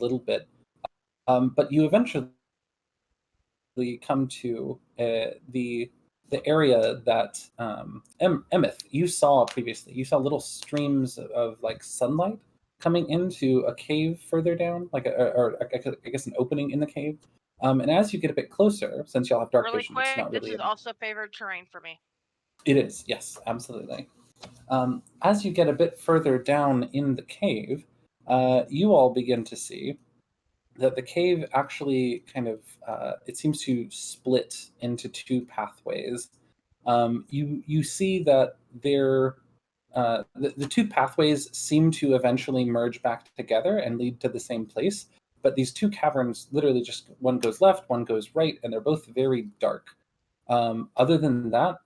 little bit. But you eventually come to the area that Emeth, you saw previously. You saw little streams of like sunlight coming into a cave further down, like or I guess an opening in the cave. And as you get a bit closer, since y'all have dark Really vision, quick, it's not this really. is also favored terrain for me. It is, yes, absolutely. As you get a bit further down in the cave, you all begin to see that the cave actually kind of it seems to split into two pathways. You see that the two pathways seem to eventually merge back together and lead to the same place. But these two caverns literally just one goes left, one goes right, and they're both very dark. Other than that,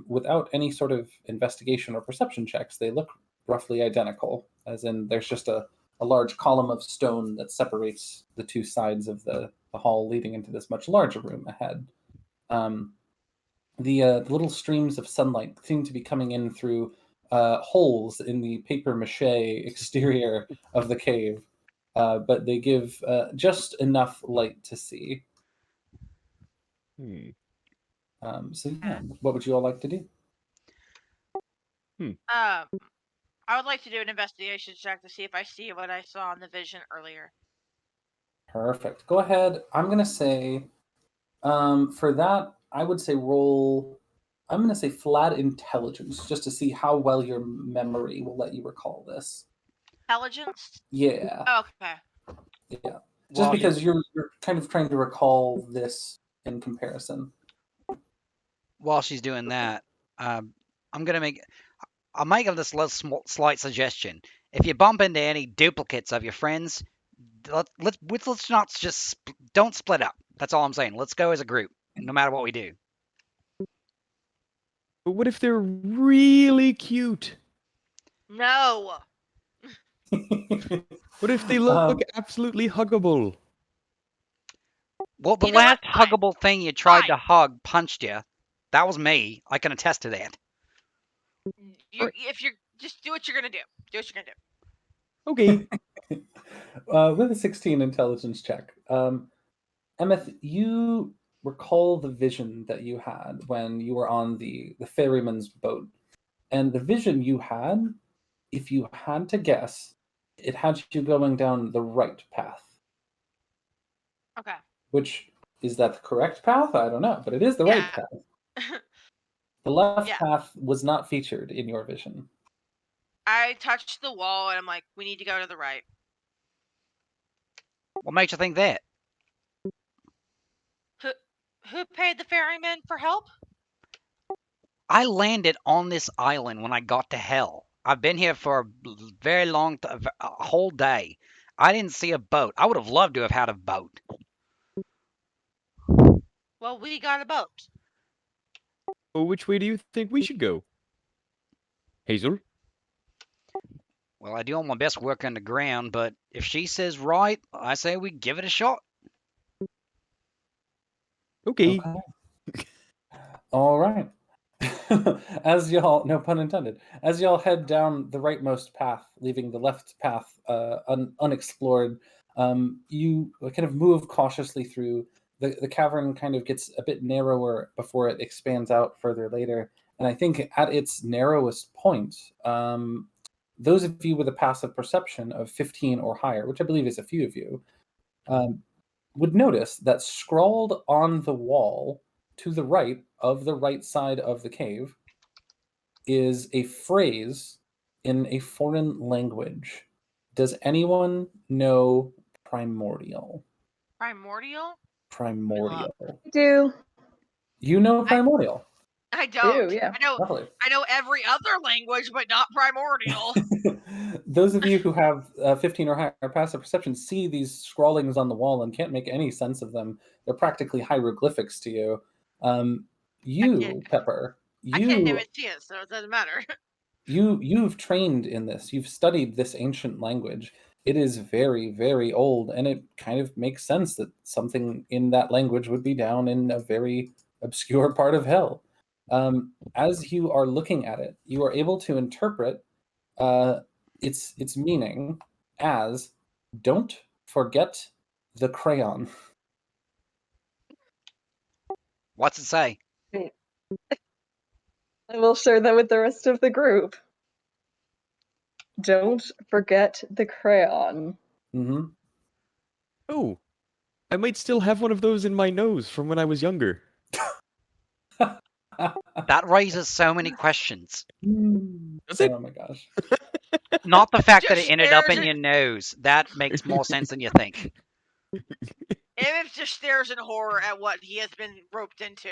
without any sort of investigation or perception checks, they look roughly identical. As in, there's just a large column of stone that separates the two sides of the hall leading into this much larger room ahead. The little streams of sunlight seem to be coming in through holes in the paper mache exterior of the cave, but they give just enough light to see. So yeah, what would you all like to do? I would like to do an investigation check to see if I see what I saw in the vision earlier. Perfect. Go ahead. I'm gonna say, for that, I would say roll. I'm gonna say flat intelligence, just to see how well your memory will let you recall this. Intelligence? Yeah. Okay. Yeah. Just because you're kind of trying to recall this in comparison. While she's doing that, I'm gonna make. I'll make this little slight suggestion. If you bump into any duplicates of your friends, let's not just don't split up. That's all I'm saying. Let's go as a group, no matter what we do. But what if they're really cute? No. What if they look absolutely huggable? Well, the last huggable thing you tried to hug punched you. That was me. I can attest to that. If you're just do what you're gonna do. Do what you're gonna do. Okay. With a 16 intelligence check, Emeth, you recall the vision that you had when you were on the ferryman's boat, and the vision you had, if you had to guess, it had you going down the right path. Okay. Which, is that the correct path? I don't know, but it is the right path. The left path was not featured in your vision. I touched the wall and I'm like, we need to go to the right. What makes you think that? Who paid the ferryman for help? I landed on this island when I got to hell. I've been here for a very long a whole day. I didn't see a boat. I would have loved to have had a boat. Well, we got a boat. Well, which way do you think we should go? Hazel? Well, I do all my best work underground, but if she says right, I say we give it a shot. Okay. All right. As y'all, no pun intended, as y'all head down the rightmost path, leaving the left path unexplored, you kind of move cautiously through. The cavern kind of gets a bit narrower before it expands out further later. And I think at its narrowest point, those of you with a passive perception of 15 or higher, which I believe is a few of you, would notice that scrawled on the wall to the right of the right side of the cave is a phrase in a foreign language. Does anyone know primordial? Primordial? Primordial. I do. You know primordial? I don't. Yeah. I know every other language, but not primordial. Those of you who have 15 or higher passive perception see these scrawlings on the wall and can't make any sense of them. They're practically hieroglyphics to you. Pepper, I can't even see it, so it doesn't matter. You've trained in this. You've studied this ancient language. It is very, very old, and it kind of makes sense that something in that language would be down in a very obscure part of hell. As you are looking at it, you are able to interpret its meaning as "don't forget the crayon. What's it say? I will share that with the rest of the group. Don't forget the crayon. Mm-hmm. Oh, I might still have one of those in my nose from when I was younger. That raises so many questions. Does it? Oh my gosh. Not the fact that it Just ended up in stares your nose. That makes more sense than you think. Emmett just stares in horror at what he has been roped into.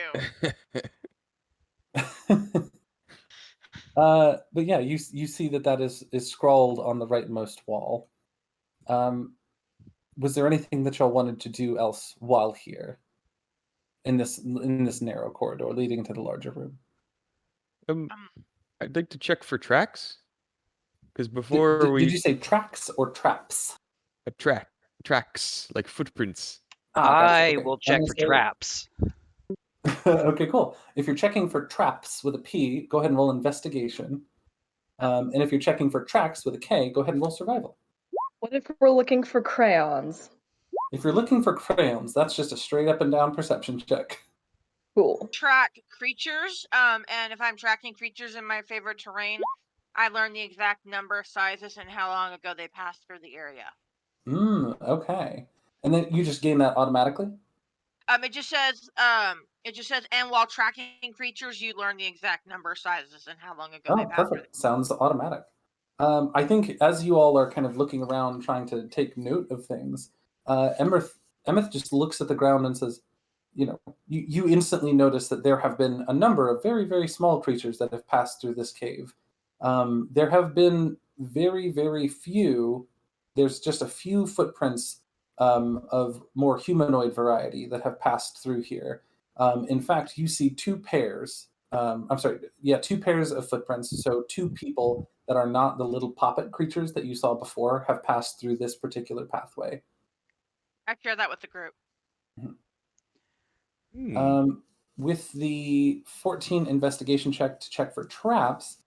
But yeah, you see that is scrawled on the rightmost wall. Was there anything that y'all wanted to do else while here in this narrow corridor leading into the larger room? Um, I'd like to check for tracks. Because Did, before did, we did you say tracks or traps? tracks like footprints. Gotcha. I Okay. will I'm check gonna for say- traps. Okay, cool. If you're checking for traps with a P, go ahead and roll investigation. And if you're checking for tracks with a K, go ahead and roll survival. What if we're looking for crayons? If you're looking for crayons, that's just a straight up and down perception check. Cool. track creatures, and if I'm tracking creatures in my favorite terrain, I learn the exact number, sizes, and how long ago they passed through the area. Okay. And then you just gain that automatically? It just says, and while tracking creatures, you learn the exact number, sizes, and how long ago they Oh, passed. perfect. Sounds automatic. I think as you all are kind of looking around trying to take note of things, Emeth just looks at the ground and says, you instantly notice that there have been a number of very, very small creatures that have passed through this cave. There have been very, very few, there's just a few footprints of more humanoid variety that have passed through here. In fact, you see two pairs two pairs of footprints. So two people that are not the little poppet creatures that you saw before have passed through this particular pathway. I share that with the group. With the 14 investigation check to check for traps,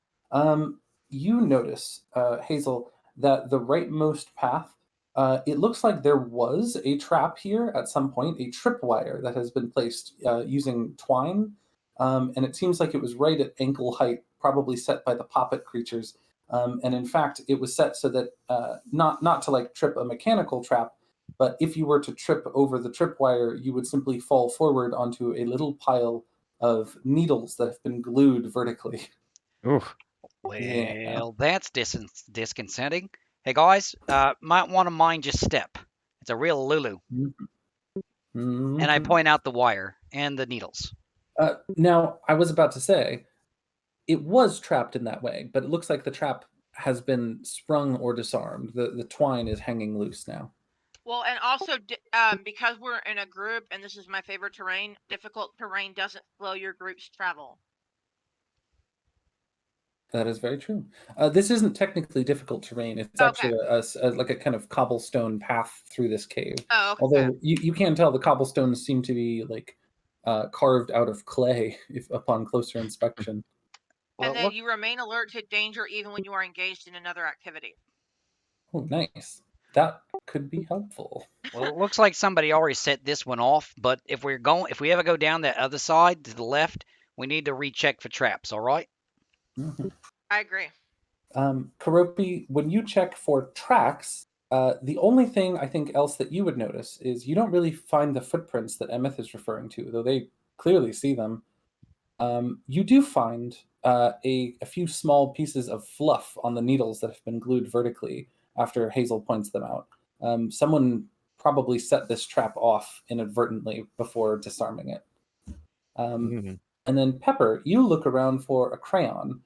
you notice, Hazel, that the rightmost path, it looks like there was a trap here at some point, a tripwire that has been placed using twine. And it seems like it was right at ankle height, probably set by the poppet creatures. And in fact, it was set so that not to like trip a mechanical trap, but if you were to trip over the tripwire, you would simply fall forward onto a little pile of needles that have been glued vertically. Oof. Well, Yeah. that's disconcerting. Hey guys, might want to mind your step. It's a real Lulu. Mm-hmm. And I point out the wire and the needles. Now, I was about to say, it was trapped in that way, but it looks like the trap has been sprung or disarmed. The twine is hanging loose now. Well, and also, because we're in a group and this is my favorite terrain, difficult terrain doesn't slow your group's travel. That is very true. This isn't technically difficult terrain. It's Okay. actually like a kind of cobblestone path through this cave. Oh, okay. Although you can tell the cobblestones seem to be like carved out of clay if upon closer inspection. Well, And then look, you remain alert to danger even when you are engaged in another activity. Oh, nice. That could be helpful. well, it looks like somebody already set this one off. But if we ever go down that other side to the left, we need to recheck for traps. All right? Mhm. I agree. Karopi, when you check for tracks, the only thing I think else that you would notice is you don't really find the footprints that Emeth is referring to, though they clearly see them. You do find a few small pieces of fluff on the needles that have been glued vertically after Hazel points them out. Someone probably set this trap off inadvertently before disarming it. And then Pepper, you look around for a crayon.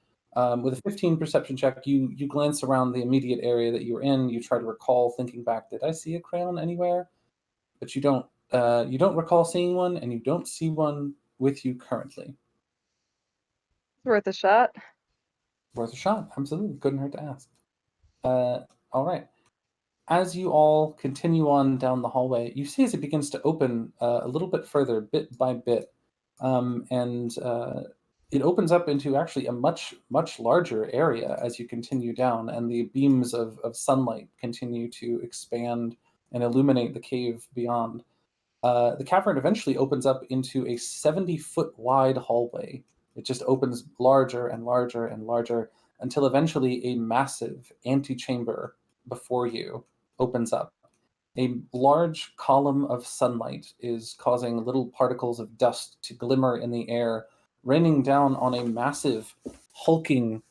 With a 15 perception check, you glance around the immediate area that you were in. You try to recall, thinking back, did I see a crayon anywhere? But you don't. You don't recall seeing one, and you don't see one with you currently. It's worth a shot. Worth a shot, absolutely. Couldn't hurt to ask. All right. As you all continue on down the hallway, you see as it begins to open a little bit further, bit by bit, and it opens up into actually a much, much larger area as you continue down, and the beams of sunlight continue to expand and illuminate the cave beyond. The cavern eventually opens up into a 70-foot wide hallway. It just opens larger and larger and larger until eventually a massive antechamber before you opens up. A large column of sunlight is causing little particles of dust to glimmer in the air, raining down on a massive, hulking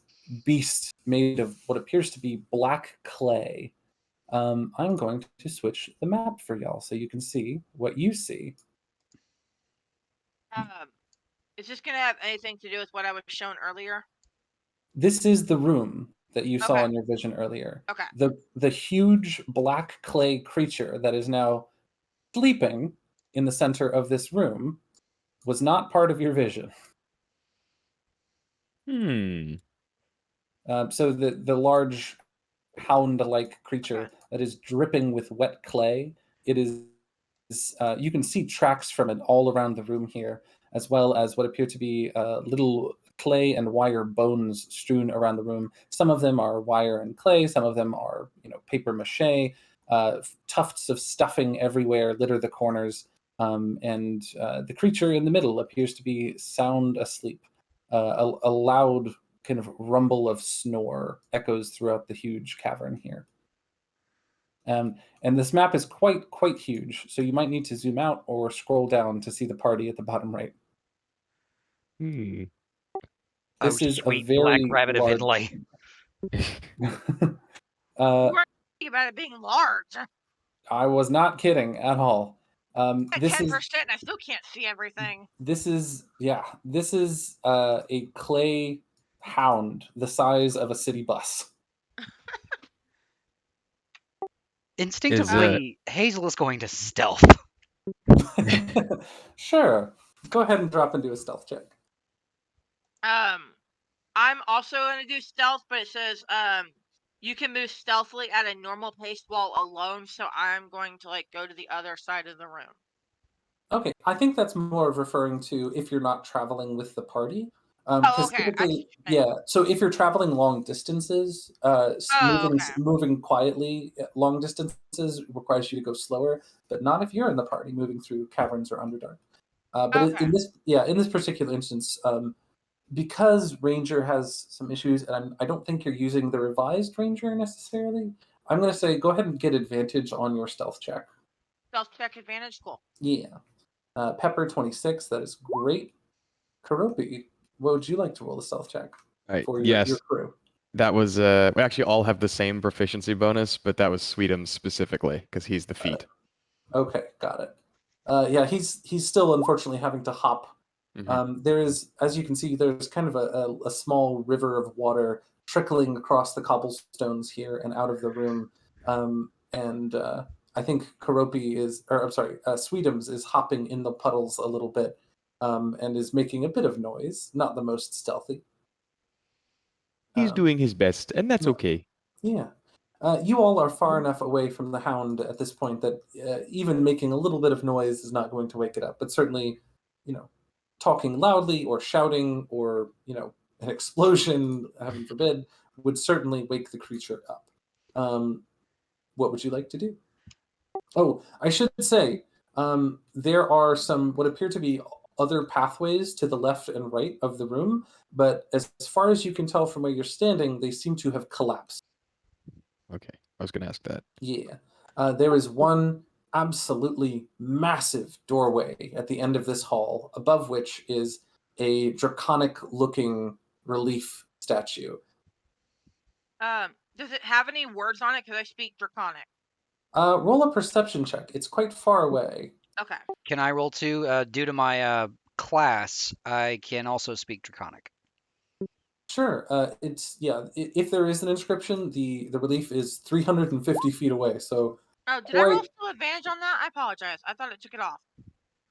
beast made of what appears to be black clay. I'm going to switch the map for y'all so you can see what you see. Is this gonna have anything to do with what I was shown earlier? This is the room that you saw Okay. in your vision earlier. Okay. The huge black clay creature that is now sleeping in the center of this room was not part of your vision. So the large hound-like creature Okay. that is dripping with wet clay, it is you can see tracks from it all around the room here, as well as what appear to be little clay and wire bones strewn around the room. Some of them are wire and clay, some of them are paper mache. Tufts of stuffing everywhere litter the corners, and the creature in the middle appears to be sound asleep. A loud kind of rumble of snore echoes throughout the huge cavern here. And this map is quite huge, so you might need to zoom out or scroll down to see the party at the bottom right. Oh, This is a sweet very black rabbit of large. Italy. You weren't thinking about it being large. I was not kidding at all. This 10%, is and I still can't see everything. this is a clay hound the size of a city bus. Instinctively, Hazel is going to stealth. Sure, go ahead and drop into a stealth check. I'm also gonna do stealth, but it says you can move stealthily at a normal pace while alone, so I'm going to go to the other side of the room. Okay, I think that's more of referring to if you're not traveling with the party. Oh, Because okay. typically, yeah. So if you're traveling long distances, okay. moving quietly long distances requires you to go slower, but not if you're in the party moving through caverns or underdark. But Okay. in this particular instance, because Ranger has some issues, and I don't think you're using the revised Ranger necessarily. I'm going to say go ahead and get advantage on your stealth check. Stealth check advantage, cool. Yeah. Pepper 26, that is great. Karopi, what would you like to roll a stealth check for your crew? That was we actually all have the same proficiency bonus, but that was Sweetums specifically because he's the feet. Okay, got it. Yeah, he's still unfortunately having to hop. There is, as you can see, there's kind of a small river of water trickling across the cobblestones here and out of the room. And I think Sweetums is hopping in the puddles a little bit, and is making a bit of noise. Not the most stealthy. He's doing his best, and that's okay. Yeah. You all are far enough away from the hound at this point that even making a little bit of noise is not going to wake it up. But certainly, talking loudly or shouting or, an explosion, heaven forbid, would certainly wake the creature up. What would you like to do? Oh, I should say, there are some what appear to be other pathways to the left and right of the room, but as far as you can tell from where you're standing, they seem to have collapsed. Okay, I was going to ask that. Yeah. There is one absolutely massive doorway at the end of this hall, above which is a draconic-looking relief statue. Does it have any words on it? Because I speak Draconic. Roll a perception check. It's quite far away. Okay. Can I roll too? Due to my class, I can also speak Draconic. Sure. If there is an inscription, the relief is 350 feet away. So. Oh, did I roll still advantage on that? I apologize. I thought it took it off.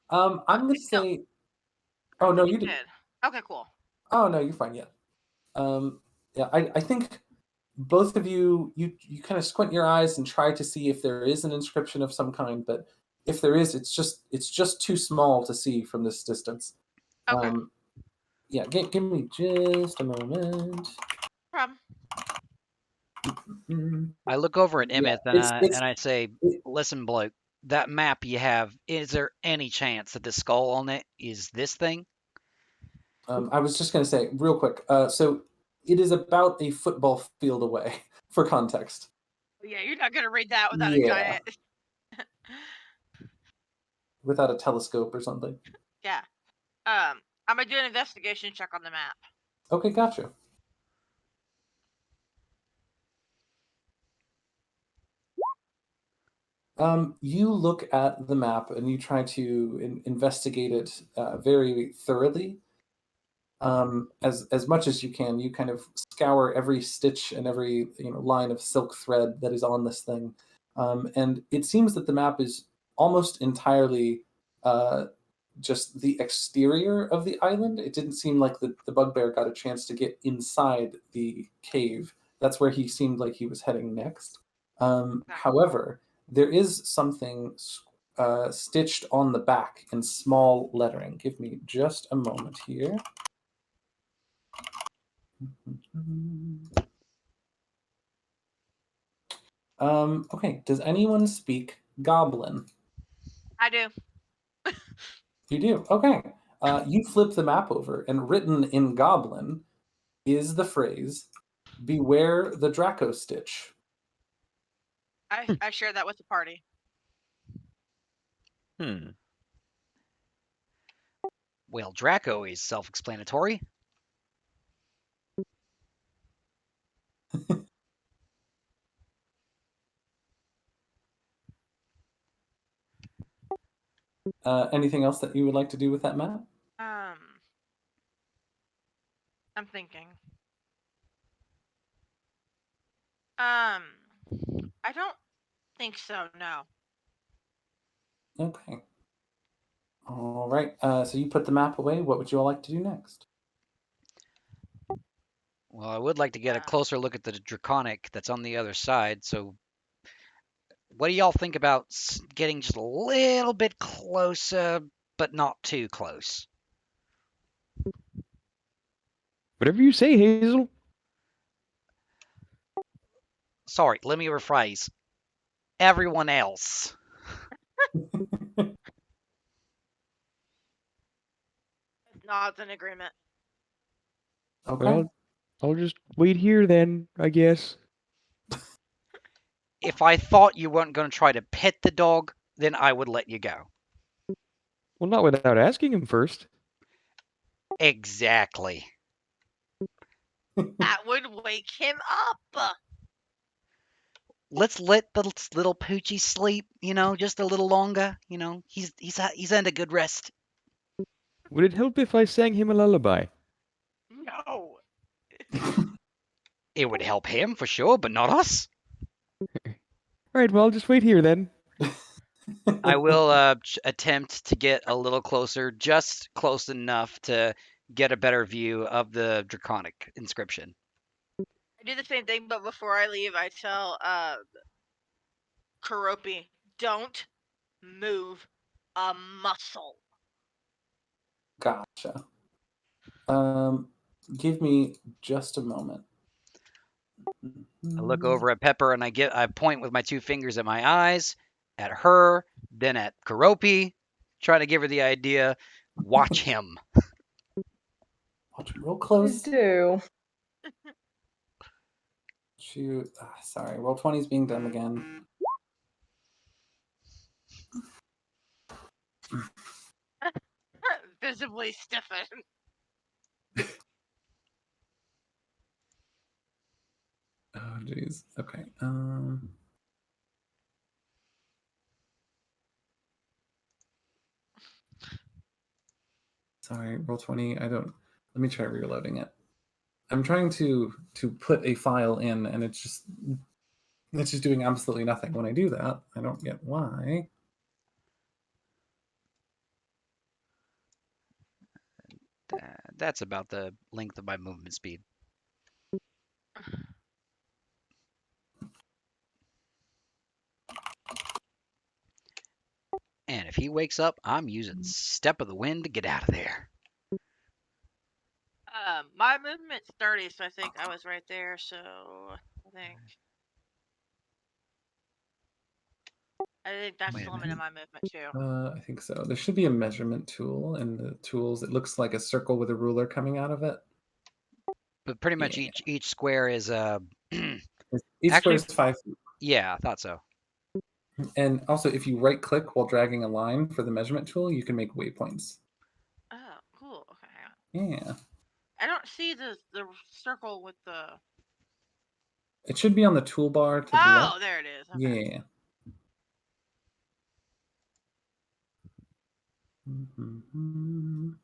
I'm gonna say. Oh no, you did. Okay, cool. Oh no, you're fine. Yeah. I think both of you kind of squint your eyes and try to see if there is an inscription of some kind, but if there is, it's just too small to see from this distance. Okay. Yeah, give me just a moment. No problem. I look over at Yeah, Emmett and I say, it- "Listen, bloke, that map you have, is there any chance that the skull on it is this thing?" I was just going to say real quick. So it is about a football field away, for context. Yeah, you're not gonna read that without a Yeah, giant. without a telescope or something. Yeah. I'm gonna do an investigation check on the map. Okay, gotcha. You look at the map and you try to investigate it very thoroughly. As much as you can, you kind of scour every stitch and every line of silk thread that is on this thing, and it seems that the map is almost entirely uh, just the exterior of the island. It didn't seem like the bugbear got a chance to get inside the cave. That's where he seemed like he was heading next. However, there is something stitched on the back in small lettering. Give me just a moment here. Okay, does anyone speak Goblin? I do. You do. Okay. You flip the map over, and written in Goblin is the phrase, "Beware the Draco Stitch." I share that with the party. Hmm. Well, Draco is self-explanatory. Anything else that you would like to do with that map? I'm thinking. I don't think so. No. Okay. All right. So you put the map away. What would you all like to do next? Well, I would like to get a closer look at the draconic that's on the other side. So, what do y'all think about getting just a little bit closer, but not too close? Whatever you say, Hazel. Sorry, let me rephrase. Everyone else. Nods in agreement. Okay. Well, I'll just wait here then, I guess. If I thought you weren't going to try to pet the dog, then I would let you go. Well, not without asking him first. Exactly. That would wake him up. Let's let the little poochie sleep, just a little longer. He's earned a good rest. Would it help if I sang him a lullaby? No. It would help him for sure, but not us. All right, well, I'll just wait here then. I will attempt to get a little closer, just close enough to get a better view of the draconic inscription. I do the same thing, but before I leave, I tell Karopi, don't move a muscle. Gotcha. Give me just a moment. I look over at Pepper and I point with my two fingers at my eyes, at her, then at Karopi, trying to give her the idea. Watch him. Watch real Please close. do. Shoot. Sorry, roll 20 is being done again. Visibly stiffened. Oh, jeez. Okay. Sorry, roll 20. I don't. Let me try reloading it. I'm trying to put a file in, and it's just doing absolutely nothing. When I do that, I don't get why. That's about the length of my movement speed. And if he wakes up, I'm using Step of the Wind to get out of there. My movement's 30, so I think I was right there. So I think that's Wait the a limit of my movement too. I think so. There should be a measurement tool in the tools. It looks like a circle with a ruler coming out of it. But pretty much Yeah. each square is Each square Actually- is 5 feet. yeah, I thought so. And also, if you right click while dragging a line for the measurement tool, you can make waypoints. Oh, cool. Okay, hang on. Yeah. I don't see the circle with the. It should be on the toolbar to the Oh, left. there it is. Okay. Yeah. Mhm.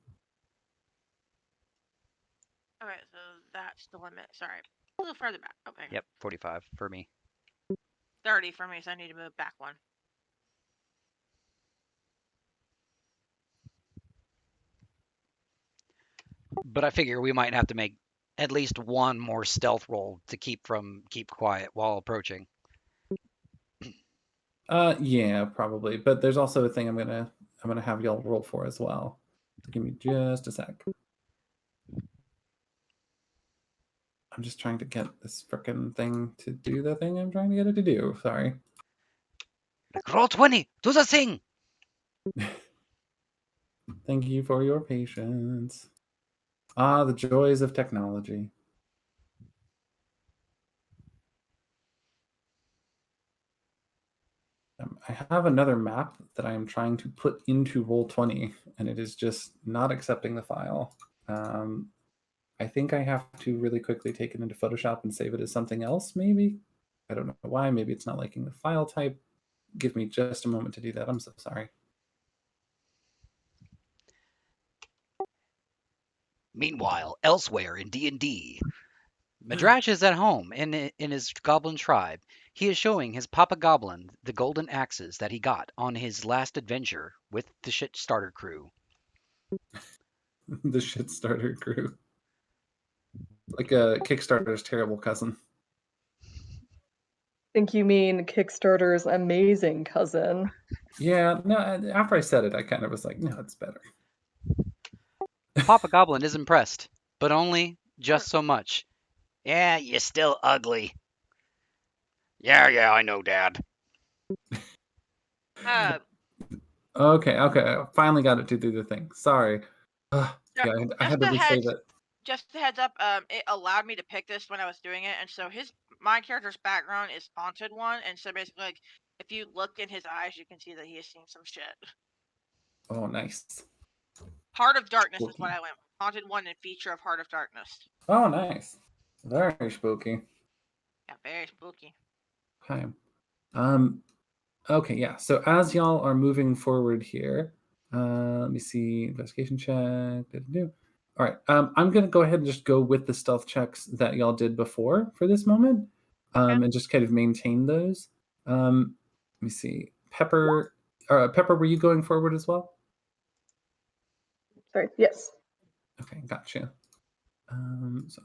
All right, so that's the limit. Sorry, a little further back. Okay. Yep, 45 for me. 30 for me, so I need to move back one. But I figure we might have to make at least one more stealth roll to keep quiet while approaching. Yeah, probably. But there's also a thing I'm gonna have y'all roll for as well. Give me just a sec. I'm just trying to get this frickin' thing to do the thing I'm trying to get it to do. Sorry. Like, roll 20, do the thing. Thank you for your patience. Ah, the joys of technology. I have another map that I am trying to put into Roll20, and it is just not accepting the file. I think I have to really quickly take it into Photoshop and save it as something else, maybe? I don't know why. Maybe it's not liking the file type. Give me just a moment to do that. I'm so sorry. Meanwhile, elsewhere in D&D, Madrash is at home in his goblin tribe. He is showing his Papa Goblin the golden axes that he got on his last adventure with the shit starter crew. The shit starter crew. Like a Kickstarter's terrible cousin. Think you mean Kickstarter's amazing cousin? Yeah, no, after I said it, I kind of was like, no, it's better. Papa Goblin is impressed, but only just so much. Yeah, you're still ugly. Yeah, I know, Dad. Okay, I finally got it to do the thing. Sorry. Yeah, I had to resave it. Just a heads up, it allowed me to pick this when I was doing it, and so my character's background is Haunted One, and so basically, like, if you look in his eyes, you can see that he has seen some shit. Oh, nice. Heart of Darkness is Spooky. what I went with. Haunted One and feature of Heart of Darkness. Oh, nice. Very spooky. Yeah, very spooky. Okay. Okay, yeah. So as y'all are moving forward here, let me see. Investigation check. All right. I'm gonna go ahead and just go with the stealth checks that y'all did before for this moment, and just kind of maintain those. Let me see. Pepper, were you going forward as well? Sorry, yes. Okay, gotcha. So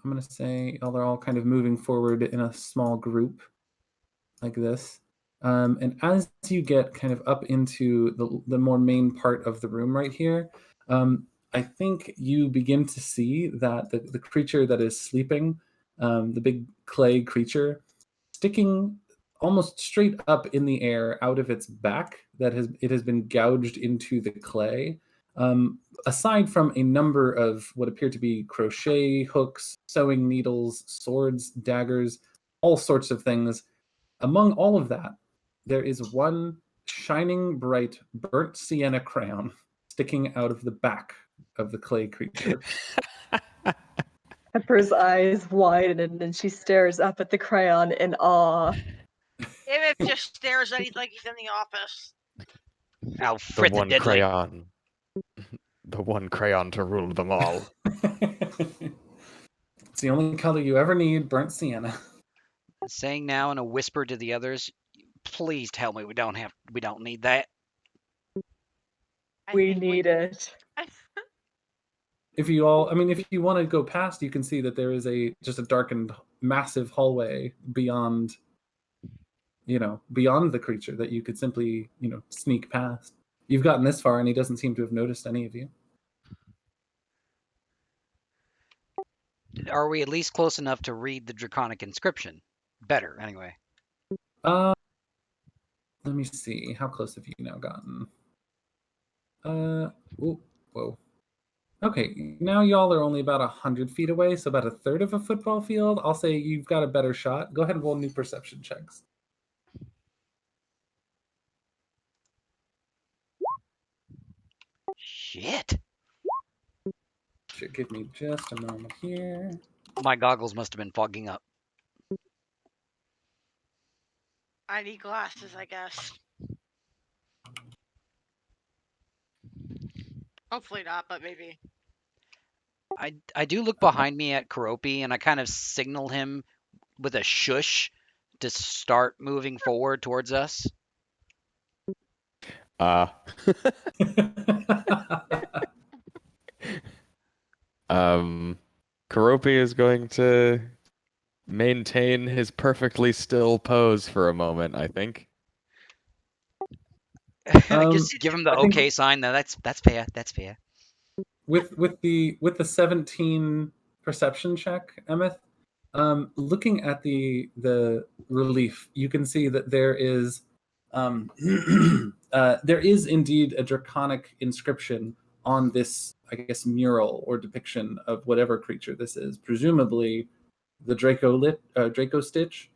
I'm gonna say y'all are all kind of moving forward in a small group like this. And as you get kind of up into the more main part of the room right here, I think you begin to see that the creature that is sleeping, the big clay creature, sticking almost straight up in the air out of its back, it has been gouged into the clay. Aside from a number of what appear to be crochet hooks, sewing needles, swords, daggers, all sorts of things, among all of that, there is one shining bright burnt sienna crayon sticking out of the back of the clay creature. Pepper's eyes widen and she stares up at the crayon in awe. David just stares at it like he's in the office. Alfred The one Deadly. crayon. The one crayon to rule them all. It's the only color you ever need, burnt sienna. Saying now in a whisper to the others, please tell me we don't need that. We need it. If you want to go past, you can see that there is just a darkened, massive hallway beyond the creature that you could simply, sneak past. You've gotten this far and he doesn't seem to have noticed any of you. Are we at least close enough to read the draconic inscription? better, anyway. Let me see. How close have you now gotten? Ooh, whoa. Okay, now y'all are only about 100 feet away, so about a third of a football field. I'll say you've got a better shot. Go ahead and roll new perception checks. Shit. Should give me just a moment here. My goggles must have been fogging up. I need glasses, I guess. Hopefully not, but maybe. I do look behind me at Karopi, and I kind of signal him with a shush to start moving forward towards us. Karopi is going to maintain his perfectly still pose for a moment, I think. Just give him the I think- okay sign. Though that's fair. That's fair. with the 17 perception check, Emeth, looking at the relief, you can see that there is there is indeed a draconic inscription on this, I guess, mural or depiction of whatever creature this is, presumably the Draco Stitch.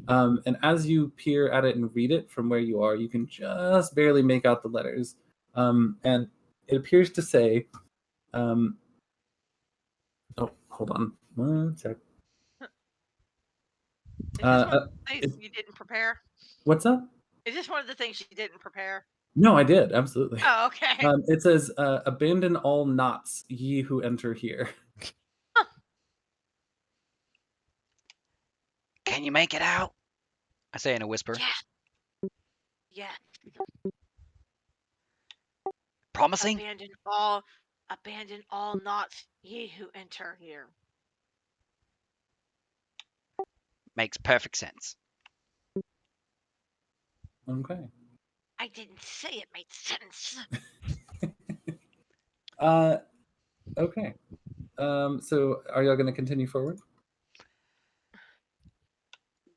And as you peer at it and read it from where you are, you can just barely make out the letters. And it appears to say, oh, hold on one sec. Is this one of the things you didn't prepare? What's up? Is this one of the things you didn't prepare? No, I did, absolutely. Oh, okay. It says, abandon all knots, ye who enter here. Can you make it out? I say in a whisper. Yeah. Promising? Abandon all knots, ye who enter here. Makes perfect sense. Okay. I didn't say it made sense. Okay. So are y'all going to continue forward?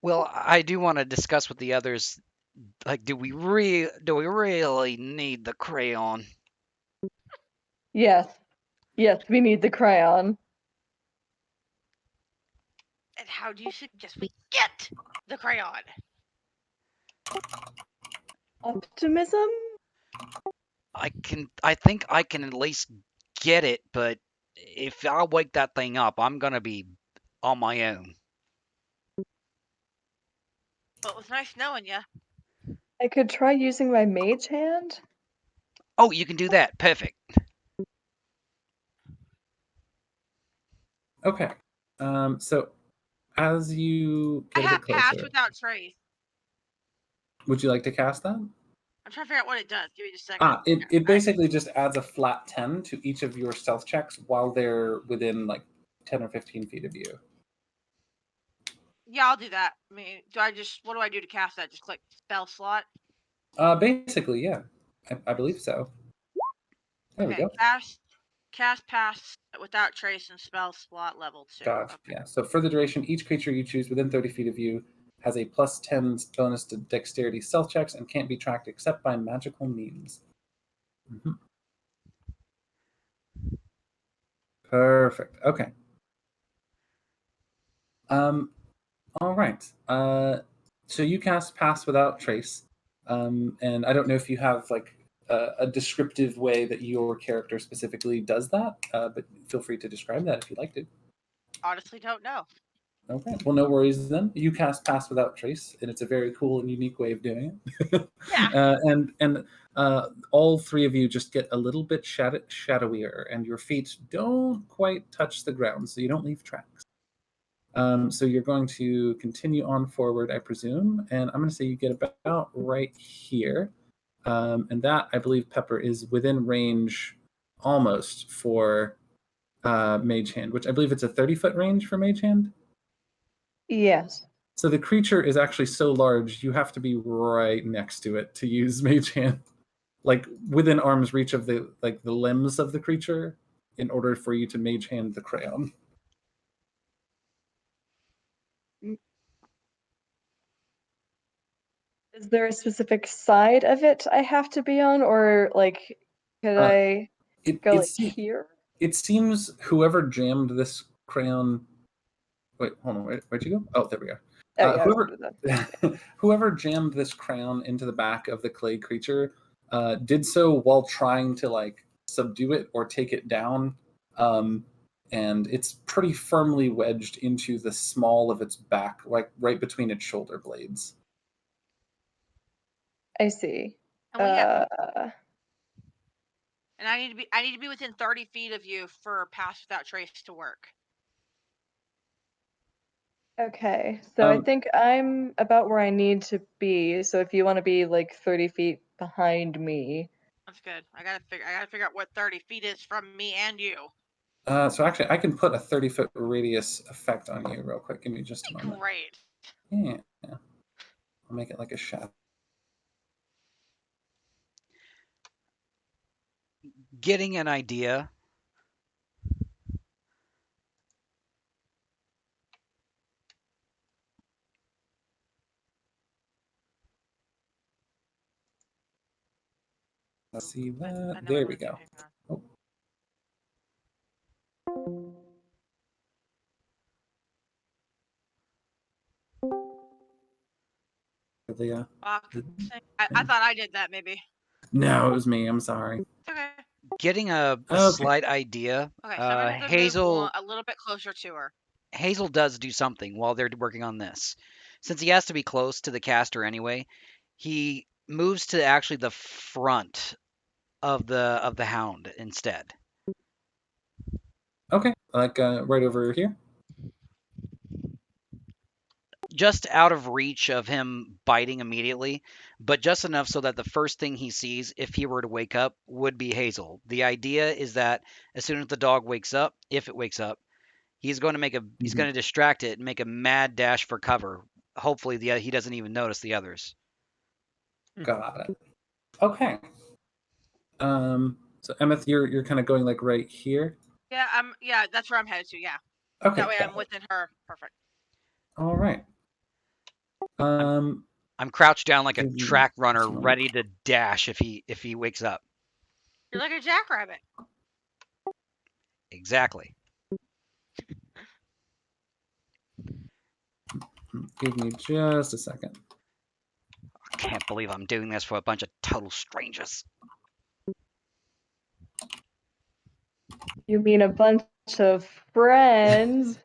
Well, I do want to discuss with the others. Like, do we really need the crayon? Yes. Yes, we need the crayon. And how do you suggest we get the crayon? Optimism? I think I can at least get it, but if I wake that thing up, I'm gonna be on my own. Well, it was nice knowing you. I could try using my mage hand. Oh, you can do that. Perfect. Okay. So as you I get a have bit passed closer, without trace. would you like to cast that? I'm trying to figure out what it does. Give me just a second. It basically just adds a flat 10 to each of your stealth checks while they're within like 10 or 15 feet of you. Yeah, I'll do that. I mean, what do I do to cast that? Just click spell slot? Basically, yeah. I believe so. There we Okay, go. cast pass without trace and spell slot level 2. Gotcha. Okay. Yeah. So for the duration, each creature you choose within 30 feet of you has a plus 10 bonus to dexterity stealth checks and can't be tracked except by magical means. Mhm. Perfect. Okay. All right. So you cast Pass Without Trace, and I don't know if you have like a descriptive way that your character specifically does that, but feel free to describe that if you'd like to. Honestly, don't know. Okay. Well, no worries then. You cast Pass Without Trace, and it's a very cool and unique way of doing it. Yeah. And all three of you just get a little bit shadowier, and your feet don't quite touch the ground, so you don't leave tracks. So you're going to continue on forward, I presume, and I'm going to say you get about right here. And that, I believe, Pepper, is within range almost for Mage Hand, which I believe it's a 30-foot range for Mage Hand. Yes. So the creature is actually so large, you have to be right next to it to use Mage Hand, like within arm's reach of the limbs of the creature, in order for you to Mage Hand the crayon. Is there a specific side of it I have to be on, or like, could I go like here? It seems whoever jammed this crayon. Wait, hold on. Where'd you go? Oh, there we go. Oh yeah, I was gonna do that. Whoever jammed this crayon into the back of the clay creature did so while trying to like subdue it or take it down, and it's pretty firmly wedged into the small of its back, like right between its shoulder blades. I see. And and I need to be within 30 feet of you for Pass Without Trace to work. Okay, so I think I'm about where I need to be. So if you want to be like 30 feet behind me. That's good. I gotta figure out what 30 feet is from me and you. So actually, I can put a 30-foot radius effect on you real quick. Give me just a moment. Great. Yeah. I'll make it like a shadow. Getting an idea. Let's see that. There we go. Oh. I thought I did that, maybe. No, it was me. I'm sorry. Okay. Getting a slight idea. Okay, so I'm gonna Hazel move a little bit closer to her. Hazel does do something while they're working on this. Since he has to be close to the caster anyway, he moves to actually the front of the hound instead. Okay, like right over here. Just out of reach of him biting immediately, but just enough so that the first thing he sees, if he were to wake up, would be Hazel. The idea is that as soon as the dog wakes up, if it wakes up, he's going to distract it and make a mad dash for cover. Hopefully, he doesn't even notice the others. Got it. Okay. So Emeth, you're kind of going like right here. Yeah, that's where I'm headed to. Yeah. Okay. That way I'm within her. Perfect. All right. I'm crouched down like a track runner, ready to dash if he wakes up. You're like a jackrabbit. Exactly. Give me just a second. I can't believe I'm doing this for a bunch of total strangers. You mean a bunch of friends?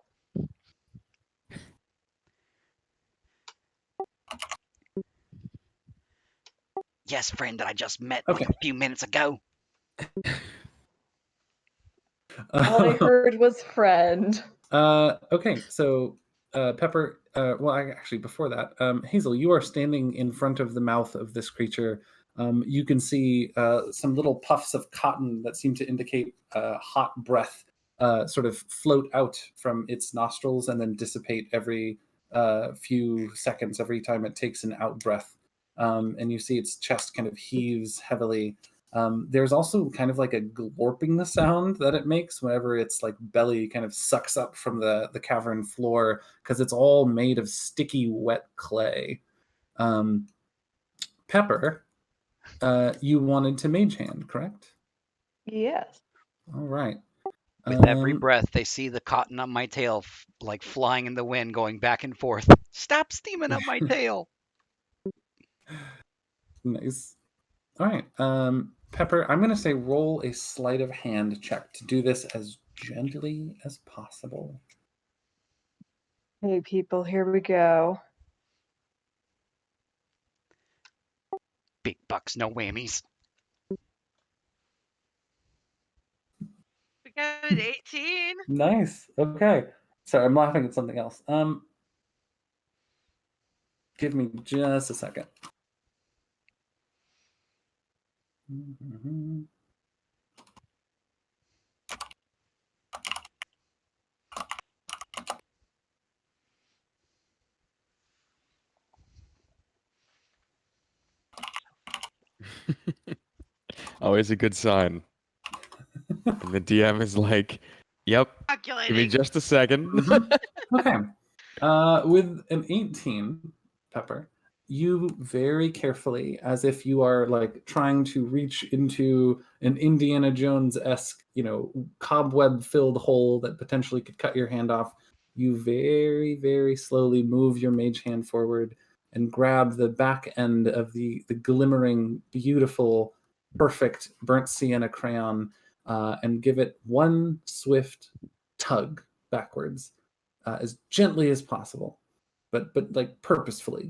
Yes, friend that I just met Okay. like a few minutes ago. All I heard was friend. Okay, so Pepper, actually before that, Hazel, you are standing in front of the mouth of this creature. You can see some little puffs of cotton that seem to indicate hot breath sort of float out from its nostrils and then dissipate every few seconds, every time it takes an out breath. And you see its chest kind of heaves heavily. There's also kind of like a glorping sound that it makes whenever its like belly kind of sucks up from the cavern floor, because it's all made of sticky, wet clay. Pepper, you wanted to mage hand, correct? Yes. All right. With every breath, they see the cotton on my tail like flying in the wind, going back and forth. Stop steaming up my tail. Nice. All right. Pepper, I'm going to say roll a sleight of hand check to do this as gently as possible. Hey, people, here we go. Big bucks, no whammies. We got an 18. Nice. Okay. Sorry, I'm laughing at something else. Give me just a second. Mm-hmm. Always a good sign. And the DM is like, yep, give me just a second. Okay. With an 18, Pepper, you very carefully, as if you are like trying to reach into an Indiana Jones-esque, cobweb-filled hole that potentially could cut your hand off, you very, very slowly move your mage hand forward and grab the back end of the glimmering, beautiful, perfect burnt sienna crayon and give it one swift tug backwards as gently as possible, but like purposefully,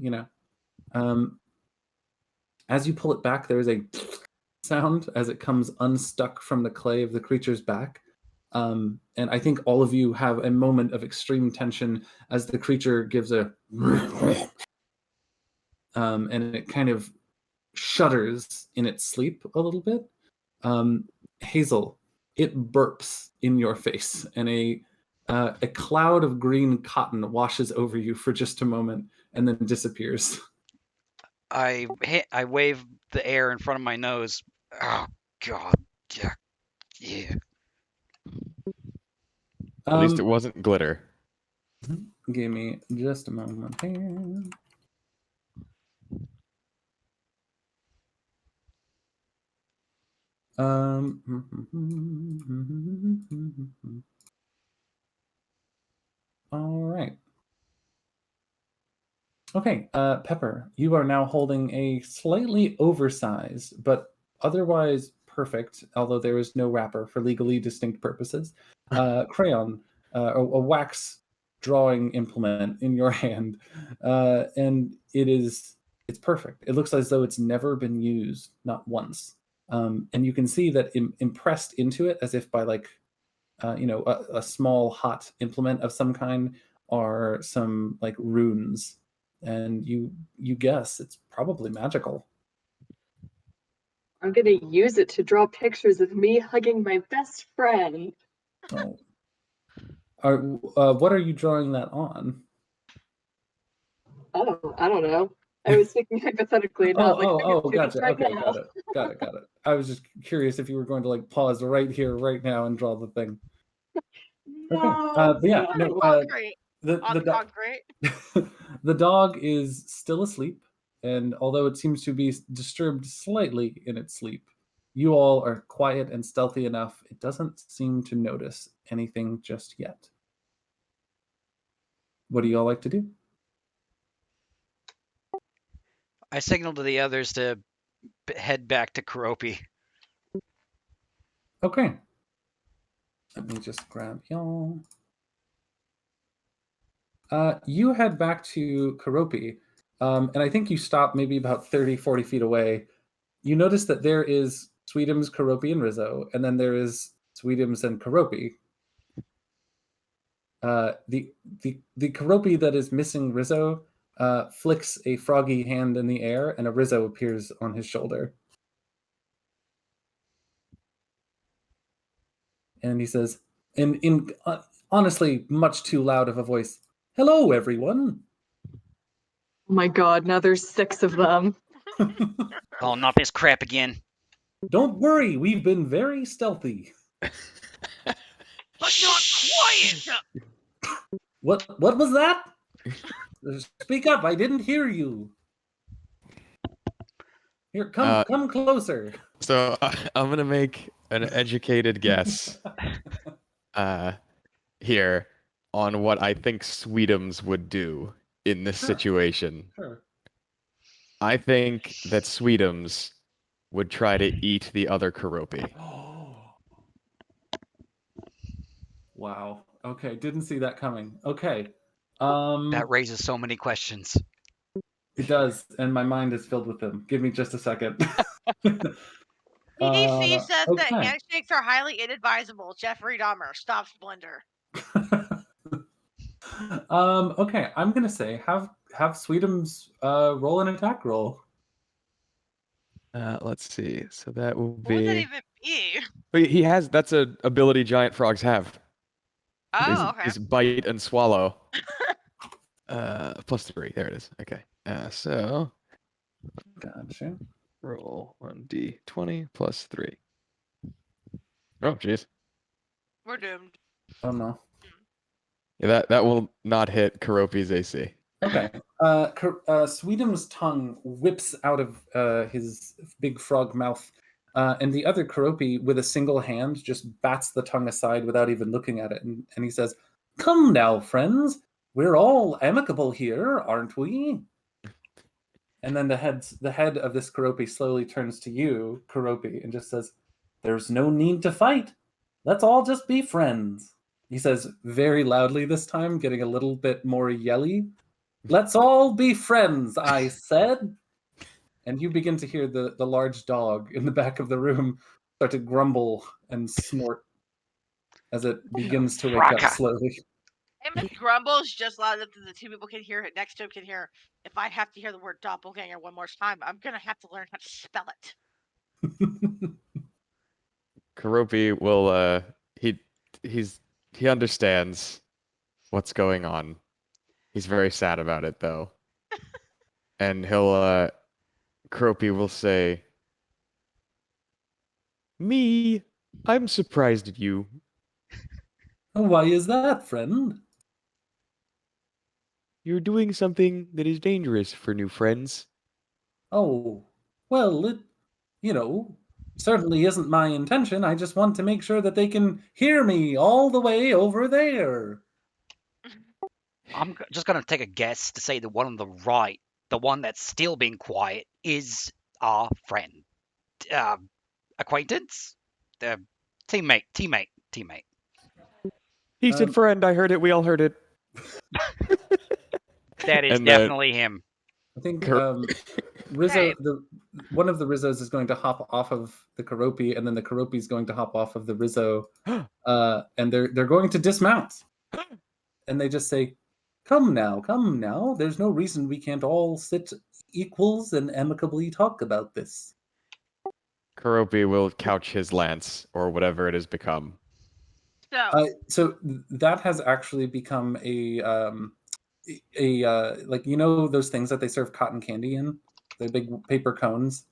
as you pull it back, there is a sound as it comes unstuck from the clay of the creature's back. And I think all of you have a moment of extreme tension as the creature gives a and it kind of shudders in its sleep a little bit. Hazel, it burps in your face, and a cloud of green cotton washes over you for just a moment and then disappears. I wave the air in front of my nose. Oh God, yeah, yeah. At least it wasn't glitter. Give me just a moment here. All right. Okay, Pepper, you are now holding a slightly oversized, but otherwise perfect, although there is no wrapper for legally distinct purposes, crayon, a wax drawing implement in your hand, and it's perfect. It looks as though it's never been used, not once. And you can see that impressed into it, as if by like, a small hot implement of some kind, are some like runes, and you guess it's probably magical. I'm gonna use it to draw pictures of me hugging my best friend. Oh. What are you drawing that on? Oh, I don't know. I was thinking hypothetically, not like Gotcha. right Okay, now. got it. I was just curious if you were going to like pause right here, right now, and draw the thing. Okay. But yeah, no. Concrete. The Concrete. the dog is still asleep, and although it seems to be disturbed slightly in its sleep, you all are quiet and stealthy enough. It doesn't seem to notice anything just yet. What do you all like to do? I signal to the others to head back to Karopi. Okay. Let me just grab y'all. You head back to Karopi, and I think you stop maybe about 30, 40 feet away. You notice that there is Sweetums, Karopi, and Rizzo, and then there is Sweetums and Karopi. The Karopi that is missing Rizzo flicks a froggy hand in the air, and a Rizzo appears on his shoulder. And he says, in honestly much too loud of a voice, "Hello, everyone." Oh my God! Now there's 6 of them. Oh, not this crap again. Don't worry, we've been very stealthy. But not quiet. What was that? Speak up, I didn't hear you. Here, come closer. So I'm gonna make an educated guess here on what I think Sweetums would do in this situation. Sure. I think that Sweetums would try to eat the other Karopi. Wow. Okay, didn't see that coming. Okay. That raises so many questions. It does, and my mind is filled with them. Give me just a second. CDC says that okay. handshakes are highly inadvisable. Jeffrey Dahmer, stop Splendor. Okay, I'm gonna say have Sweetums roll an attack roll. Let's see. So that will What would that be. even be? But he has. That's an ability giant frogs have. Oh, okay. Is bite and swallow. +3. There it is. Okay. So. Gotcha. Roll 1d20 +3. Oh, jeez. We're doomed. Oh no. Yeah, that will not hit Karopi's AC. Okay. Sweetum's tongue whips out of his big frog mouth, and the other Karopi, with a single hand, just bats the tongue aside without even looking at it, and he says, "Come now, friends. We're all amicable here, aren't we?" And then the head of this Karopi slowly turns to you, Karopi, and just says, "There's no need to fight. Let's all just be friends." He says very loudly this time, getting a little bit more yelly. "Let's all be friends, I said." And you begin to hear the large dog in the back of the room start to grumble and snort as it begins to wake up Fraka. slowly. And it grumbles just loud enough that the two people can hear it next to him can hear. If I have to hear the word doppelganger one more time, I'm gonna have to learn how to spell it. Karopi will he understands what's going on. He's very sad about it though. And Karopi will say, "Me, I'm surprised at you. Why is that, friend? You're doing something that is dangerous for new friends." Oh, well, certainly isn't my intention. I just want to make sure that they can hear me all the way over there. I'm just gonna take a guess to say the one on the right, the one that's still being quiet, is our friend, acquaintance, teammate. He said, Um, "Friend, I heard it. We all heard it." That is And then definitely him. I think Kar- Rizzo, Hey. one of the Rizzos is going to hop off of the Karopi, and then the Karopi is going to hop off of the Rizzo, and they're going to dismount. And they just say, come now. There's no reason we can't all sit equals and amicably talk about this." Karopi will couch his lance or whatever it has become. So, So that has actually become a like those things that they serve cotton candy in, the big paper cones.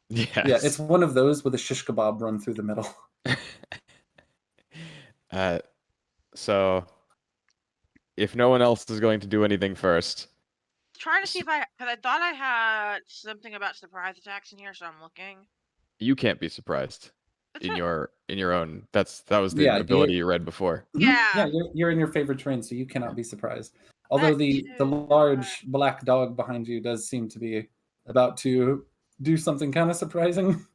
Yes. Yeah, it's one of those with a shish kebab run through the middle. So if no one else is going to do anything first, trying to see if because I thought I had something about surprise attacks in here, so I'm looking. you can't be surprised That's in what- your own. That was the Yeah, ability you read before. Yeah. You're in your favorite terrain, so you cannot be surprised. Although the too, large black dog behind you does seem to be about to do something kind of surprising,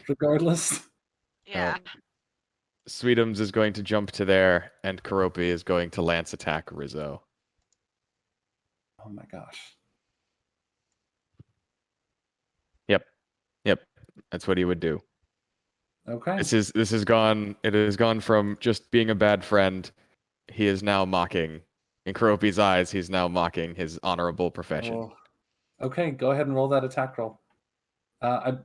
regardless. Yeah. Sweetums is going to jump to there, and Karopi is going to lance attack Rizzo. Oh my gosh. Yep, that's what he would do. Okay. This has gone. It has gone from just being a bad friend. He is now mocking. In Karopi's eyes, he's now mocking his honorable profession. Oh. Okay, go ahead and roll that attack roll. I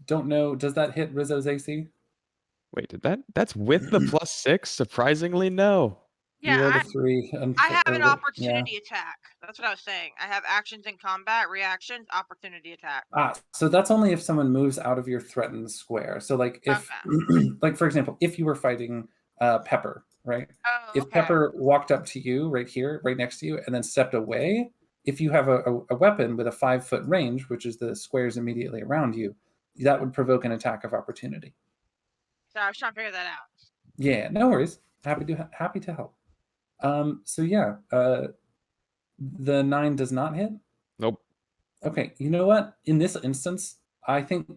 don't know. Does that hit Rizzo's AC? Wait, that's with the +6? Surprisingly, no. You rolled Yeah, a 3. I have an Yeah. opportunity attack. That's what I was saying. I have actions in combat, reactions, opportunity attack. So that's only if someone moves out of your threatened square. So like if, like for example, if you were fighting Pepper, right? Oh, If okay. Pepper walked up to you right here, right next to you, and then stepped away, if you have a weapon with a 5-foot range, which is the squares immediately around you, that would provoke an attack of opportunity. So I was trying to figure that out. Yeah, no worries. Happy to help. So yeah, the 9 does not hit. Nope. Okay, you know what? In this instance, I think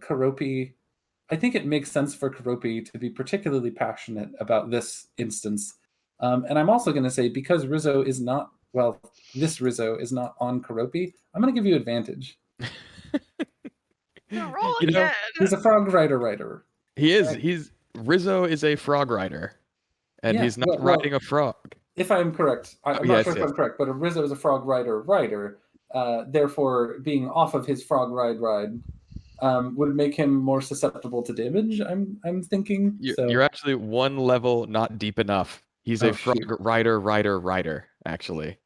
it makes sense for Karopi to be particularly passionate about this instance. And I'm also going to say, because this Rizzo is not on Karopi, I'm going to give you advantage. Roll You know, again. He's a frog rider. He is. Rizzo is a frog rider, and Yeah, he's not riding a frog. If I'm correct, I'm not sure if I'm correct, but Rizzo is a frog rider. Therefore, being off of his frog ride would make him more susceptible to damage. I'm thinking. You're actually one level not deep enough. He's a frog rider. Actually,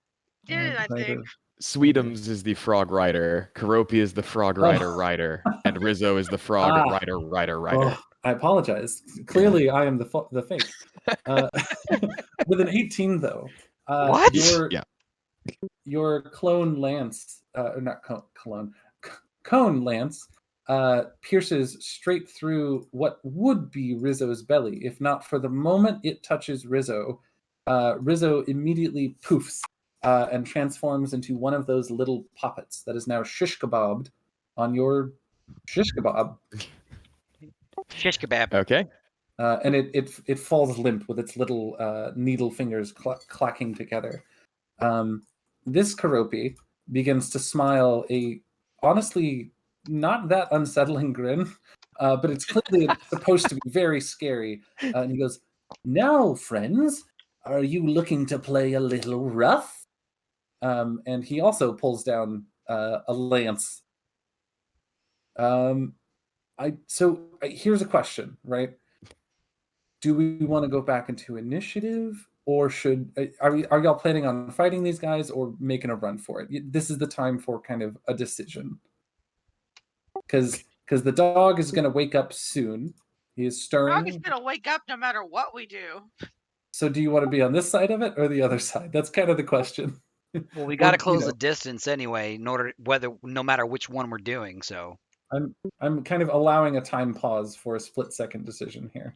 Did it? I think. Sweetums is the frog rider. Karopi is the frog rider, and Rizzo is the frog rider. Oh, I apologize. Clearly, I am the fake. With an 18, though. What? your clone lance, or not clone, cone lance, pierces straight through what would be Rizzo's belly. If not for the moment it touches Rizzo, Rizzo immediately poofs and transforms into one of those little poppets that is now shish kebabbed on your shish kebab. Shish kebab. Okay. And it falls limp with its little needle fingers clacking together. This Karopi begins to smile a honestly not that unsettling grin, but it's clearly supposed to be very scary. And he goes, "Now, friends, are you looking to play a little rough?" And he also pulls down a lance. Here's a question, right? Do we want to go back into initiative, or are y'all planning on fighting these guys or making a run for it? This is the time for kind of a decision, because the dog is going to wake up soon. He is Dog is stirring. gonna wake up no matter what we do. So do you want to be on this side of it or the other side? That's kind of the question. Well, we got to Or, close the distance anyway, in order no matter which one we're doing. So I'm kind of allowing a time pause for a split-second decision here.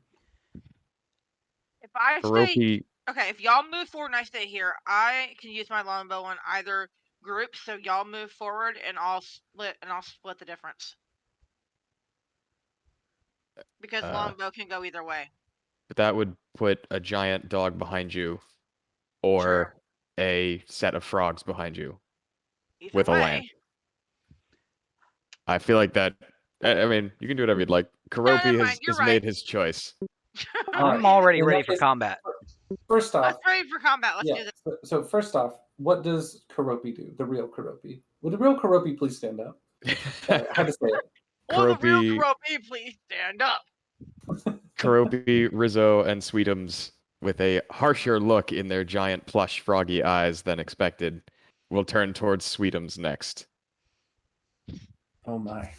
If I stay, Karopi, okay, if y'all move forward and I stay here, I can use my longbow on either group. So y'all move forward and I'll split the difference. Because longbow can go either way. but that would put a giant dog behind you, or a set of frogs behind you Either with a way. lance. I feel like that. I mean, you can do whatever you'd like. never Karopi mind, has you're made right. his choice. I'm already In that ready for case, combat. First off, Let's ready for combat. Let's do yeah. this. So first off, what does Karopi do? The real Karopi. Would the real Karopi please stand up? Sorry, I had to say it. Or the real Karopi, Karopi, please stand up. Karopi, Rizzo, and Sweetums, with a harsher look in their giant plush froggy eyes than expected, will turn towards Sweetums next. Oh my.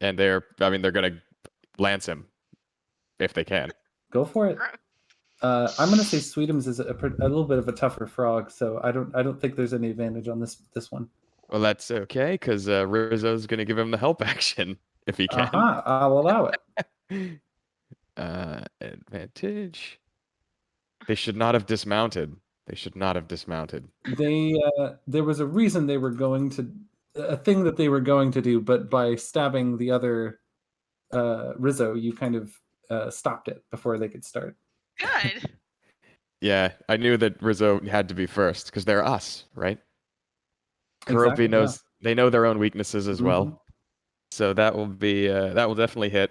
And they're gonna lance him if they can. Go for it. I'm gonna say Sweetums is a little bit of a tougher frog, so I don't think there's any advantage on this one. Well, that's okay, because Rizzo's gonna give him the help action if he can. Aha! I'll allow it. Advantage. They should not have dismounted. They should not have dismounted. There was a reason they were going to a thing that they were going to do, but by stabbing the other Rizzo, you kind of stopped it before they could start. Good. Yeah, I knew that Rizzo had to be first because they're us, right? Karopi Exactly, knows they know their own weaknesses as well. Mhm. So that will definitely hit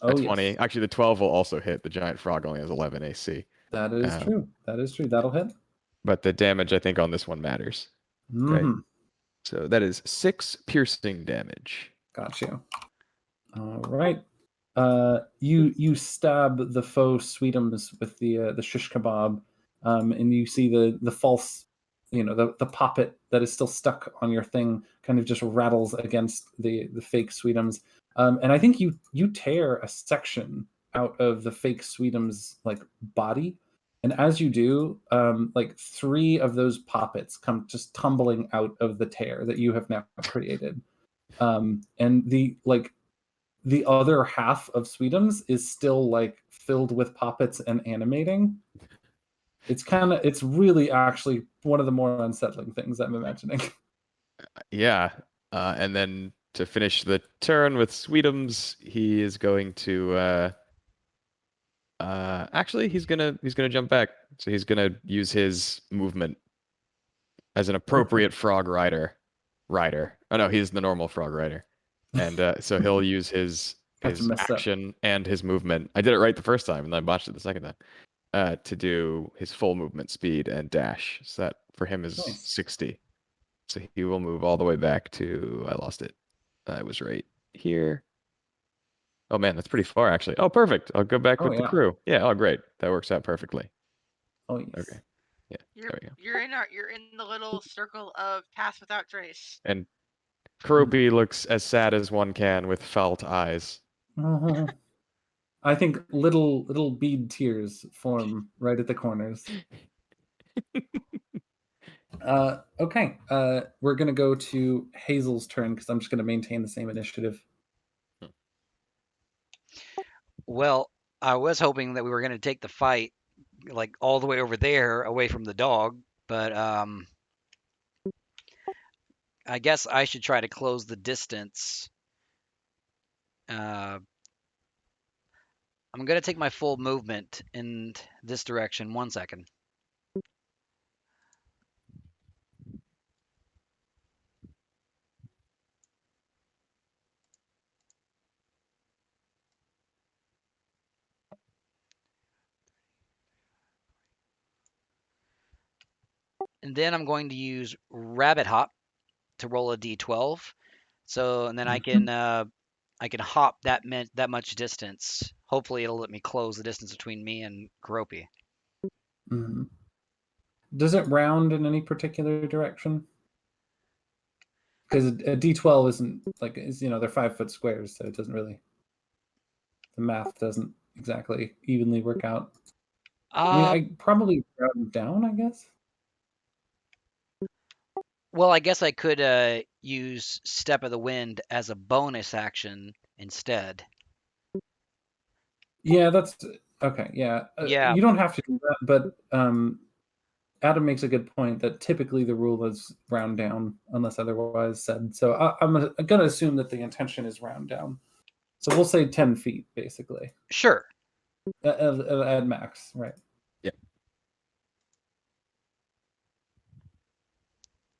a Oh 20. yes, Actually, the 12 will also hit. The giant frog only has 11 AC. that is true. That is true. That'll hit. But the damage I think on this one matters. Mm-hmm. Right. So that is 6 piercing damage. Got you. All right. You stab the faux Sweetums with the shish kebab, and you see the false, the poppet that is still stuck on your thing kind of just rattles against the fake Sweetums, and I think you tear a section out of the fake Sweetums like body, and as you do, like 3 of those poppets come just tumbling out of the tear that you have now created, and the other half of Sweetums is still like filled with poppets and animating. It's really actually one of the more unsettling things I'm imagining. Yeah. And then to finish the turn with Sweetums, he is going to actually he's gonna jump back. So he's gonna use his movement as an appropriate frog rider. Oh no, he's the normal frog rider. And so he'll use his Got you messed up. action and his movement. I did it right the first time and then I botched it the second time. To do his full movement speed and dash. So that for him is Nice. 60. So he will move all the way back to I lost it. I was right here. Oh man, that's pretty far actually. Oh, perfect. I'll go back Oh, with the yeah. crew. Yeah, oh great. That works out perfectly. Oh yes. Okay. Yeah, there we go. You're in the little circle of pass without trace. And Karopi looks as sad as one can with felt eyes. I think little bead tears form right at the corners. Okay. We're gonna go to Hazel's turn because I'm just gonna maintain the same initiative. Well, I was hoping that we were going to take the fight like all the way over there, away from the dog, but I guess I should try to close the distance. I'm going to take my full movement in this direction. 1 second. And then I'm going to use Rabbit Hop to roll a d12. So, and then I can hop that much distance. Hopefully, it'll let me close the distance between me and Karopi. Mm-hmm. Does it round in any particular direction? Because a D12 isn't like they're 5-foot squares, so it doesn't really. The math doesn't exactly evenly work out. I mean, I probably round down, I guess. Well, I guess I could use Step of the Wind as a bonus action instead. Yeah, that's okay. Yeah, Yeah. You don't have to do that, but Adam makes a good point that typically the rule is round down unless otherwise said. So I'm going to assume that the intention is round down. So we'll say 10 feet, basically. Sure. At max, right? Yeah.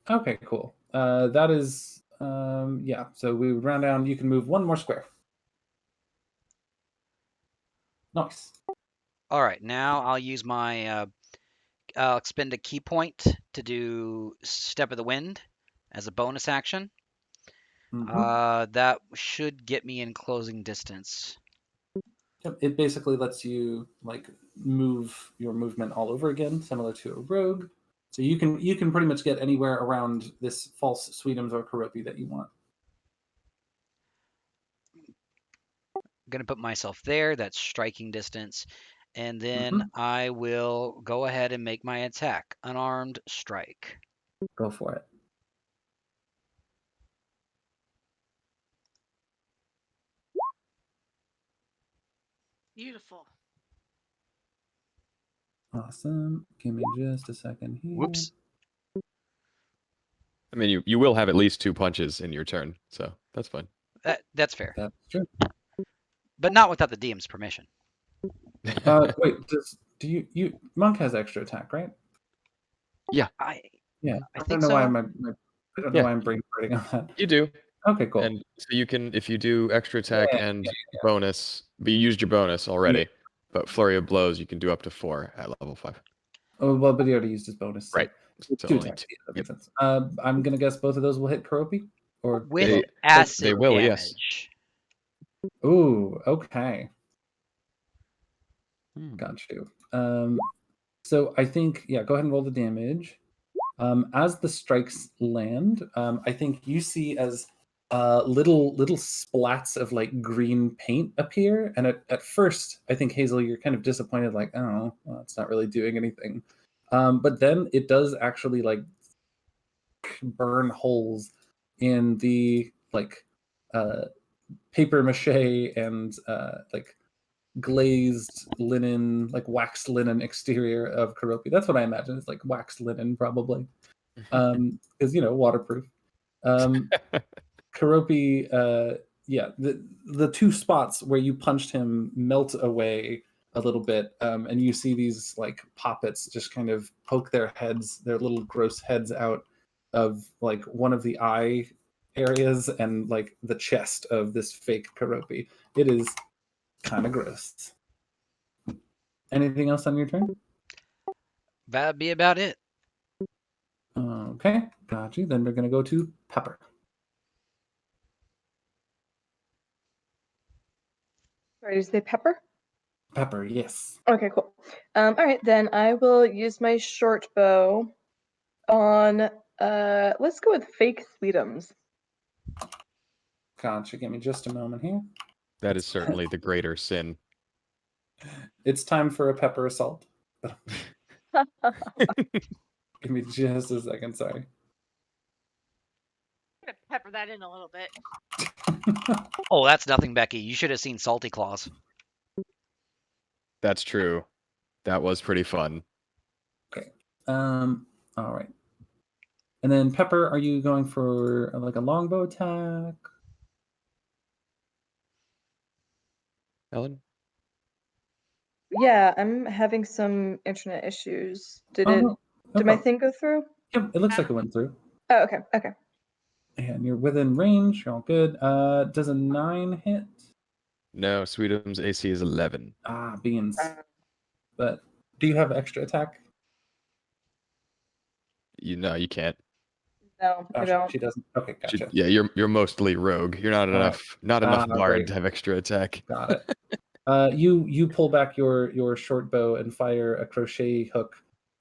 Okay, cool. That is, yeah. So we would round down. You can move one more square. Nice. All right. Now I'll use my. I'll expend a key point to do Step of the Wind as a bonus action. Mm-hmm. That should get me in closing distance. It basically lets you like move your movement all over again, similar to a rogue. So you can pretty much get anywhere around this false Sweetums or Karopi that you want. I'm going to put myself there. That's striking distance. And then I will go ahead and make my attack. Unarmed strike. Go for it. Beautiful. Awesome. Give me just a second here. Whoops. I mean, you will have at least 2 punches in your turn, so that's fine. That's fair. That's true. But not without the DM's permission. Wait, Monk has extra attack, right? Yeah. I don't think know so. why I don't know why I'm brainwriting on that. You do. Okay, cool. And so you can, if you do extra attack and bonus, but you used your bonus already. Yeah. But Flurry of Blows, you can do up to 4 at level 5. Oh, well, but he already used his bonus. So Right. it's So 2 only attacks. 2. Yeah, that makes sense. I'm gonna guess both of those will hit Karopi, or With acid they will, damage. yes. Ooh, okay. Hmm. Got you. So I think, yeah, go ahead and roll the damage. As the strikes land, I think you see as little splats of like green paint appear. And at first, I think, Hazel, you're kind of disappointed, like, oh, well, it's not really doing anything. But then it does actually like burn holes in the like paper mache and like glazed linen, like waxed linen exterior of Karopi. That's what I imagine. It's like waxed linen, probably, because waterproof. Karopi, yeah, the 2 spots where you punched him melt away a little bit, and you see these like poppets just kind of poke their little gross heads out of like one of the eye areas and like the chest of this fake Karopi. It is kind of gross. Anything else on your turn? That'd be about it. Okay, got you. Then we're gonna go to Pepper. Sorry, did you say Pepper? Pepper, yes. Okay, cool. All right, then I will use my short bow on. Let's go with fake Sweetums. Gotcha. Give me just a moment here. That is certainly the greater sin. It's time for a pepper assault. Give me just a second, sorry. I'm gonna pepper that in a little bit. Oh, that's nothing, Becky. You should have seen Salty Claws. That's true. That was pretty fun. Okay. All right. And then Pepper, are you going for like a longbow attack? Ellen? Yeah, I'm having some internet issues. Did Oh, it? no Did my problem. thing go through? Yep, it looks like it went through. Oh, okay. Okay. And you're within range. You're all good. Does a 9 hit? No, Sweetum's AC is 11. Ah, beans. But do you have extra attack? You can't. No, I don't. She doesn't. Okay, gotcha. Yeah, you're mostly rogue. You're not All right. not enough bard right. to have extra attack. Got it. You pull back your short bow and fire a crochet hook.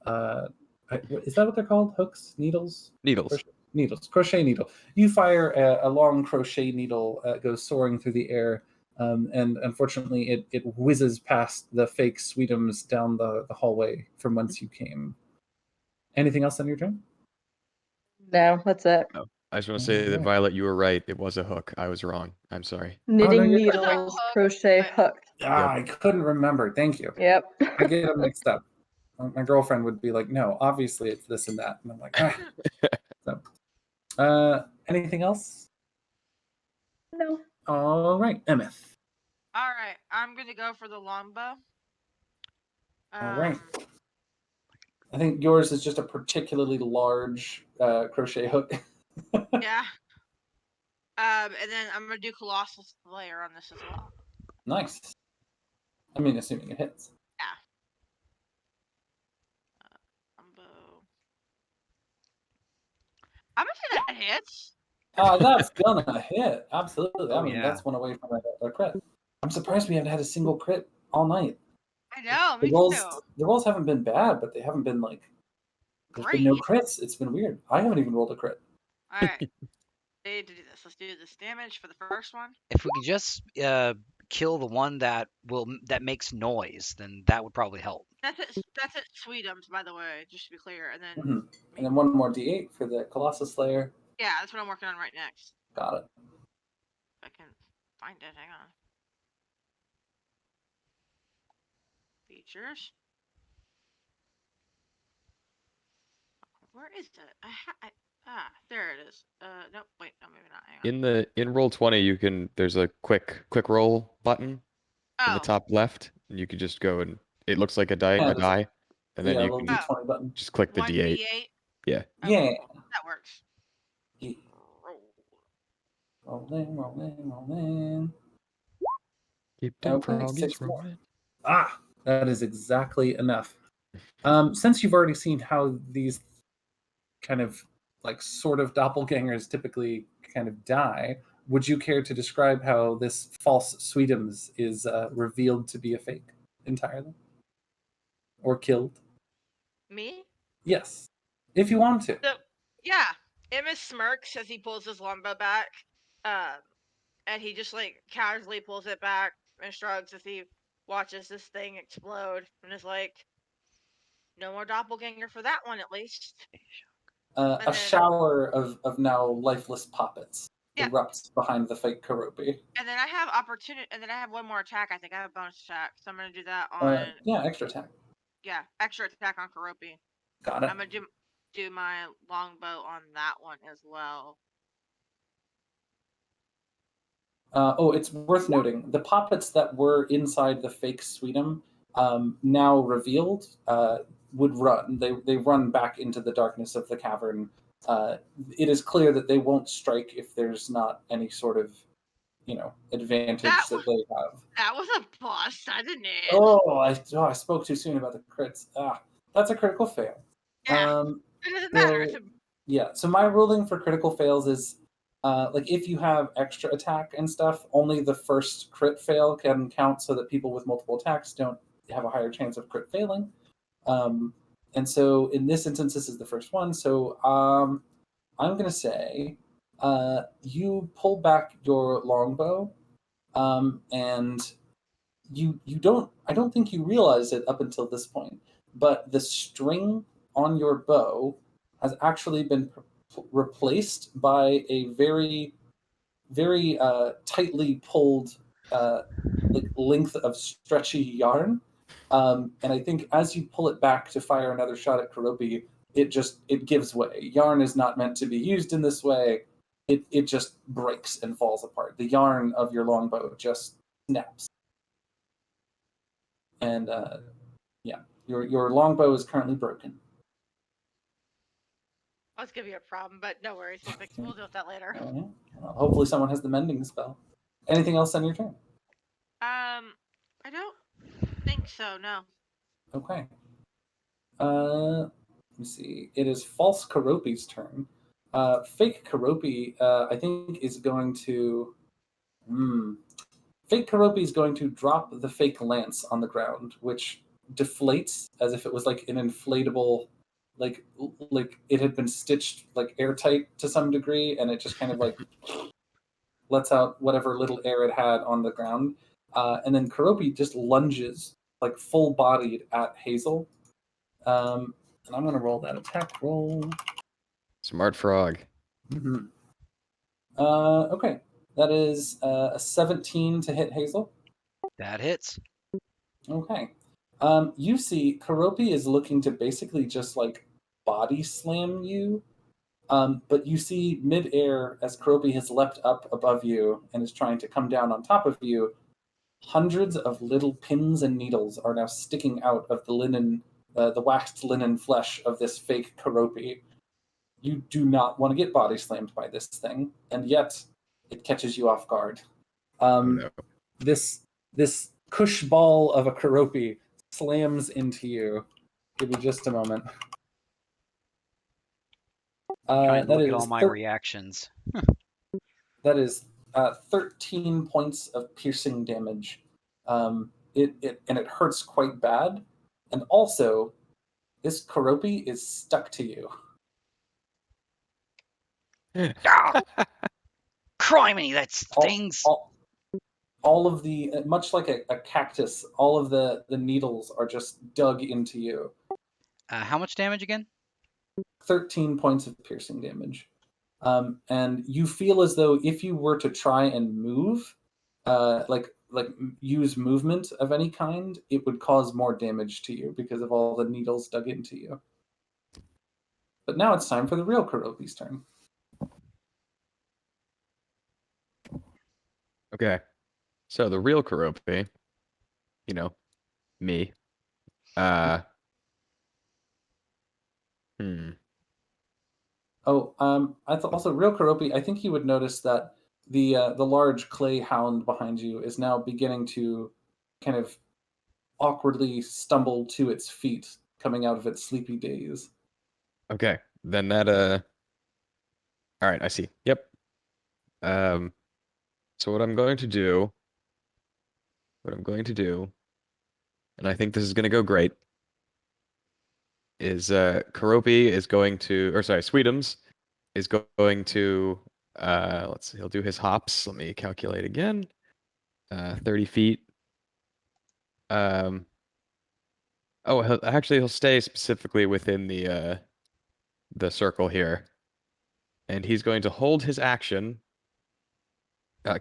Is that what they're called? Hooks, needles, Needles. needles, crochet needle. You fire a long crochet needle, goes soaring through the air, and unfortunately, it whizzes past the fake Sweetums down the hallway from whence you came. Anything else on your turn? No, that's it. No. I just want to say that Alright. Violet, you were right. It was a hook. I was wrong. I'm sorry. Knitting you're good. needles, Hook, crochet but- hook. I couldn't remember. Thank you. Yep. I get them mixed up. My girlfriend would be like, "No, obviously it's this and that," and I'm like, ah. So, anything else? No. All right, Emeth. All right, I'm gonna go for the longbow. All right. I think yours is just a particularly large crochet hook. Yeah. And then I'm gonna do Colossal Slayer on this as well. Nice. I mean, assuming it hits. Longbow. I'm gonna say that hits. That's gonna hit. Absolutely. I Oh, mean, yeah. that's one away from a crit. I'm surprised we haven't had a single crit all night. I know, The me rolls, too. the rolls haven't been bad, but they haven't been like. There's been no crits. It's been weird. I haven't even rolled a crit. All right. Need to do this. Let's do this damage for the first one. If we could just kill the one that makes noise, then that would probably help. That's it. That's it. Sweetums, by the way, just to be clear. And then, Mhm. And then one more D8 for the Colossus Slayer. yeah, that's what I'm working on right next. Got it. If I can find it. Hang on. Features. Where is it? There it is. Nope. Wait, no, maybe not. Hang on. In Roll20, there's a quick roll button in the Oh, top left, and you could just go and it looks like a die, Yeah, and then yeah, a you little can D20 button. just click the 1d8. D8. Yeah. Okay, Yeah. cool. That works. Yeah. Roll. Rolling. Keep them froggies rolling. That is exactly enough. Since you've already seen how these kind of like sort of doppelgangers typically kind of die, would you care to describe how this false Sweetums is revealed to be a fake entirely? Or killed? Me? Yes. If you want to. So, yeah. Emma smirks as he pulls his longbow back. And he just like casually pulls it back and shrugs as he watches this thing explode and is like, no more doppelganger for that one at least. A shower of now lifeless poppets erupts behind the fake Karopi. And then I have opportunity, and then I have one more attack. I think I have a bonus attack, so I'm gonna do that on. Extra attack. Yeah, extra attack on Karopi. Got it. I'm gonna do my longbow on that one as well. It's worth noting the poppets that were inside the fake Sweetum, now revealed, would run. They run back into the darkness of the cavern. It is clear that they won't strike if there's not any sort of, advantage that they have. That was a bust. I didn't. I spoke too soon about the crits. That's a critical fail. Yeah, it doesn't matter. Yeah. So my ruling for critical fails is. If you have extra attack and stuff, only the first crit fail can count so that people with multiple attacks don't have a higher chance of crit failing. And so in this instance, this is the first one. So I'm going to say you pull back your longbow and you don't, I don't think you realize it up until this point, but the string on your bow has actually been replaced by a very, very tightly pulled like length of stretchy yarn. And I think as you pull it back to fire another shot at Karopi, it gives way. Yarn is not meant to be used in this way. It just breaks and falls apart. The yarn of your longbow just snaps. And yeah, your longbow is currently broken. That's gonna be a problem, but no worries. We'll deal with that later. Oh, yeah. Well, hopefully someone has the mending spell. Anything else on your turn? I don't think so. No. Okay. Let me see. It is false Karopi's turn. Fake Karopi, I think, is going to. Fake Karopi is going to drop the fake lance on the ground, which deflates as if it was like an inflatable, like it had been stitched like airtight to some degree, and it just kind of like lets out whatever little air it had on the ground. And then Karopi just lunges like full bodied at Hazel. And I'm going to roll that attack roll. Smart frog. Mm-hmm. Okay. That is a 17 to hit Hazel. That hits. Okay. You see, Karopi is looking to basically just like body slam you. But you see midair as Karopi has leapt up above you and is trying to come down on top of you. Hundreds of little pins and needles are now sticking out of the linen, the waxed linen flesh of this fake Karopi. You do not want to get body slammed by this thing, and yet it catches you off guard. Oh, no. This cush ball of a Karopi slams into you. Give me just a moment. Trying to That look at all is my reactions. That is 13 points of piercing damage. It hurts quite bad, and also this Karopi is stuck to you. Ah! Criminy, that stings. All of the, much like a cactus, all of the needles are just dug into you. How much damage again? 13 points of piercing damage. And you feel as though if you were to try and move, like use movement of any kind, it would cause more damage to you because of all the needles dug into you. But now it's time for the real Karopi's turn. Okay. So the real Karopi, me. Oh, I thought also real Karopi. I think you would notice that the large clay hound behind you is now beginning to kind of awkwardly stumble to its feet, coming out of its sleepy daze. Okay. Then that all right, I see. Yep. So what I'm going to do, and I think this is going to go great, is Karopi is going to, or sorry, Sweetums is going to, let's see, he'll do his hops. Let me calculate again. 30 feet. Oh, he'll stay specifically within the circle here, and he's going to hold his action.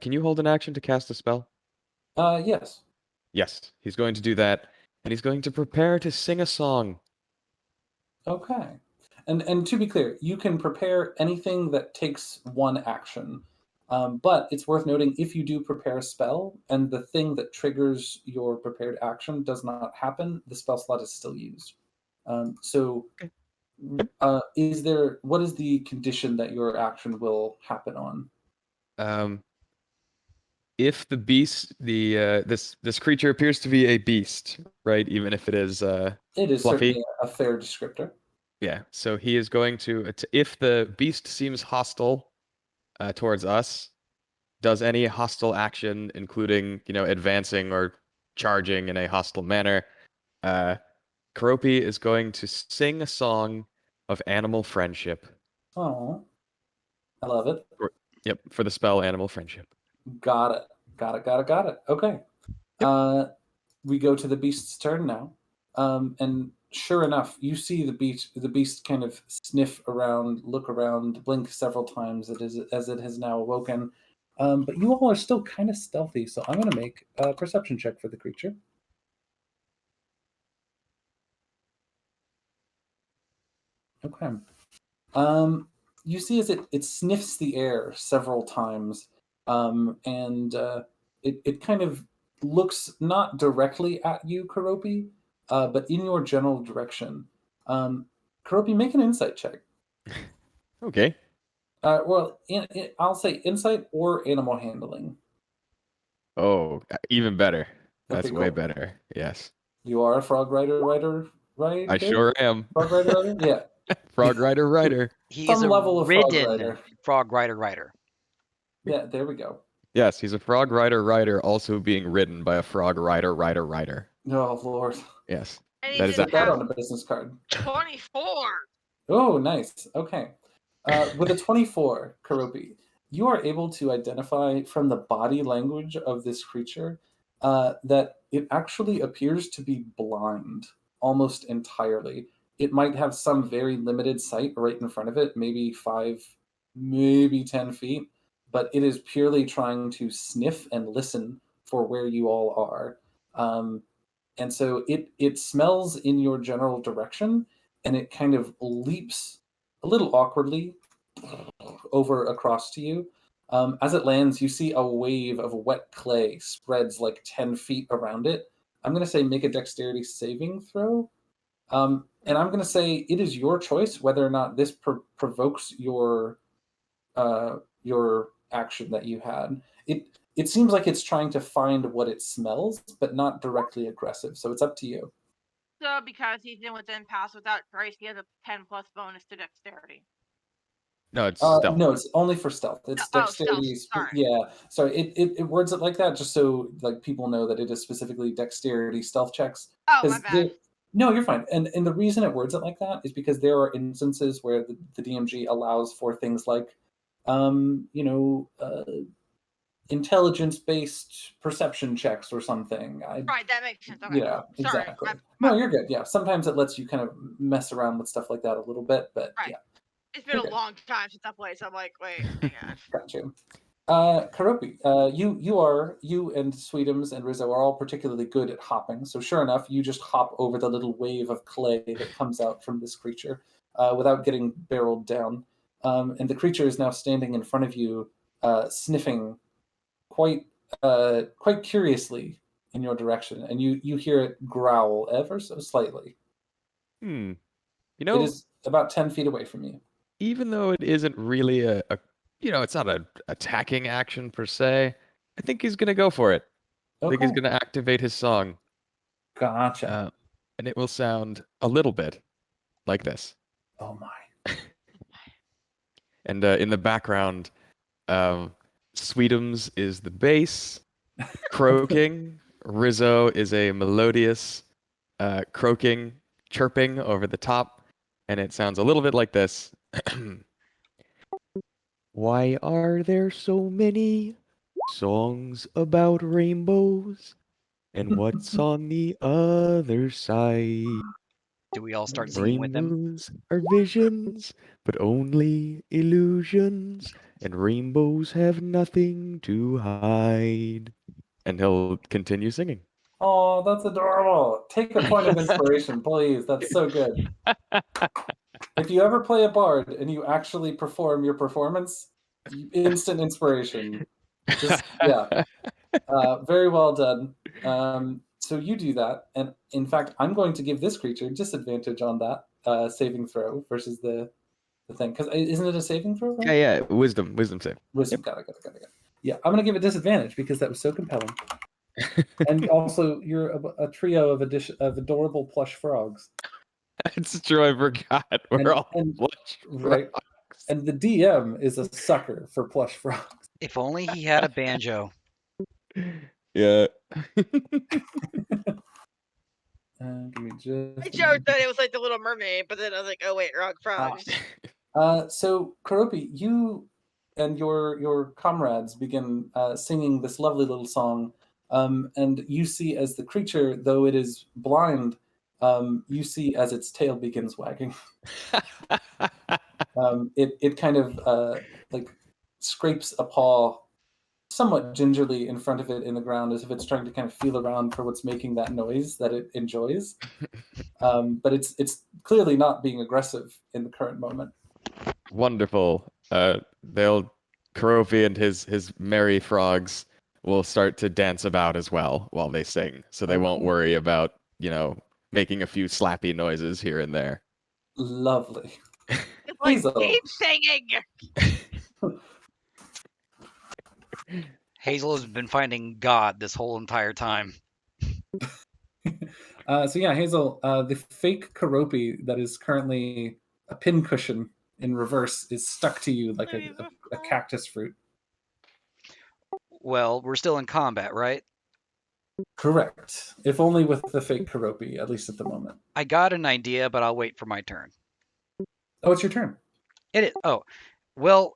Can you hold an action to cast a spell? Yes. Yes, he's going to do that, and he's going to prepare to sing a song. Okay. And to be clear, you can prepare anything that takes one action. But it's worth noting if you do prepare a spell and the thing that triggers your prepared action does not happen, the spell slot is still used. So what is the condition that your action will happen on? If the beast, this creature appears to be a beast, right? Even if it is it is fluffy. Certainly a fair descriptor. Yeah, so he is going to, if the beast seems hostile towards us, does any hostile action, including, advancing or charging in a hostile manner, Karopi is going to sing a song of animal friendship. Oh, I love it. Yep, for the spell Animal Friendship. Got it. Okay. Yep. We go to the beast's turn now. And sure enough, you see the beast kind of sniff around, look around, blink several times as it has now awoken. But you all are still kind of stealthy, so I'm going to make a perception check for the creature. Okay. You see as it sniffs the air several times, and it kind of looks not directly at you, Karopi, but in your general direction. Karopi, make an insight check. Okay. Well, I'll say insight or animal handling. Oh, even better. That's Okay, way cool. better. Yes. You are a frog rider, right? I sure am. Frog rider? Yeah. Frog rider. He is Some a level of frog ridden rider. frog rider. Yeah, there we go. Yes, he's a frog rider also being ridden by a frog rider. Oh, Lord. Yes. And he That is didn't Put that have on a business card. 24. Oh, nice. Okay. With a 24, Karopi, you are able to identify from the body language of this creature that it actually appears to be blind almost entirely. It might have some very limited sight right in front of it, maybe 5, maybe 10 feet, but it is purely trying to sniff and listen for where you all are. And so it smells in your general direction, and it kind of leaps a little awkwardly over across to you. As it lands, you see a wave of wet clay spreads like 10 feet around it. I'm going to say make a dexterity saving throw. And I'm going to say it is your choice whether or not this provokes your action that you had. It seems like it's trying to find what it smells, but not directly aggressive. So it's up to you. So because he's in within pass without trace, he has a 10 plus bonus to dexterity. No, it's stealth. No, it's only for stealth. It's dexterity. Stealth. Sorry. Yeah, sorry. It words it like that just so like people know that it is specifically dexterity stealth checks. Oh, my bad. No, you're fine. And the reason it words it like that is because there are instances where the DMG allows for things like, intelligence-based perception checks or something. Right, that makes sense. Okay, cool. Sorry. Exactly. No, you're good. Yeah, sometimes it lets you kind of mess around with stuff like that a little bit, but Right. yeah. It's been a long time since I played, so I'm like, wait, hang on. Gotcha. Karopi, you and Sweetums and Rizzo are all particularly good at hopping. So sure enough, you just hop over the little wave of clay that comes out from this creature without getting barreled down. And the creature is now standing in front of you, sniffing quite curiously in your direction, and you hear it growl ever so slightly. You It know, is about 10 feet away from you. even though it isn't really it's not an attacking action per se, I think he's gonna go for it. I think he's cool. gonna activate his song. Gotcha. And it will sound a little bit like this. Oh my. And in the background, Sweetums is the bass, croaking. Rizzo is a melodious croaking, chirping over the top, and it sounds a little bit like this. Why are there so many songs about rainbows? And what's on the other side? Do we all start singing with them? Rainbows are visions, but only illusions, and rainbows have nothing to hide. And he'll continue singing. Oh, that's adorable. Take a point of inspiration, please. That's so good. If you ever play a bard and you actually perform your performance, instant inspiration. Just, yeah. Very well done. So you do that, and in fact, I'm going to give this creature disadvantage on that saving throw versus the thing, because isn't it a saving throw? Right? Yeah, wisdom save. Wisdom, got it. Yeah, I'm going to give it disadvantage because that was so compelling. And also, you're a trio of adorable plush frogs. It's true, I forgot. We're all plush right. frogs. And the DM is a sucker for plush frogs. If only he had a banjo. Yeah. Give me just. I joked that it was like the Little Mermaid, but then I was like, oh wait, wrong frogs. So Karopi, you and your comrades begin singing this lovely little song, and you see as the creature, though it is blind, you see as its tail begins wagging. It kind of like scrapes a paw somewhat gingerly in front of it in the ground, as if it's trying to kind of feel around for what's making that noise that it enjoys. But it's clearly not being aggressive in the current moment. Wonderful. Karofi and his merry frogs will start to dance about as well while they sing, so they won't cool. worry about, making a few slappy noises here and there. Lovely. It's like, Hazel. keep singing. Hazel has been finding God this whole entire time. So yeah, Hazel, the fake Karopi that is currently a pincushion in reverse is stuck to you like a cactus fruit. Well, we're still in combat, right? Correct. If only with the fake Karopi, at least at the moment. I got an idea, but I'll wait for my turn. Oh, it's your turn. It is. Oh, well,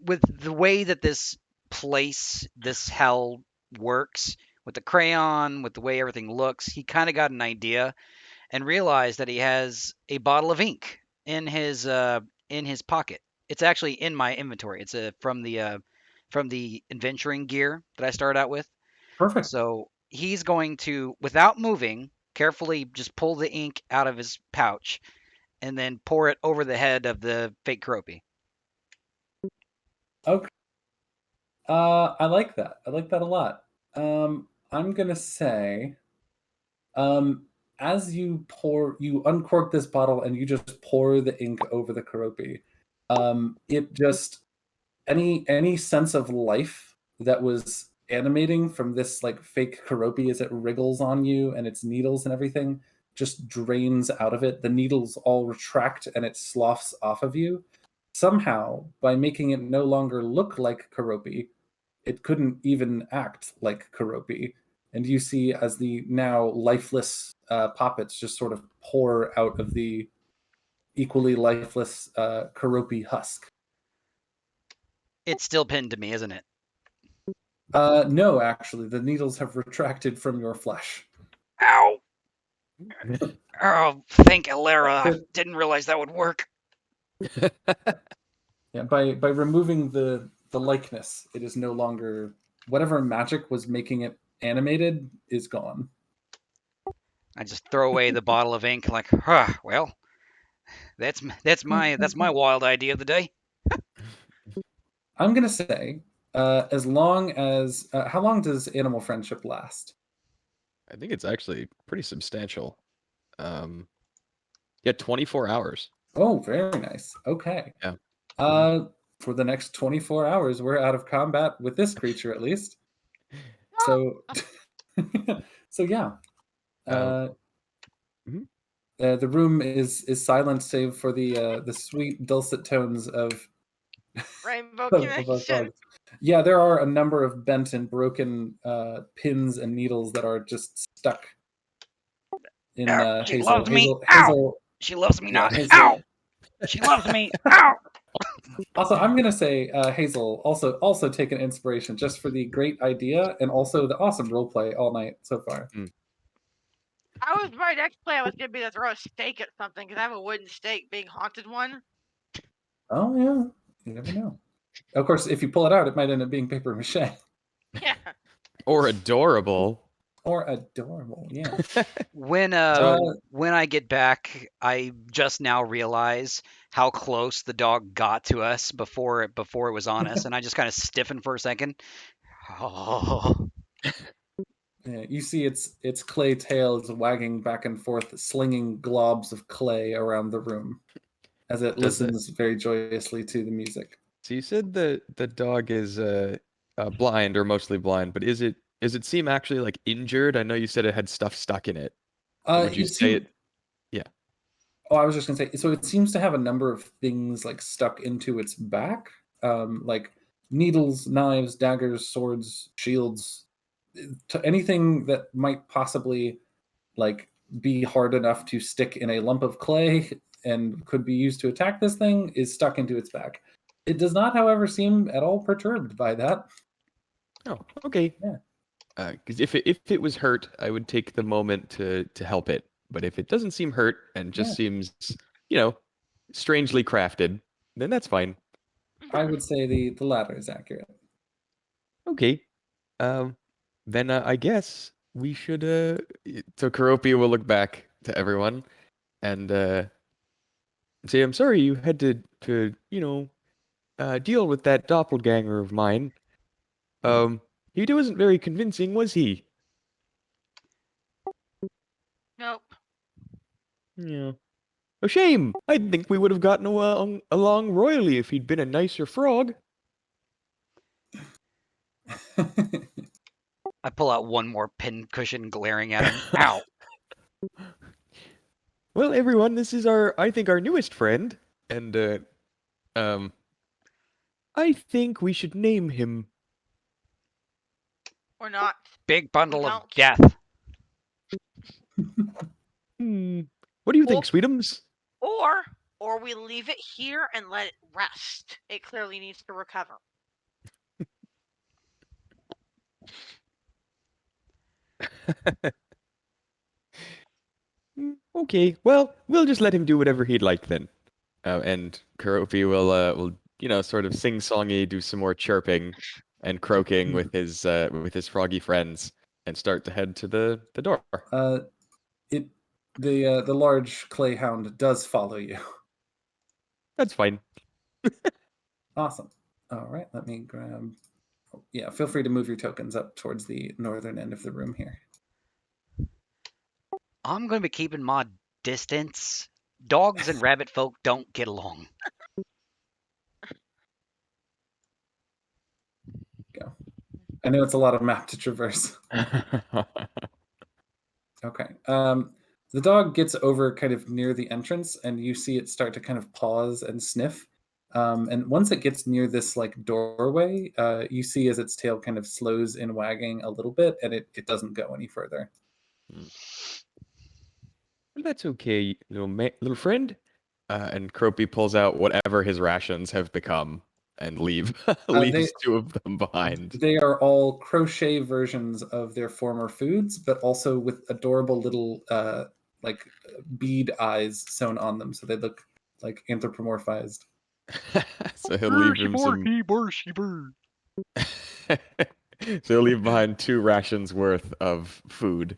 with the way that this place, this hell works, with the crayon, with the way everything looks, he kind of got an idea and realized that he has a bottle of ink in his pocket. It's actually in my inventory. It's from the adventuring gear that I started out with. Perfect. So he's going to, without moving, carefully just pull the ink out of his pouch and then pour it over the head of the fake Karopi. Okay. I like that. I like that a lot. I'm gonna say, as you uncork this bottle and you just pour the ink over the Karopi. It just any sense of life that was animating from this like fake Karopi as it wriggles on you and its needles and everything just drains out of it. The needles all retract and it sloughs off of you. Somehow, by making it no longer look like Karopi, it couldn't even act like Karopi. And you see as the now lifeless poppets just sort of pour out of the equally lifeless Karopi husk. It's still pinned to me, isn't it? No, actually, the needles have retracted from your flesh. Ow! Oh, thank Alara. I didn't realize that would work. Yeah, by removing the likeness, it is no longer whatever magic was making it animated is gone. I just throw away the bottle of ink, like, well, that's my wild idea of the day. I'm gonna say, as long as how long does animal friendship last? I think it's actually pretty substantial. Yeah, 24 hours. Oh, very nice. Okay. Yeah. For the next 24 hours, we're out of combat with this creature at least. So, so yeah. The room is silent save for the sweet dulcet tones of Rainbow of connection. yeah, there are a number of bent and broken pins and needles that are just stuck in She Hazel. loves me. Hazel, she loves me not. Hazel. Ow! She loves me. Ow! Also, I'm gonna say Hazel also take an inspiration just for the great idea and also the awesome roleplay all night so far. My next plan was gonna be to throw a stake at something because I have a wooden stake, being haunted one. Oh yeah, you never know. Of course, if you pull it out, it might end up being paper mache. Yeah. Or adorable. Or adorable, yeah. When I get back, I just now realize how close the dog got to us before it was on us, and I just kind of stiffen for a second. Oh. Yeah, you see its clay tail is wagging back and forth, slinging globs of clay around the room as it listens very joyously to the music. So you said the dog is blind or mostly blind, but does it seem actually like injured? I know you said it had stuff stuck in it. Would you say it? Yeah. Oh, I was just gonna say. So it seems to have a number of things like stuck into its back, like needles, knives, daggers, swords, shields, anything that might possibly like be hard enough to stick in a lump of clay and could be used to attack this thing is stuck into its back. It does not, however, seem at all perturbed by that. Oh, okay. Yeah. Because if it was hurt, I would take the moment to help it. But if it doesn't seem hurt and just Yeah. seems, strangely crafted, then that's fine. I would say the latter is accurate. Okay. Um, then I guess we should. So Karopi will look back to everyone and say, "I'm sorry you had to deal with that doppelganger of mine. Um, he wasn't very convincing, was he?" Nope. Yeah. A shame. I think we would have gotten along royally if he'd been a nicer frog. I pull out one more pincushion, glaring at him. Ow! Well, everyone, this is I think, our newest friend, and um, I think we should name him. Or not. Big We bundle of don't. death. What do you think, Well, Sweetums? Or we leave it here and let it rest. It clearly needs to recover. Okay, well, we'll just let him do whatever he'd like then. And Karopi will sort of sing-songy, do some more chirping and croaking with his froggy friends, and start to head to the door. The large clay hound does follow you. That's fine. Awesome. All right, let me grab. Yeah, feel free to move your tokens up towards the northern end of the room here. I'm going to be keeping my distance. Dogs and rabbit folk don't get along. Go. I know it's a lot of map to traverse. Okay. The dog gets over kind of near the entrance, and you see it start to kind of pause and sniff. And once it gets near this like doorway, you see as its tail kind of slows in wagging a little bit, and it doesn't go any further. Well, that's okay, little friend. And Croppy pulls out whatever his rations have become and leaves two of them behind. They are all crochet versions of their former foods, but also with adorable little like bead eyes sewn on them, so they look like anthropomorphized. So he'll leave him some. So he'll leave behind 2 rations worth of food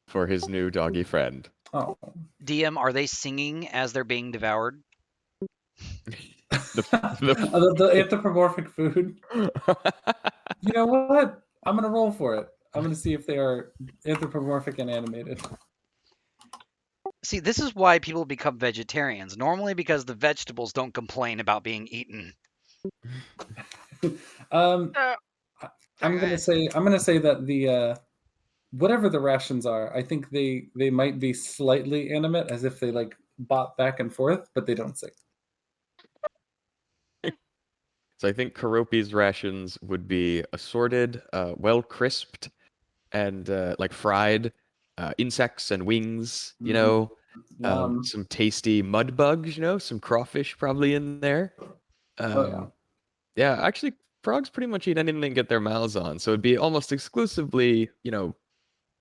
for his new doggy friend. Oh. DM, are they singing as they're being devoured? The anthropomorphic food. You know what? I'm gonna roll for it. I'm gonna see if they are anthropomorphic and animated. See, this is why people become vegetarians. Normally because the vegetables don't complain about being eaten. I'm gonna say that the whatever the rations are, I think they might be slightly animate, as if they like bop back and forth, but they don't sing. So I think Karopi's rations would be assorted, well crisped, and like fried insects and wings. Some tasty mud bugs. Some crawfish probably in there. Yeah, actually, frogs pretty much eat anything they get their mouths on, so it'd be almost exclusively,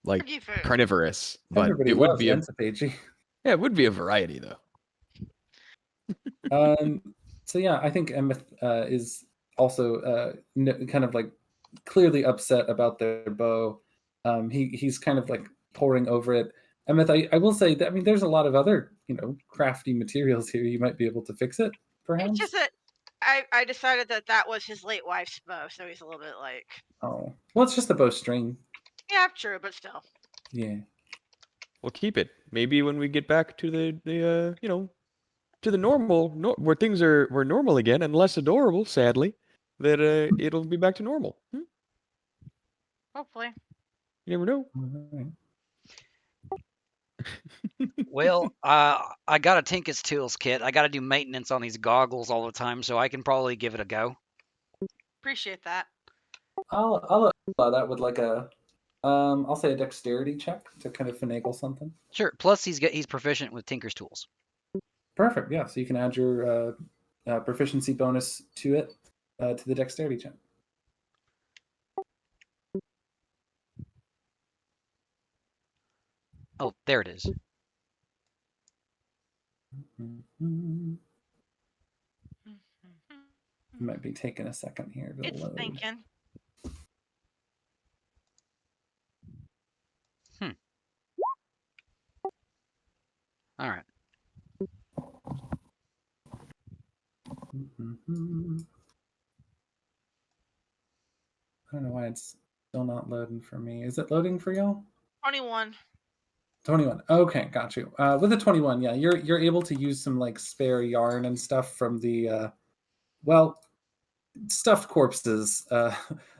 like carnivorous. But Everybody it would loves be Encephagy. Yeah, it would be a variety though. So yeah, I think Emmeth is also kind of like clearly upset about their bow. He's kind of like poring over it. Emmeth, I will say that there's a lot of other crafty materials here. You might be able to fix it, perhaps. It's just that I decided that was his late wife's bow, so he's a little bit like. Oh, well, it's just a bowstring. Yeah, true, but still. Yeah. We'll keep it. Maybe when we get back to the to the normal, where things were normal again and less adorable, sadly, that it'll be back to normal. Hopefully. You never know. Well, I got a Tinkus Tools kit. I got to do maintenance on these goggles all the time, so I can probably give it a go. Appreciate that. I'll allow that with like a I'll say a dexterity check to kind of finagle something. Sure. Plus, he's proficient with Tinker's tools. Perfect. Yeah. So you can add your proficiency bonus to it to the dexterity check. Oh, there it is. Mhm. It might be taking a second here to It's load. thinking. All right. Mhm. I don't know why it's still not loading for me. Is it loading for y'all? 21. 21. Okay, got you. With a 21, yeah, you're able to use some like spare yarn and stuff from the well, stuffed corpses, the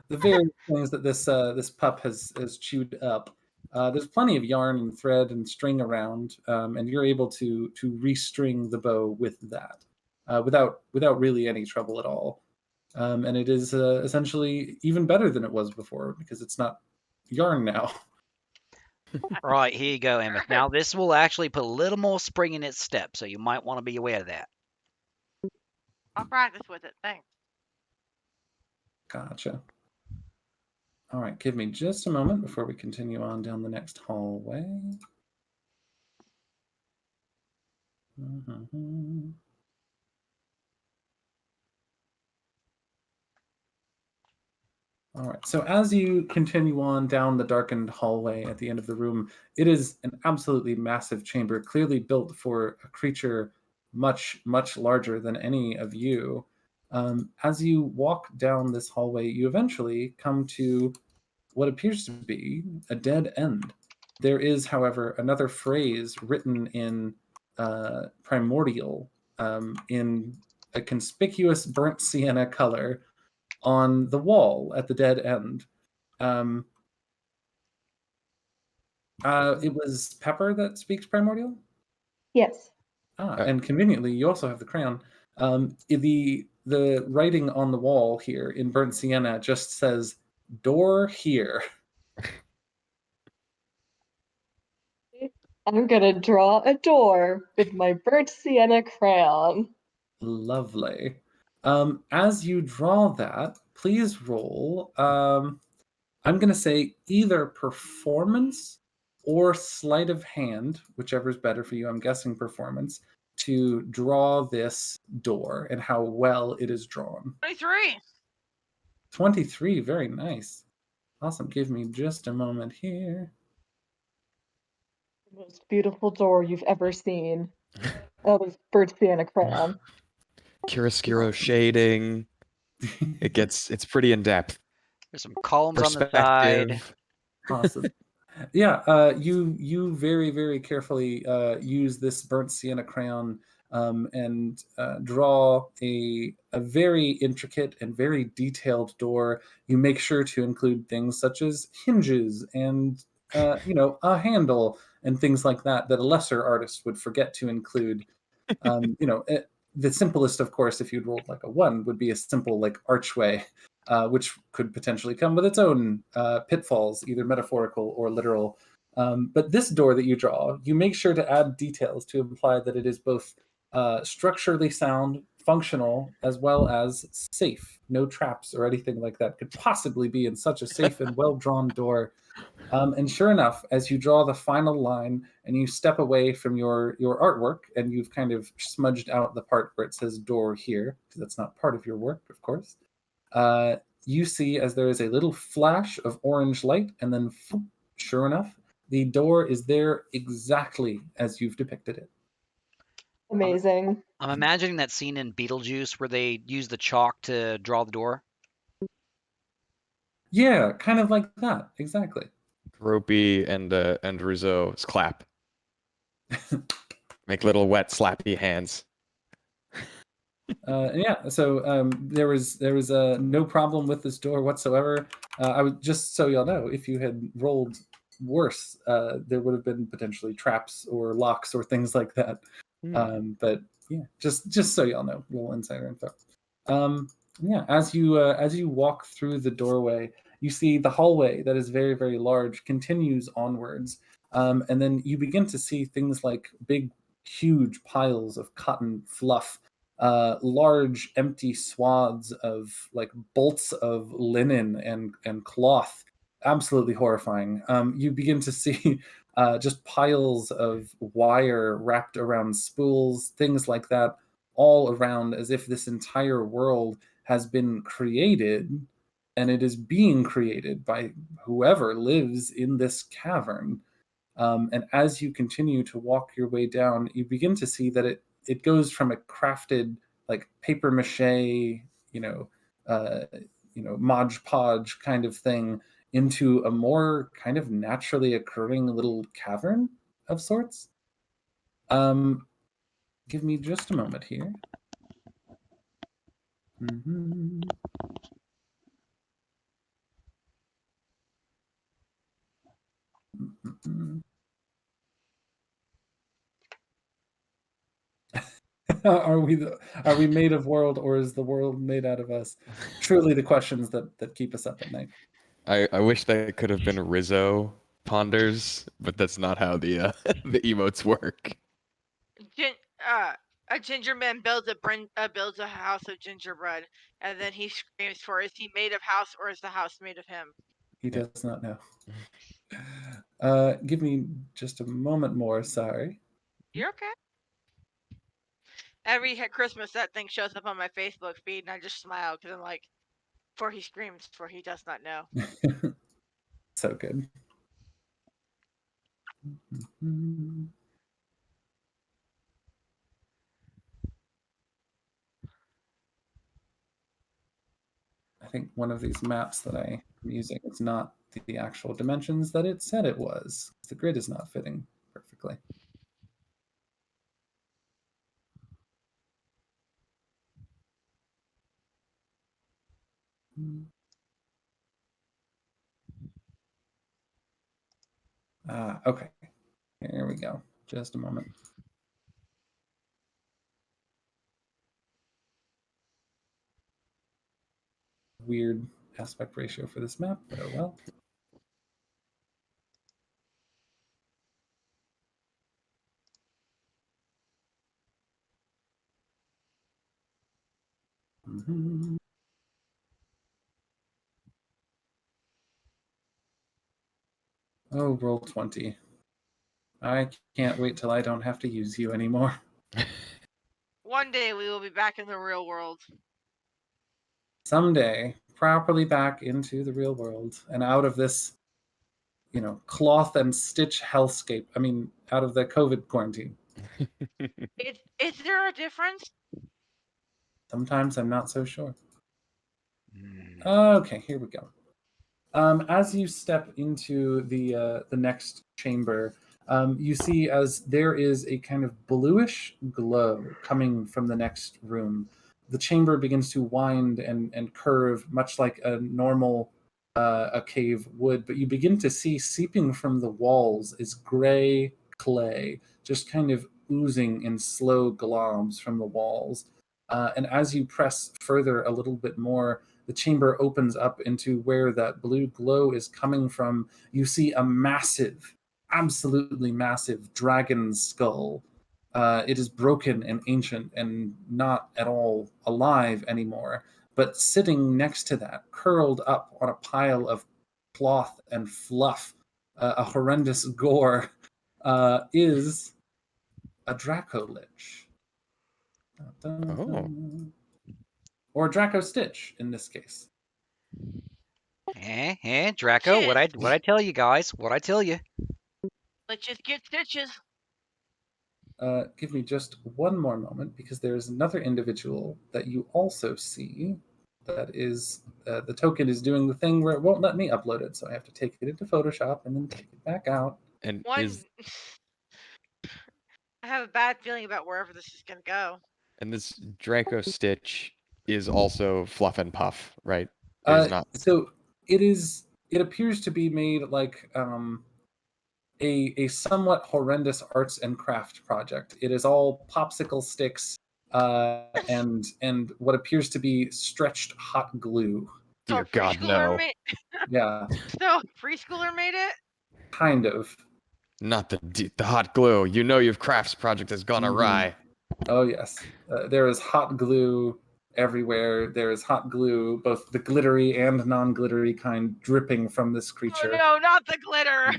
various things that this pup has chewed up. There's plenty of yarn and thread and string around, and you're able to restring the bow with that without really any trouble at all. And it is essentially even better than it was before because it's not yarn now. Right, here you go, Emmett. Now, this will actually put a little more spring in its step, so you might want to be aware of that. I'll practice with it. Thanks. Gotcha. All right, give me just a moment before we continue on down the next hallway. Mhm. All right, so as you continue on down the darkened hallway at the end of the room, it is an absolutely massive chamber, clearly built for a creature much, much larger than any of you. As you walk down this hallway, you eventually come to what appears to be a dead end. There is, however, another phrase written in primordial in a conspicuous burnt sienna color on the wall at the dead end. Um, it was Pepper that speaks primordial? Yes. And conveniently, you also have the crayon. The writing on the wall here in burnt sienna just says "door here." I'm gonna draw a door with my burnt sienna crayon. Lovely. As you draw that, please roll. I'm going to say either performance or sleight of hand, whichever is better for you. I'm guessing performance to draw this door and how well it is drawn. 23. 23, very nice. Awesome. Give me just a moment here. The most beautiful door you've ever seen. That was burnt sienna crayon. Chiaroscuro shading. It's pretty in depth. There's some columns on the side. Perspective. Awesome. Yeah, you very very carefully use this burnt sienna crayon and draw a very intricate and very detailed door. You make sure to include things such as hinges and a handle and things like that that a lesser artist would forget to include. The simplest, of course, if you'd rolled like a 1, would be a simple like archway, which could potentially come with its own pitfalls, either metaphorical or literal. But this door that you draw, you make sure to add details to imply that it is both structurally sound, functional, as well as safe. No traps or anything like that could possibly be in such a safe and well-drawn door. And sure enough, as you draw the final line and you step away from your artwork and you've kind of smudged out the part where it says door here, because that's not part of your work, of course, you see as there is a little flash of orange light, and then sure enough, the door is there exactly as you've depicted it. Amazing. I'm imagining that scene in Beetlejuice where they use the chalk to draw the door. Yeah, kind of like that, exactly. Gropey and Rizzo's clap. Make little wet slappy hands. Yeah, so there was no problem with this door whatsoever. I would just so y'all know, if you had rolled worse, there would have been potentially traps or locks or things like that. But yeah, just so y'all know, little insider info. Yeah, as you walk through the doorway, you see the hallway that is very very large continues onwards, and then you begin to see things like big, huge piles of cotton fluff, large empty swaths of like bolts of linen and cloth, absolutely horrifying. You begin to see just piles of wire wrapped around spools, things like that, all around, as if this entire world has been created, and it is being created by whoever lives in this cavern. And as you continue to walk your way down, you begin to see that it goes from a crafted like paper mache, uh, Mod Podge kind of thing into a more kind of naturally occurring little cavern of sorts. Give me just a moment here. Mm-hmm. Mm-hmm. Are we made of world, or is the world made out of us? Truly the questions that keep us up at night. I wish that could have been Rizzo ponders, but that's not how the the emotes work. Gin- a ginger man builds a house of gingerbread, and then he screams for, "Is he made of house, or is the house made of him?" He Yeah. does not know. Give me just a moment more. Sorry. You're okay. Every Christmas, that thing shows up on my Facebook feed, and I just smile because I'm like, "For he screams, for he does not know." So good. I think one of these maps that I am using is not the actual dimensions that it said it was. The grid is not fitting perfectly. Okay, here we go. Just a moment. Weird aspect ratio for this map, but oh well. Mm-hmm. Oh, roll 20. I can't wait till I don't have to use you anymore. One day we will be back in the real world. Someday, properly back into the real world and out of this, cloth and stitch hellscape. I mean, out of the COVID quarantine. Is there a difference? Sometimes I'm not so sure. Mm. Okay, here we go. As you step into the next chamber, you see as there is a kind of bluish glow coming from the next room. The chamber begins to wind and curve, much like a normal a cave would, but you begin to see seeping from the walls is gray clay, just kind of oozing in slow globs from the walls. And as you press further a little bit more, the chamber opens up into where that blue glow is coming from. You see a massive, absolutely massive dragon skull. It is broken and ancient and not at all alive anymore. But sitting next to that, curled up on a pile of cloth and fluff, a horrendous gore, is a Draco Lich. Oh. Or Draco Stitch in this case. Draco, Shit. what I tell you guys? What I tell you? Let's just get stitches. Give me just one more moment because there's another individual that you also see that is the token is doing the thing where it won't let me upload it, so I have to take it into Photoshop and then take it back out. And One. is I have a bad feeling about wherever this is gonna go. and this Draco Stitch is also fluff and puff, right? It is not. So it appears to be made like a somewhat horrendous arts and craft project. It is all popsicle sticks and what appears to be stretched hot glue. So Dear God, no. Yeah, So a preschooler made it. kind of. Not the hot glue. You know your crafts project has gone Mhm. awry. Oh yes, there is hot glue everywhere. There is hot glue, both the glittery and non-glittery kind, dripping from this Oh creature. no, not the glitter!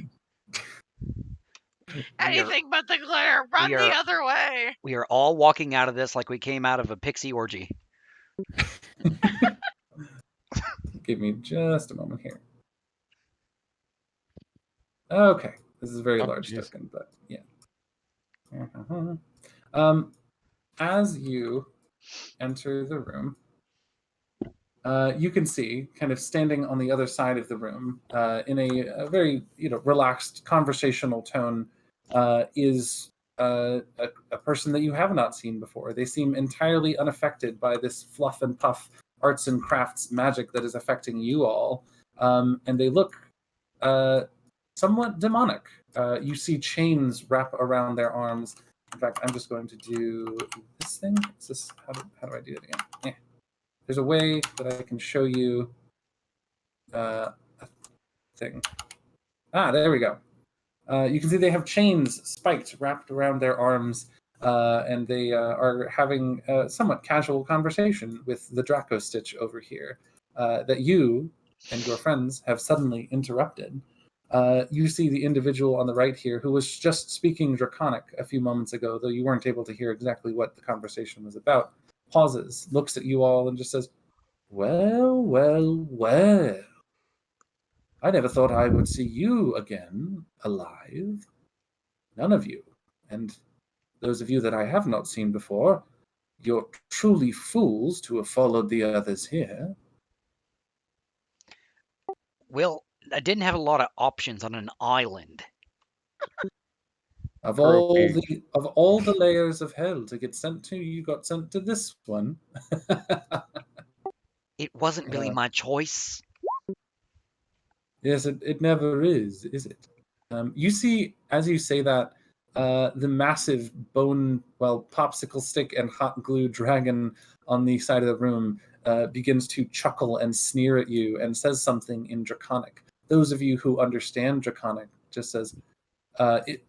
We are, Anything but the glitter! Run we the are- other way! we are all walking out of this like we came out of a pixie orgy. Give me just a moment here. Okay, this is a very Oh, large jeez. token, but yeah. As you enter the room, you can see, kind of standing on the other side of the room, in a very relaxed, conversational tone, is a person that you have not seen before. They seem entirely unaffected by this fluff and puff arts and crafts magic that is affecting you all, and they look somewhat demonic. You see chains wrap around their arms. In fact, I'm just going to do this thing. Is this how do I do it again? Yeah. There's a way that I can show you a thing. There we go. You can see they have chains spiked wrapped around their arms, and they are having a somewhat casual conversation with the Draco Stitch over here that you and your friends have suddenly interrupted. You see the individual on the right here who was just speaking Draconic a few moments ago, though you weren't able to hear exactly what the conversation was about. Pauses, looks at you all, and just says, "Well, well, well. I never thought I would see you again, alive. None of you. And those of you that I have not seen before, you're truly fools to have followed the others here." Well, I didn't have a lot of options on an island. Of Gropey. all the layers of hell to get sent to, you got sent to this one. It wasn't really Uh, my choice. Yes, it never is it? You see, as you say that, the massive popsicle stick and hot glue dragon on the side of the room begins to chuckle and sneer at you and says something in Draconic. Those of you who understand Draconic just says,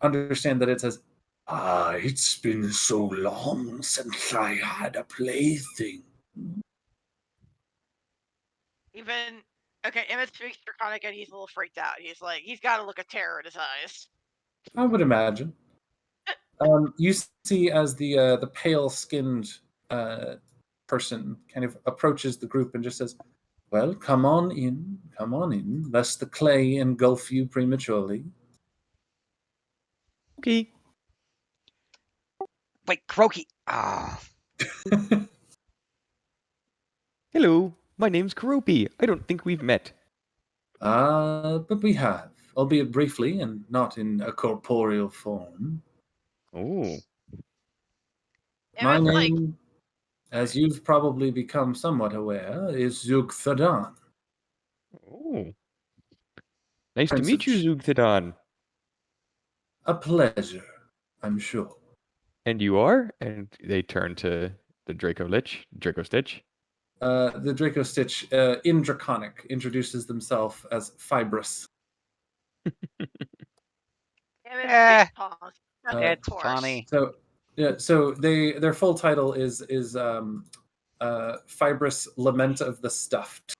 understand that it says, it's been so long since I had a plaything. Even okay, Emmett speaks Draconic and he's a little freaked out. He's like, he's got a look of terror in his eyes. I would imagine. You see as the pale-skinned person kind of approaches the group and just says, "Well, come on in, lest the clay engulf you prematurely." Okay. Wait, Croaky. Ah, Hello, my name's Gropey. I don't think we've met. But we have, albeit briefly and not in a corporeal form. Oh. My Emmett's like, name, as you've probably become somewhat aware, is Zugthadan. Oh. Nice to Prince meet of you, Zugthadan. A pleasure, I'm sure. And you are? And they turn to the Draco Stitch. The Draco Stitch, in Draconic, introduces themselves as Fibrous. Emmett's Eh, big paws. it's Horse. funny. So yeah, so their full title is Fibrous Lament of the Stuffed.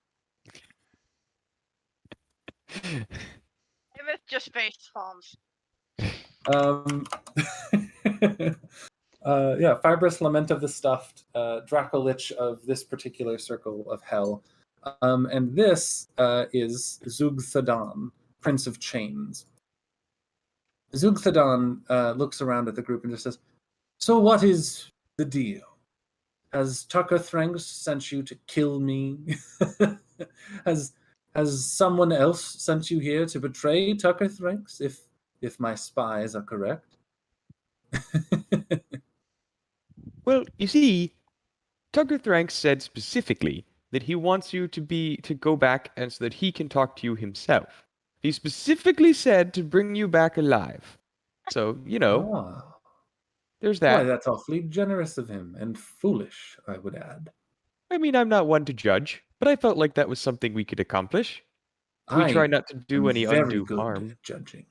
Emmett's just face palms. Yeah, Fibrous Lament of the Stuffed, Dracolich of this particular circle of hell. And this is Zugthadan, Prince of Chains. Zugthadan looks around at the group and just says, "So what is the deal? Has Tucker Thranks sent you to kill me? has someone else sent you here to betray Tucker Thranks, if my spies are correct?" Well, you see, Tucker Thranks said specifically that he wants you to go back and so that he can talk to you himself. He specifically said to bring you back alive. So, Ah, there's why, that. that's awfully generous of him, and foolish, I would add. I mean, I'm not one to judge, but I felt like that was something we could accomplish. We try I not to do am any very undue good harm. at judging.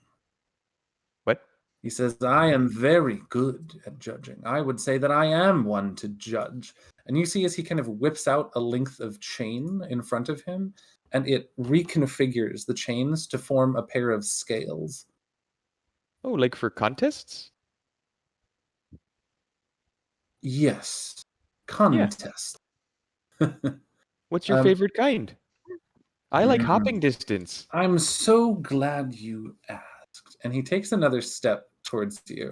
What? He says, I am very good at judging. I would say that I am one to judge. And you see as he kind of whips out a length of chain in front of him, and it reconfigures the chains to form a pair of scales. Oh, like for contests? Yes. Yeah. Contest. What's your Um, favorite kind? I like Hmm. hopping distance. I'm so glad you asked. And he takes another step towards you.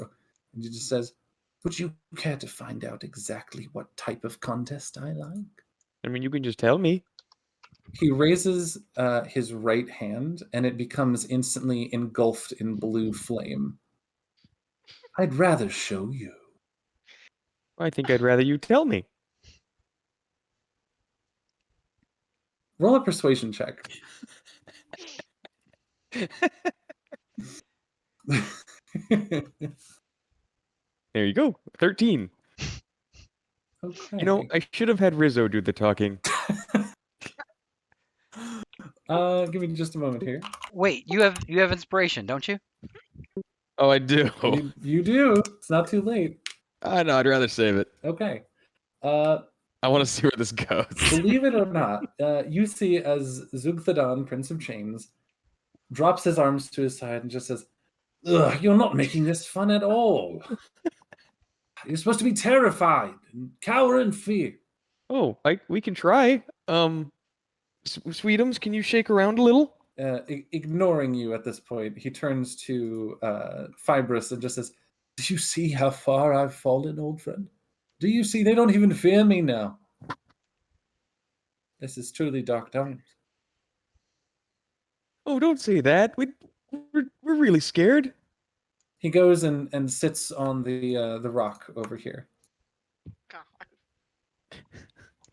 And he just says, would you care to find out exactly what type of contest I like? I mean, you can just tell me. He raises his right hand, and it becomes instantly engulfed in blue flame. I'd rather show you. I think I'd rather you tell me. Roll a persuasion check. There you go. 13. Okay. You know, I should have had Rizzo do the talking. Give me just a moment here. Wait, you have inspiration, don't you? Oh, I do. You do. It's not too late. No, I'd rather save it. Okay. I want to see where this goes. Believe it or not, you see as Zugthadan, Prince of Chains, drops his arms to his side and just says, ugh, you're not making this fun at all. You're supposed to be terrified and cower in fear. Oh, we can try. Sweetums, can you shake around a little? Ignoring you at this point, he turns to Fibrous and just says, do you see how far I've fallen, old friend? Do you see they don't even fear me now? This is truly dark times. Oh, don't say that. We're really scared. He goes and sits on the rock over here. God.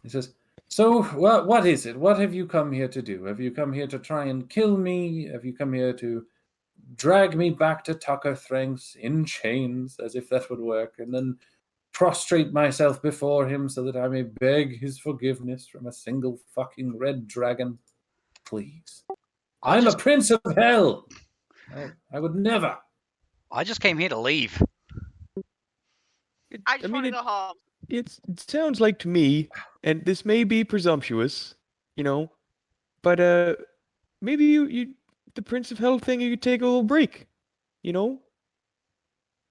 He says, so, what is it? What have you come here to do? Have you come here to try and kill me? Have you come here to drag me back to Tucker Thranks in chains, as if that would work, and then prostrate myself before him so that I may beg his forgiveness from a single fucking red dragon? Please. I'm a prince of hell! I would never. I just came here to leave. I just want to go home. It sounds like to me, and this may be presumptuous, you know, but maybe you the Prince of Hell thing, you could take a little break, you know,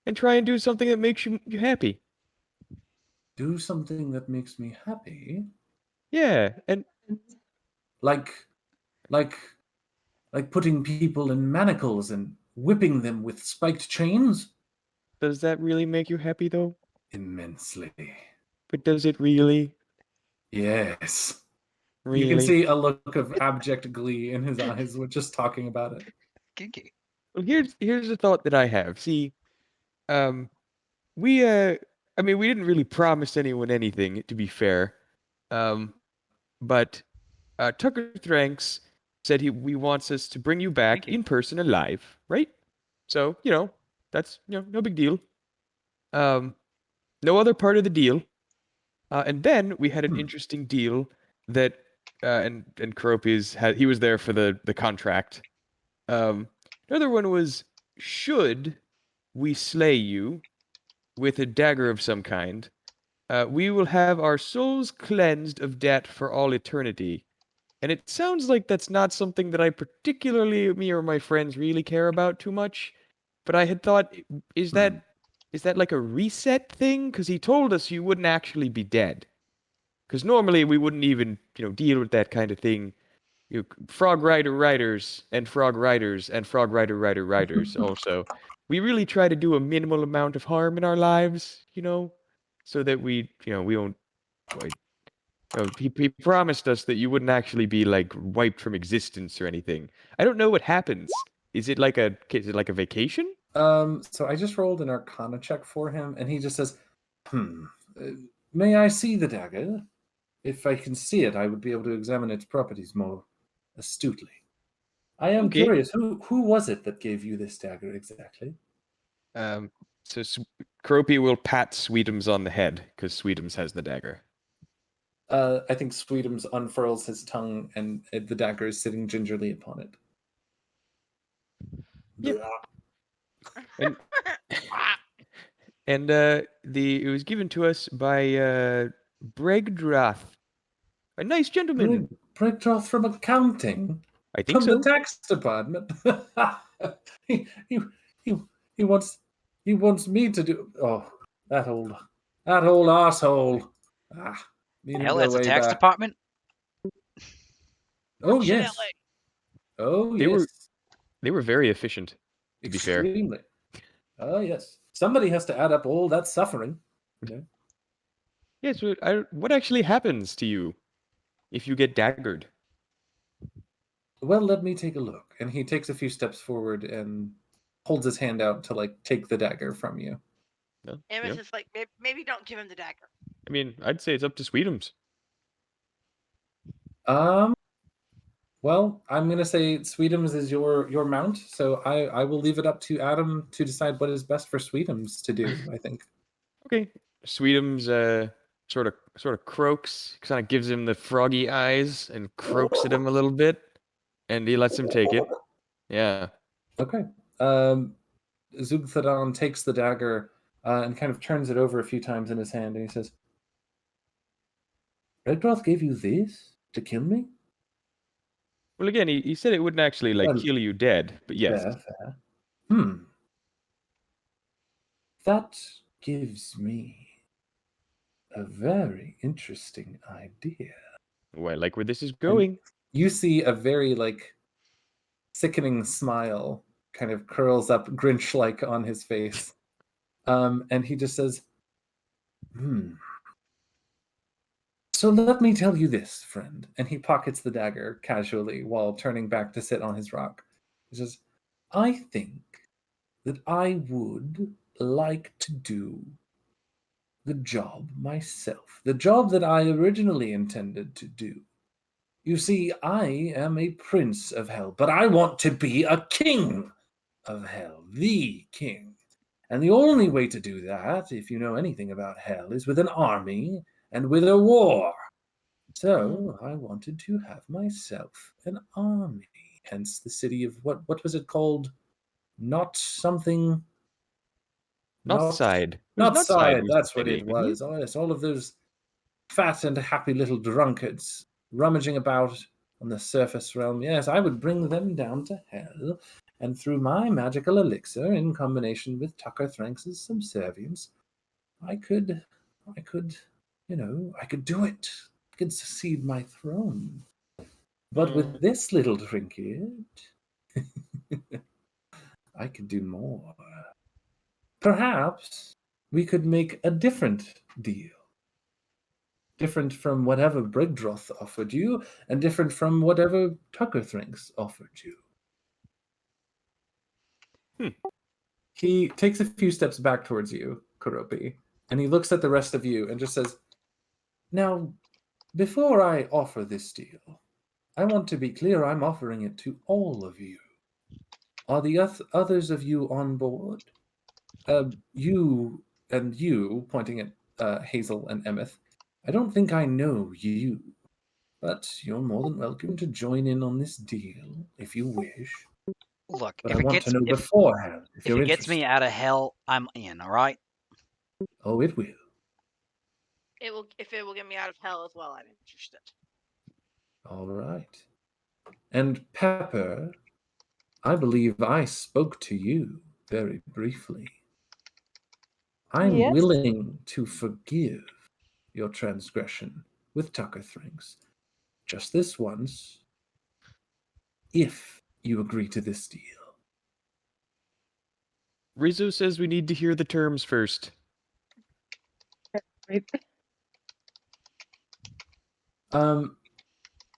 and try and do something that makes you happy. Do something that makes me happy? Yeah, and like putting people in manacles and whipping them with spiked chains? Does that really make you happy though? Immensely. But does it really? Yes. Really? You can see a look of abject glee in his eyes with just talking about it. Kinky. Well, here's a thought that I have. See, we we didn't really promise anyone anything, to be fair. But Tucker Thranks said he wants us to bring you back in person alive, right? So, that's no big deal. No other part of the deal. And then we had an interesting deal that and Kropi's he was there for the contract. Another one was, should we slay you with a dagger of some kind, we will have our souls cleansed of debt for all eternity. And it sounds like that's not something that I particularly, me or my friends, really care about too much. But I had thought, is that like a reset thing? Because he told us you wouldn't actually be dead. Because normally we wouldn't even, deal with that kind of thing. Frog Rider Riders and Frog Riders and Frog Rider Riders also. We really try to do a minimal amount of harm in our lives, so that we won't. He promised us that you wouldn't actually be like wiped from existence or anything. I don't know what happens. Is it like a vacation? So I just rolled an Arcana check for him, and he just says, may I see the dagger? If I can see it, I would be able to examine its properties more astutely. I am curious, who was it that gave you this dagger exactly? So Cropi will pat Sweetums on the head, because Sweetums has the dagger. I think Sweetums unfurls his tongue, and the dagger is sitting gingerly upon it. Yeah. And And it was given to us by Bregdrath, a nice gentleman. Breakdroth from accounting? I think From the so. tax department? he, he, he, he wants me to do... Oh, that old arsehole. Me and him Hell, go that's a way tax back. department. Oh, Shit, yes. LA. Oh, They were yes. they were very efficient, to be fair. Extremely. Oh, yes. Somebody has to add up all that suffering. You know? Yes, what actually happens to you if you get daggered? Well, let me take a look. And he takes a few steps forward and holds his hand out to, like, take the dagger from you. No, Amos is like, maybe don't give him the dagger. I mean, I'd say it's up to Sweetums. Well, I'm gonna say Sweetums is your mount, so I will leave it up to Adam to decide what is best for Sweetums to do. I think. Okay. Sweetums sort of croaks, kind of gives him the froggy eyes and croaks at him a little bit, and he lets him take it. Yeah. Okay. Zugthadan takes the dagger and kind of turns it over a few times in his hand, and he says, "Redroth gave you this to kill me?" Well, again, he said it wouldn't actually like Well, kill you dead, but yes. fair. That gives me a very interesting idea. Well, I like where this is going. You see a very, like, sickening smile kind of curls up Grinch-like on his face. And he just says, So let me tell you this, friend. And he pockets the dagger casually while turning back to sit on his rock. He says, I think that I would like to do the job myself, the job that I originally intended to do. You see, I am a prince of hell, but I want to be a king of hell, the king. And the only way to do that, if you know anything about hell, is with an army and with a war. So I wanted to have myself an army. Hence the city of what was it called? Not something. Not side. It was Not not side. side. Was the That's what city. it was. Oh yes, all of those fat and happy little drunkards rummaging about on the surface realm. Yes, I would bring them down to hell, and through my magical elixir, in combination with Tucker Thranks' subservience, I could, I could do it. I could succeed my throne. But with this little trinket, I could do more. Perhaps we could make a different deal. Different from whatever Brigdroth offered you, and different from whatever Tucker Thranks offered you. He takes a few steps back towards you, Kuropi, and he looks at the rest of you and just says, Now, before I offer this deal, I want to be clear I'm offering it to all of you. Are the others of you on board? You, pointing at Hazel and Emeth, I don't think I know you, but you're more than welcome to join in on this deal if you wish. Look, But if I it want gets to know if, beforehand if if you're it gets interested. me out of hell, I'm in. All right. Oh, it will. If it will get me out of hell as well, I'm interested. All right. And Pepper, I believe I spoke to you very briefly. I'm Yes. willing to forgive your transgression with Tucker Thranks. Just this once, if you agree to this deal. Rizzo says we need to hear the terms first. Right.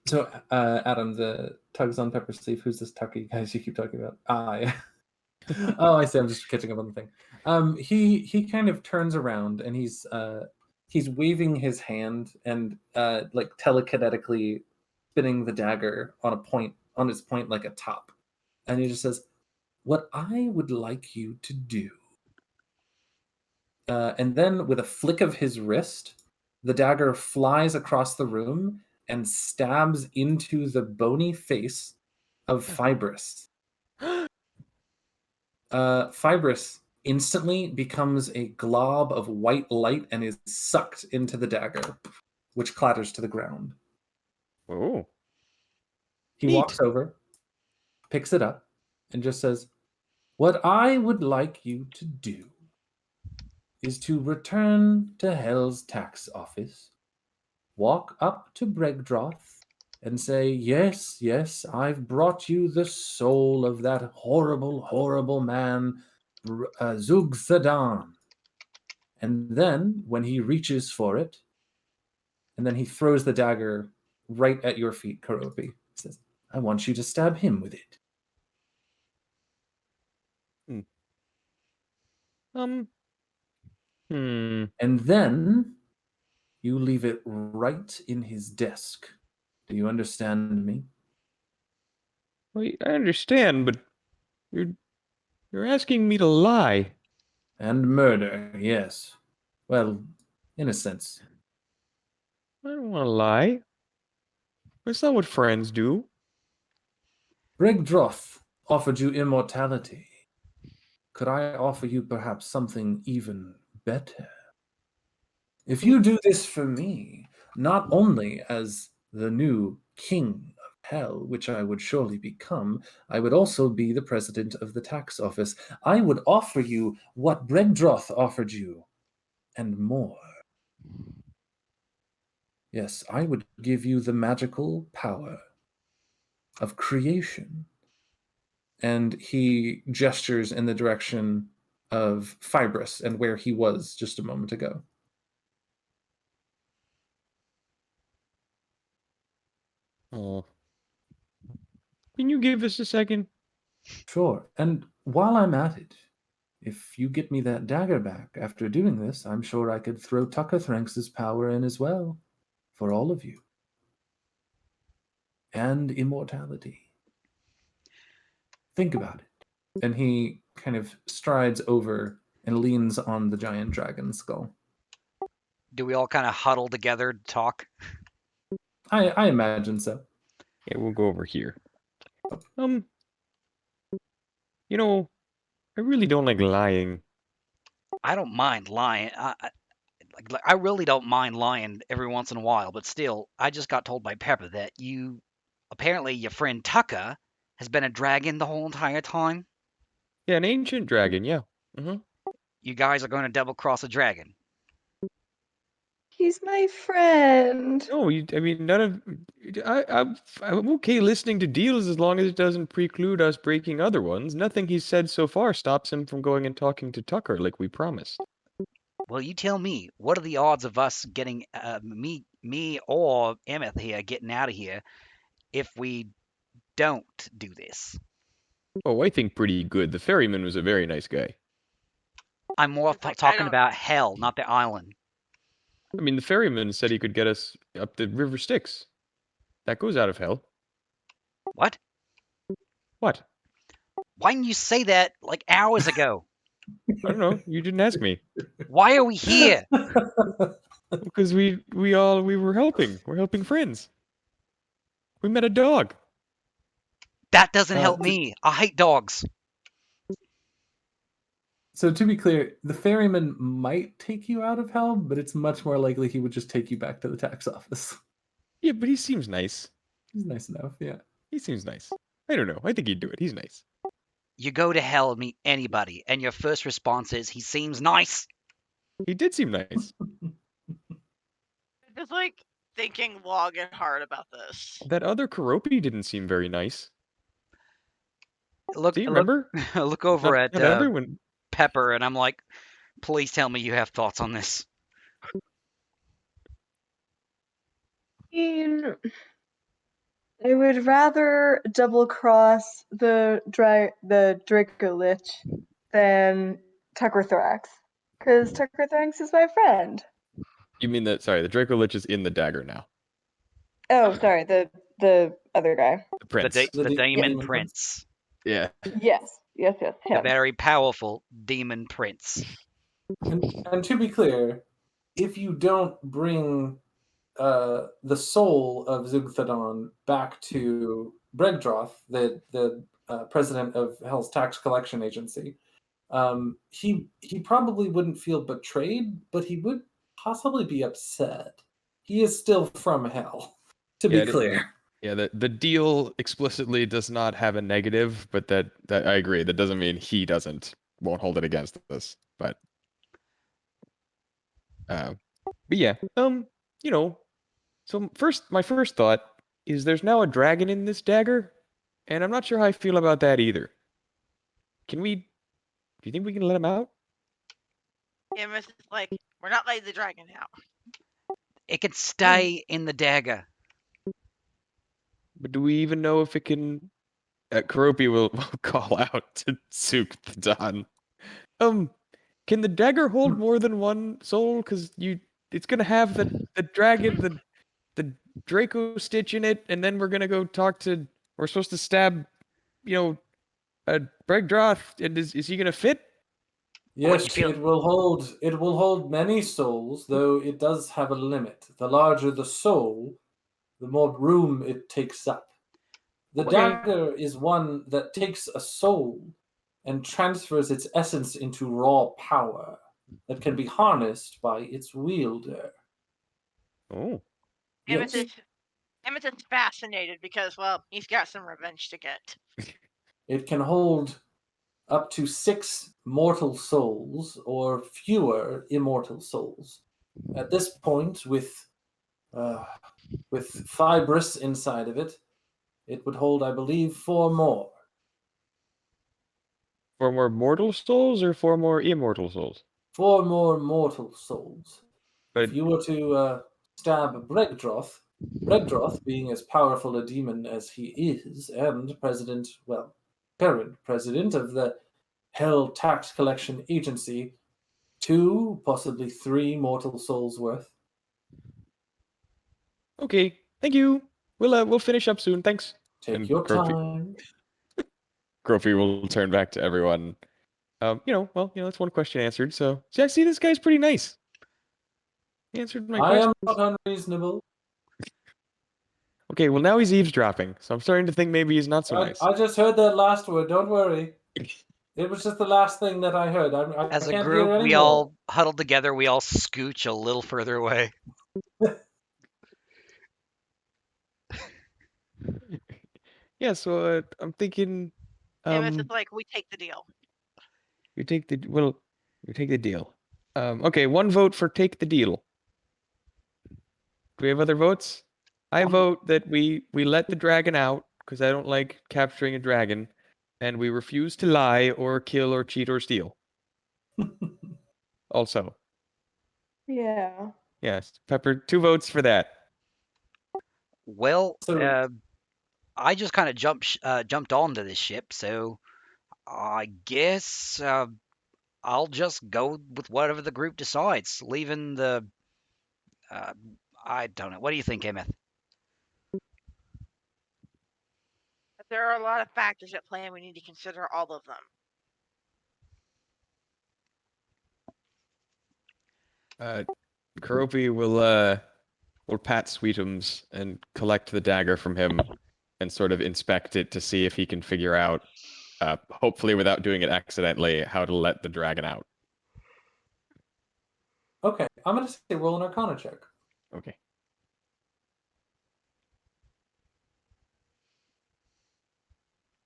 So Adam, the tugs on Pepper's sleeve. Who's this Tucky guys you keep talking about? Yeah. Oh, I see. I'm just catching up on the thing. He kind of turns around and he's waving his hand and like telekinetically spinning the dagger on its point like a top, and he just says, "What I would like you to do." And then with a flick of his wrist, the dagger flies across the room and stabs into the bony face of Fibrous. Fibrous, instantly becomes a glob of white light and is sucked into the dagger, which clatters to the ground. Oh. He Neat. walks over, picks it up, and just says, "What I would like you to do is to return to Hell's tax office, walk up to Bregdroth, and say, 'Yes, yes, I've brought you the soul of that horrible, horrible man, Zugthadan.' And then, when he reaches for it, and then he throws the dagger right at your feet, Karopi. He says, 'I want you to stab him with it.'" Hmm. And then you leave it right in his desk. Do you understand me? Well, I understand, but you're asking me to lie. And murder, yes. Well, in a sense. I don't want to lie. That's not what friends do. Bregdroth offered you immortality. Could I offer you perhaps something even better? If you do this for me, not only as the new king of hell, which I would surely become, I would also be the president of the tax office. I would offer you what Bregdroth offered you, and more. Yes, I would give you the magical power of creation. And he gestures in the direction of Fibrous and where he was just a moment ago. Oh. Can you give us a second? Sure. And while I'm at it, if you get me that dagger back after doing this, I'm sure I could throw Tucker Thranks's power in as well, for all of you. And immortality. Think about it. And he kind of strides over and leans on the giant dragon skull. Do we all kind of huddle together to talk? I imagine so. Yeah, we'll go over here. You know, I really don't like lying. I don't mind lying. I really don't mind lying every once in a while, but still, I just got told by Pepper that apparently your friend Tucker has been a dragon the whole entire time. Yeah, an ancient dragon, yeah. Mm-hmm. You guys are going to double cross a dragon. He's my friend. No, I mean, none of. I'm okay listening to deals as long as it doesn't preclude us breaking other ones. Nothing he's said so far stops him from going and talking to Tucker like we promised. Well, you tell me, what are the odds of us getting me or Emmett here getting out of here if we don't do this? Oh, I think pretty good. The ferryman was a very nice guy. I'm more It's like, I talking don't. about hell, not the island. I mean, the ferryman said he could get us up the River Styx. That goes out of hell. What? What? Why didn't you say that like hours ago? I don't know. You didn't ask me. Why are we here? Because we were helping. We're helping friends. We met a dog. That doesn't help me. I hate dogs. So to be clear, the ferryman might take you out of hell, but it's much more likely he would just take you back to the tax office. Yeah, but he seems nice. He's nice enough, yeah. He seems nice. I don't know. I think he'd do it. He's nice. You go to hell and meet anybody, and your first response is, he seems nice. He did seem nice. Just like thinking long and hard about this. That other Karopi didn't seem very nice. Look, Do you remember? look over at that other one. Pepper, and I'm like, please tell me you have thoughts on this. I would rather double cross the Draco Lich than Tucker Thrax, because Tucker Thrax is my friend. You mean that? Sorry, the Draco Lich is in the dagger now. Oh, sorry, the other guy. The prince. The The Demon Demon Prince. Yeah. Yes, The him. very powerful Demon Prince. And to be clear, if you don't bring the soul of Zugthadan back to Bregdroth, the president of Hell's tax collection agency, He probably wouldn't feel betrayed, but he would possibly be upset. He is still from hell, to be Yeah, clear. yeah. The deal explicitly does not have a negative, but that I agree. That doesn't mean he won't hold it against us. Uh, but yeah, you know. So my first thought is there's now a dragon in this dagger, and I'm not sure how I feel about that either. Do you think we can let him out? Amos is like, we're not letting the dragon out. It can stay in the dagger. But do we even know if it can? Karopi will call out to Sook the Don. Can the dagger hold more than one soul? Because it's gonna have the dragon, the Draco Stitch in it, and then we're gonna go talk to. We're supposed to stab, you know, Bregdroth. And is he gonna fit? Yes, feel- it will hold many souls, though it does have a limit. The larger the soul, the more room it takes up. The Okay. dagger is one that takes a soul and transfers its essence into raw power that can be harnessed by its wielder. Oh, Amos Yes, is fascinated because, well, he's got some revenge to get. it can hold up to 6 mortal souls or fewer immortal souls. At this point, with fibrous inside of it, it would hold, I believe, 4 more. 4 more mortal souls or 4 more immortal souls? 4 more mortal souls. But If you were to stab Bregdroth being as powerful a demon as he is, and current president of the Hell Tax Collection Agency, 2, possibly 3 mortal souls worth. okay, thank you. We'll finish up soon. Thanks. Take And your time. Crofi will turn back to everyone. That's one question answered. So I see this guy's pretty nice. He answered my I question. am not unreasonable. Okay, well now he's eavesdropping, so I'm starting to think maybe he's not so nice. I just heard that last word. Don't worry. It was just the last thing that I heard. I As a can't group, hear any we more. all huddle together. We all scooch a little further away. Yeah, so I'm thinking, Amos is um, like, we take the deal. you take the well, you take the deal. Okay, one vote for take the deal. Do we have other votes? I vote that we let the dragon out because I don't like capturing a dragon, and we refuse to lie or kill or cheat or steal. Also, Yeah. yes, Pepper, 2 votes for that. Well, So, I just kind of jumped onto this ship, so I guess I'll just go with whatever the group decides, leaving the. Uh, I don't know. What do you think, Emmeth? There are a lot of factors at play, and we need to consider all of them. Karopi will pat Sweetums and collect the dagger from him and sort of inspect it to see if he can figure out, hopefully without doing it accidentally, how to let the dragon out. okay, I'm going to say roll an Arcana check. Okay.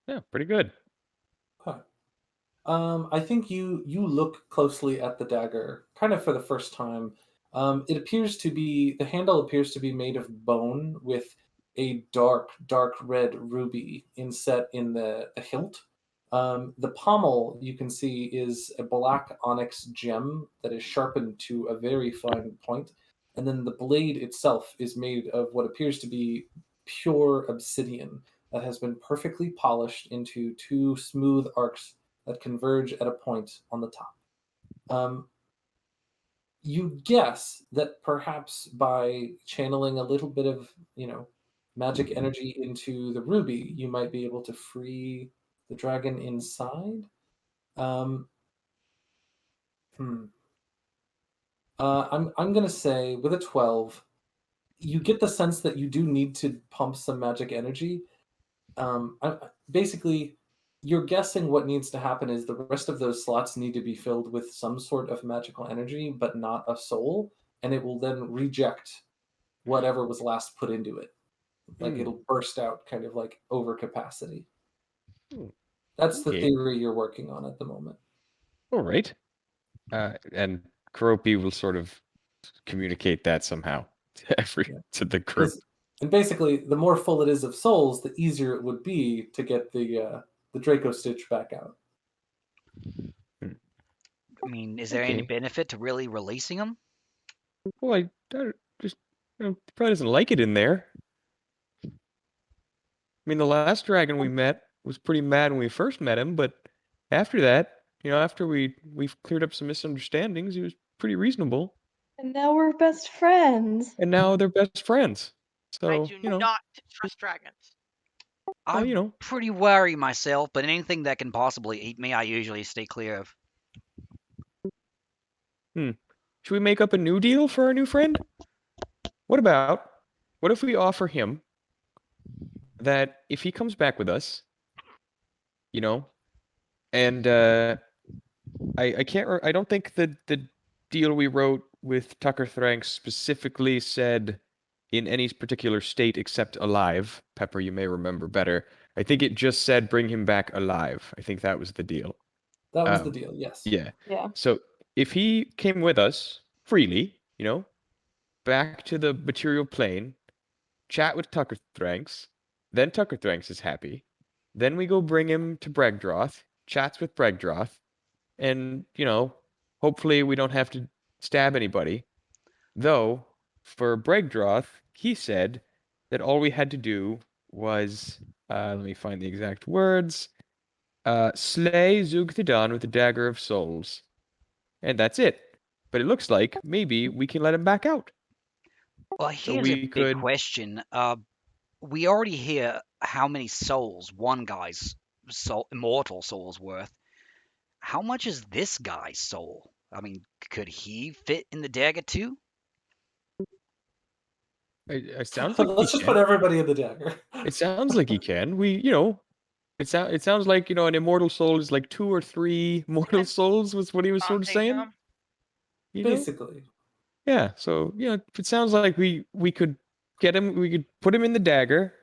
Yeah, pretty good. Okay. I think you look closely at the dagger, kind of for the first time. The handle appears to be made of bone with a dark red ruby inset in the hilt. The pommel you can see is a black onyx gem that is sharpened to a very fine point, and then the blade itself is made of what appears to be pure obsidian that has been perfectly polished into 2 smooth arcs that converge at a point on the top. You guess that perhaps by channeling a little bit of, magic energy into the ruby, you might be able to free the dragon inside. Um, hmm. I'm gonna say with a 12, you get the sense that you do need to pump some magic energy. Basically, you're guessing what needs to happen is the rest of those slots need to be filled with some sort of magical energy, but not a soul, and it will then reject whatever was last put into it. Like it'll burst out kind of like over capacity. That's the Okay. theory you're working on at the moment. All right. And Karopi will sort of communicate that somehow to the group. And basically, the more full it is of souls, the easier it would be to get the Draco Stitch back out. I mean, is there any Okay. benefit to really releasing them? Well, I just probably doesn't like it in there. I mean, the last dragon we met was pretty mad when we first met him, but after that, after we've cleared up some misunderstandings, he was pretty reasonable. And now we're best friends. And now they're best friends. So, I do not trust dragons. I'm pretty wary myself, but anything that can possibly eat me, I usually stay clear of. Should we make up a new deal for our new friend? What if we offer him that if he comes back with us, and I don't think that the deal we wrote with Tucker Thranks specifically said in any particular state except alive. Pepper, you may remember better. I think it just said bring him back alive. I think that was the deal. That was the deal, yes. Yeah. Yeah. So if he came with us freely, back to the material plane, chat with Tucker Thranks, then Tucker Thranks is happy. Then we go bring him to Bregdroth, chats with Bregdroth, and, hopefully we don't have to stab anybody. Though, for Bregdroth, he said that all we had to do was, let me find the exact words, slay Zugthadan with the Dagger of Souls. And that's it. But it looks like maybe we can let him back out. Well, here's a big question. We already hear how many souls one guy's immortal soul's worth. How much is this guy's soul? I mean, could he fit in the dagger too? It sounds like Let's just put everybody in the dagger. It sounds like he can. It sounds like, an immortal soul is like 2 or 3 mortal souls was what he was sort of saying. Basically. Yeah, so, it sounds like we could get him, we could put him in the dagger,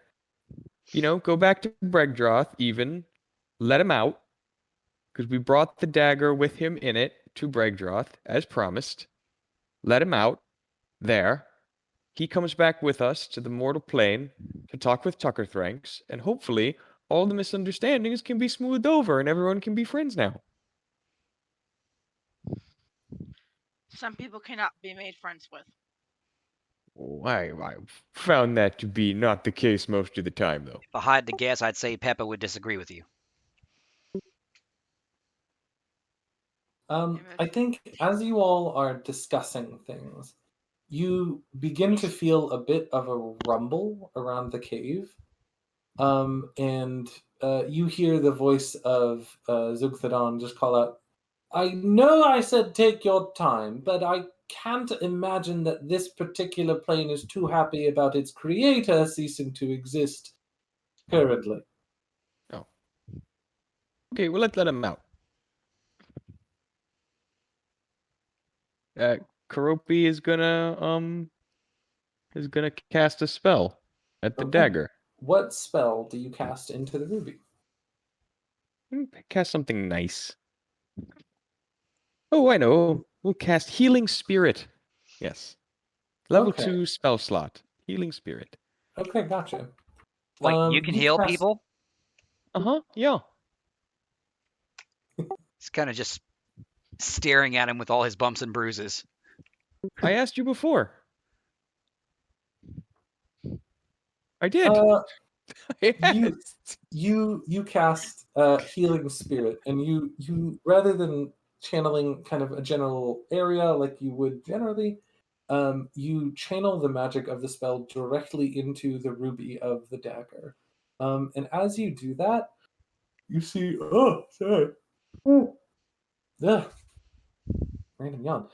go back to Bregdroth even, let him out, because we brought the dagger with him in it to Bregdroth, as promised. Let him out there. He comes back with us to the mortal plane to talk with Tucker Thranks, and hopefully all the misunderstandings can be smoothed over and everyone can be friends now. Some people cannot be made friends with. I found that to be not the case most of the time, though. If I had to guess, I'd say Pepper would disagree with you. I think as you all are discussing things, you begin to feel a bit of a rumble around the cave. And you hear the voice of Zugthadan just call out, I know I said take your time, but I can't imagine that this particular plane is too happy about its creator ceasing to exist currently. Oh. Okay, well, let's let him out. Karopi is gonna cast a spell at the dagger. What spell do you cast into the ruby? Cast something nice. Oh, I know. We'll cast Healing Spirit. Yes. Level 2 spell slot. Healing Spirit. Okay, gotcha. Wait, you can heal people? Yeah. He's kind of just staring at him with all his bumps and bruises. I asked you before. I did. Yes. You cast Healing Spirit, and you rather than channeling kind of a general area like you would generally, you channel the magic of the spell directly into the ruby of the dagger. And as you do that, you see, random yawn.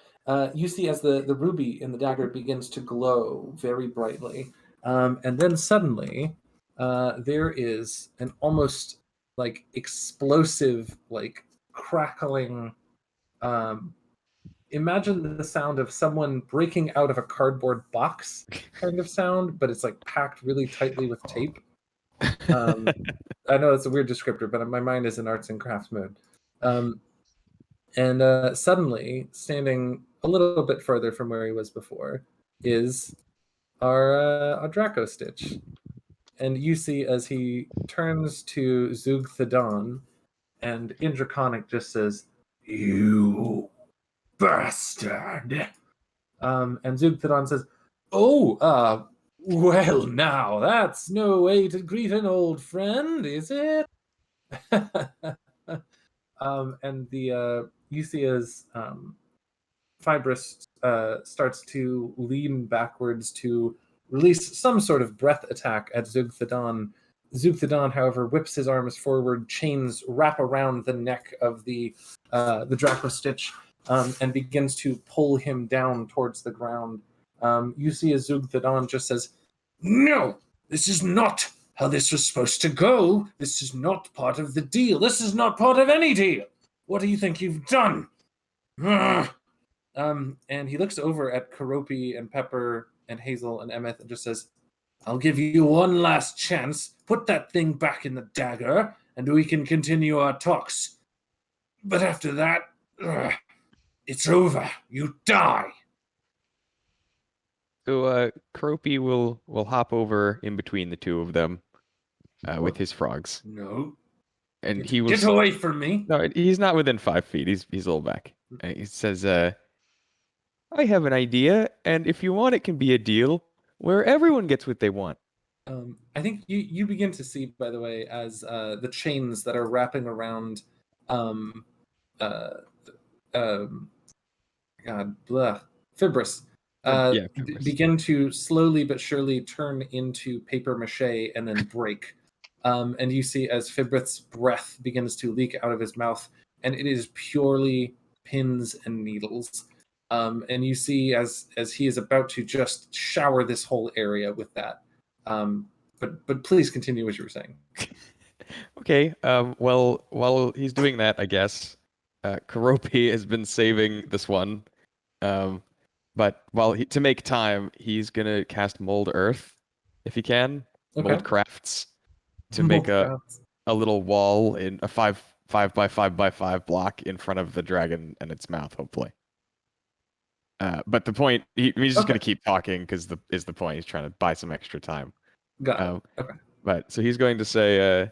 You see as the ruby in the dagger begins to glow very brightly. And then suddenly, there is an almost like explosive, like crackling. Imagine the sound of someone breaking out of a cardboard box kind of sound, but it's like packed really tightly with tape. I know it's a weird descriptor, but my mind is in arts and crafts mode. And suddenly, standing a little bit further from where he was before, is our Draco Stitch. And you see as he turns to Zug Thadon, and in Draconic just says, "You bastard!" And Zug Thadon says, "Oh, well, now that's no way to greet an old friend, is it?" And the you see as Fibrous starts to lean backwards to release some sort of breath attack at Zugthadon. Zugthadon, however, whips his arms forward, chains wrap around the neck of the Draco Stitch, and begins to pull him down towards the ground. You see as Zugthadon just says, "No, this is not how this was supposed to go. This is not part of the deal. This is not part of any deal. What do you think you've done?" And he looks over at Karopi and Pepper and Hazel and Emmett and just says, "I'll give you one last chance. Put that thing back in the dagger, and we can continue our talks. But after that, it's over. You die." So Croppy will hop over in between the two of them with his frogs, No. and he will. Get away from me. No, he's not within 5 feet. He's a little back. And he says, "I have an idea, and if you want, it can be a deal where everyone gets what they want." I think you begin to see, by the way, as the chains that are wrapping around, God, Fibrous, Fibrous. begin to slowly but surely turn into paper mache and then break. And you see as Fibrous' breath begins to leak out of his mouth, and it is purely pins and needles. And you see as he is about to just shower this whole area with that. But please continue what you were saying. Okay. Well, while he's doing that, I guess Karopi has been saving this one. But to make time, he's gonna cast Mold Earth, if he can. Okay. Mold Crafts to make a little wall in a 5 by 5 by 5 block in front of the dragon and its mouth, hopefully. But the point, he's just gonna keep talking because is the point. He's trying to buy some extra time. Got it. Okay. But so he's going to say,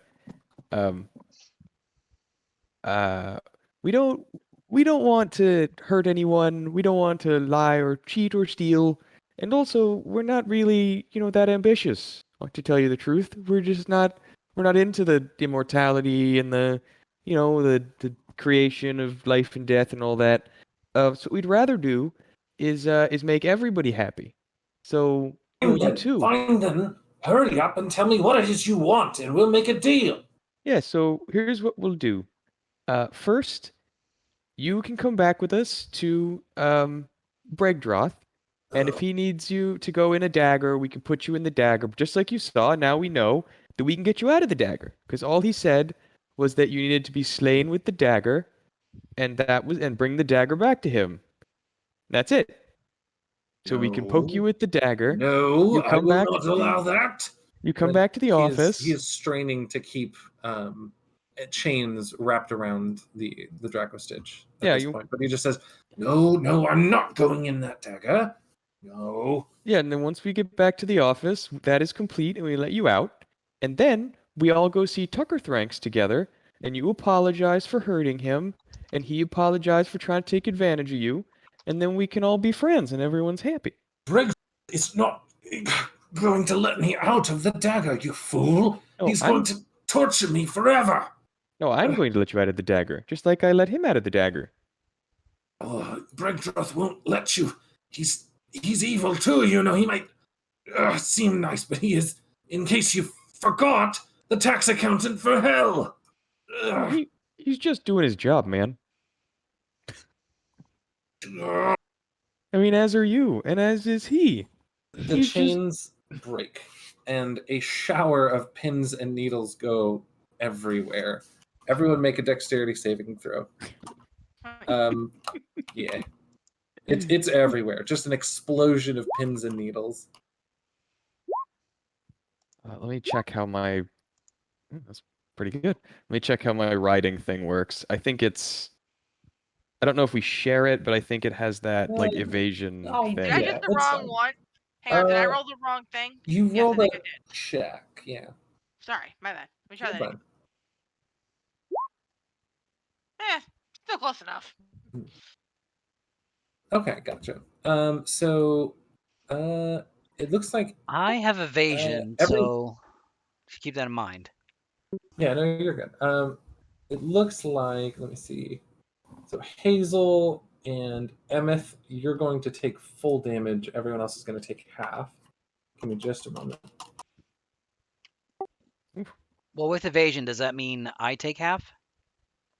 we don't want to hurt anyone. We don't want to lie or cheat or steal. And also, we're not really, that ambitious. To tell you the truth, we're not into the immortality and the creation of life and death and all that. So what we'd rather do is make everybody happy. So you too. Fine then. Hurry up and tell me what it is you want, and we'll make a deal. Yeah. So here's what we'll do. First, you can come back with us to Bregdroth, and if he needs you to go in a dagger, we can put you in the dagger. Just like you saw, now we know that we can get you out of the dagger, because all he said was that you needed to be slain with the dagger, and bring the dagger back to him. That's it. So we can poke you with the dagger. No, I will not allow that. You come back to the office. He is straining to keep chains wrapped around the Draco Stitch at this point. But he just says, no, I'm not going in that dagger. No. Yeah, and then once we get back to the office, that is complete, and we let you out. And then we all go see Tucker Thranks together, and you apologize for hurting him, and he apologized for trying to take advantage of you, and then we can all be friends, and everyone's happy. Briggs is not going to let me out of the dagger, you fool. He's going to torture me forever. No, I'm going to let you out of the dagger, just like I let him out of the dagger. Oh, Bregdroth won't let you. He's evil too, He might seem nice, but he is, in case you forgot, the tax accountant for hell. He's just doing his job, man. I mean, as are you, and as is he. The chains break, and a shower of pins and needles go everywhere. Everyone make a dexterity saving throw. Yeah. It's everywhere. Just an explosion of pins and needles. Let me check how my... That's pretty good. Let me check how my riding thing works. I think it's... I don't know if we share it, but I think it has that like evasion Oh, Did thing. I yeah, hit the it's wrong fine. one? Hang on, did I Uh, roll the wrong thing? You Yes, I rolled a think I did. check, yeah. Sorry, my bad. Let me try You're that fine. again. Still close enough. Okay, gotcha. So, it looks like I have evasion, so keep that in mind. yeah, no, you're good. It looks like let me see. So Hazel and Emeth, you're going to take full damage. Everyone else is going to take half. Give me just a moment. Well, with evasion, does that mean I take half?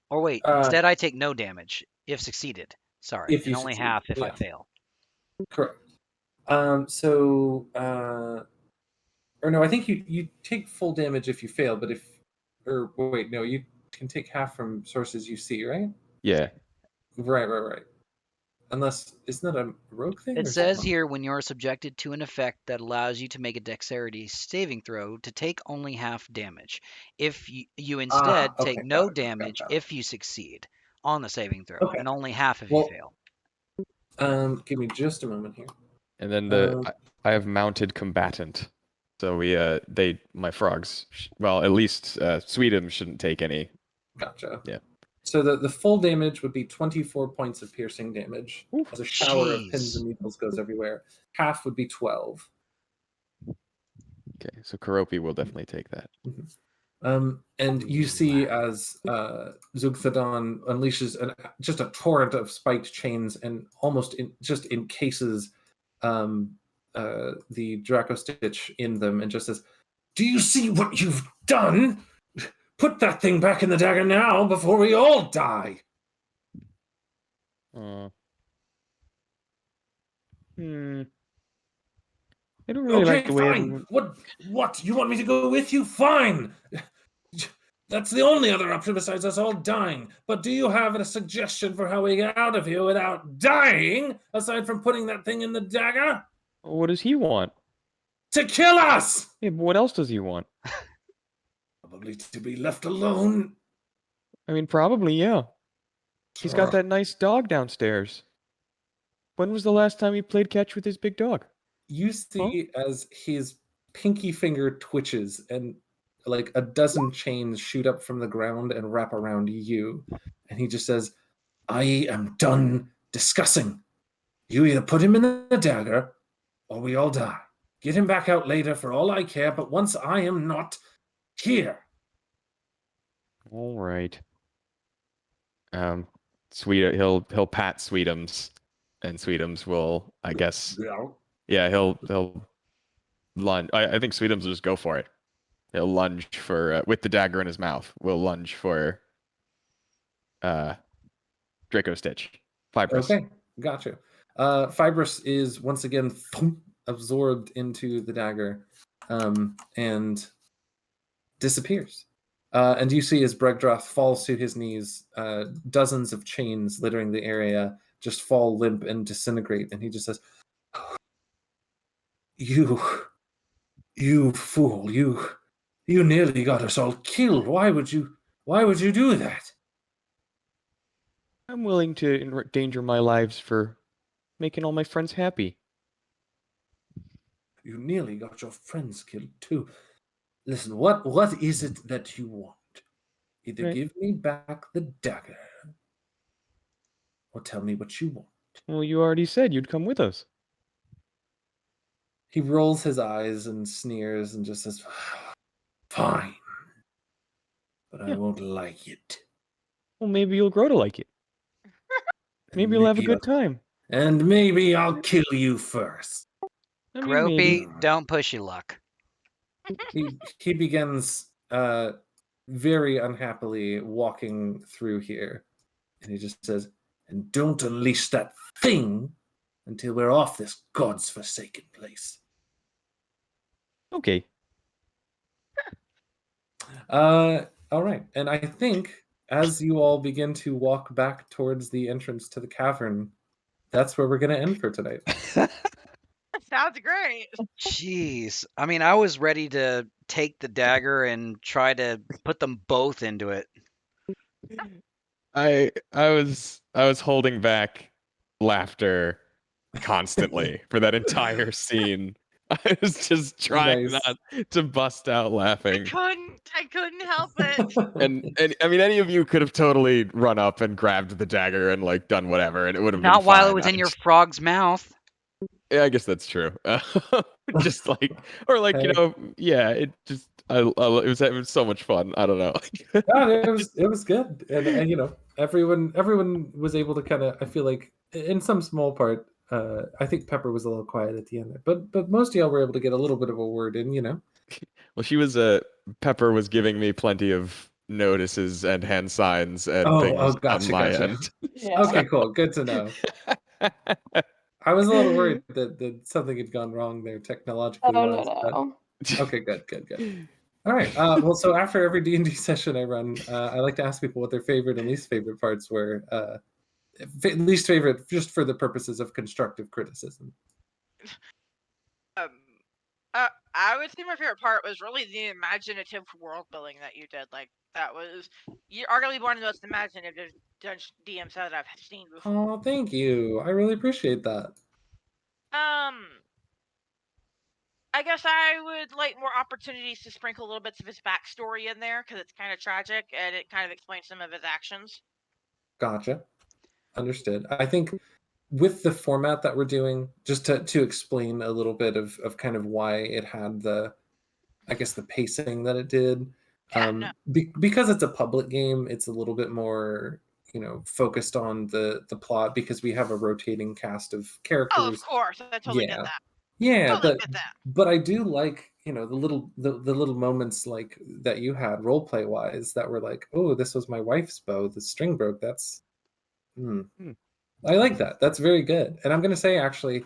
Or wait, Uh, instead I take no damage if succeeded. Sorry, If and you only succeed, half if I yeah. fail. Correct. So, or no, I think you take full damage if you fail, but or wait, no, you can take half from sources you see, right? Yeah. Right. Unless, isn't that a rogue thing? It or says something? here when you're subjected to an effect that allows you to make a dexterity saving throw to take only half damage. If you instead take Okay, no got it. damage if you succeed on the saving throw, Okay. and only half if you Well, fail. Give me just a moment here. And then Um, I have mounted combatant. So my frogs, well, at least Sweetums shouldn't take any. Gotcha. Yeah. So the full damage would be 24 points of piercing damage as a shower of pins Jeez. and needles goes everywhere. Half would be 12. Okay, so Karopi will definitely take that. And you see as Zugthadon unleashes just a torrent of spiked chains and almost just encases the Draco Stitch in them and just says, "Do you see what you've done? Put that thing back in the dagger now before we all die." I don't really Okay, like the way fine. everyone... What? You want me to go with you? Fine. That's the only other option besides us all dying. But do you have a suggestion for how we get out of here without dying, aside from putting that thing in the dagger? What does he want? To kill us! Yeah, but what else does he want? Probably to be left alone. I mean, probably, yeah. He's got that nice dog downstairs. When was the last time he played catch with his big dog? You see as his pinky finger twitches and like a dozen chains shoot up from the ground and wrap around you. And he just says, "I am done discussing. You either put him in the dagger or we all die. Get him back out later for all I care, but once I am not here." All right. He'll pat Sweetums, and Sweetums will, I guess, yeah, he'll lunge. I think Sweetums will just go for it. He'll lunge for with the dagger in his mouth. Will lunge for Draco Stitch. Fibrous. Okay, gotcha. Fibrous is once again absorbed into the dagger and disappears. And you see as Bregdroth falls to his knees, dozens of chains littering the area just fall limp and disintegrate. And he just says, You fool, you nearly got us all killed. Why would you do that? I'm willing to endanger my lives for making all my friends happy. You nearly got your friends killed too. Listen, what is it that you want? Either Right. give me back the dagger, or tell me what you want. Well, you already said you'd come with us. He rolls his eyes and sneers and just says, "Fine, but I won't like it." Well, maybe you'll grow to like it. Maybe you'll have a good time. And maybe I'll kill you first. I mean, maybe. Gropey, don't push your luck. He begins very unhappily walking through here. And he just says, "And don't unleash that thing until we're off this God's forsaken place." Okay. All right, and I think as you all begin to walk back towards the entrance to the cavern, that's where we're going to end for tonight. Sounds great. Jeez. I mean, I was ready to take the dagger and try to put them both into it. I was holding back laughter constantly for that entire scene. I was just trying Nice. not to bust out laughing. I couldn't help it. And I mean, any of you could have totally run up and grabbed the dagger and like done whatever, and it would have Not been while fine. it was I in your just- frog's mouth. yeah, I guess that's true. Just like, or like, Hey. yeah, it just, it was so much fun. I don't know. No, it was good, and everyone was able to kind of, I feel like in some small part, I think Pepper was a little quiet at the end there, but most of y'all were able to get a little bit of a word in. Well, she was Pepper was giving me plenty of notices and hand signs and Oh, things on gotcha, my gotcha. end. Yeah. Okay, cool, good to know. I was a little worried that something had gone wrong there technologically Oh, wise, but no. okay, good. All right. Well, so after every D&D session I run, I like to ask people what their favorite and least favorite parts were. Least favorite, just for the purposes of constructive criticism. Um, I would say my favorite part was really the imaginative world building that you did. Like that was you're arguably one of the most imaginative DMs that I've seen before. Oh, thank you. I really appreciate that. I guess I would like more opportunities to sprinkle little bits of his backstory in there because it's kind of tragic and it kind of explains some of his actions. Gotcha. Understood. I think with the format that we're doing, just to explain a little bit of kind of why it had I guess the pacing that it did. Yeah, no. Because it's a public game, it's a little bit more, focused on the plot because we have a rotating cast of Oh, characters. of course, I totally get that. Yeah, Totally get that. but I do like, the little moments like that you had role play wise that were like, oh, this was my wife's bow, the string broke. That's I like that. That's very good. And I'm gonna say actually,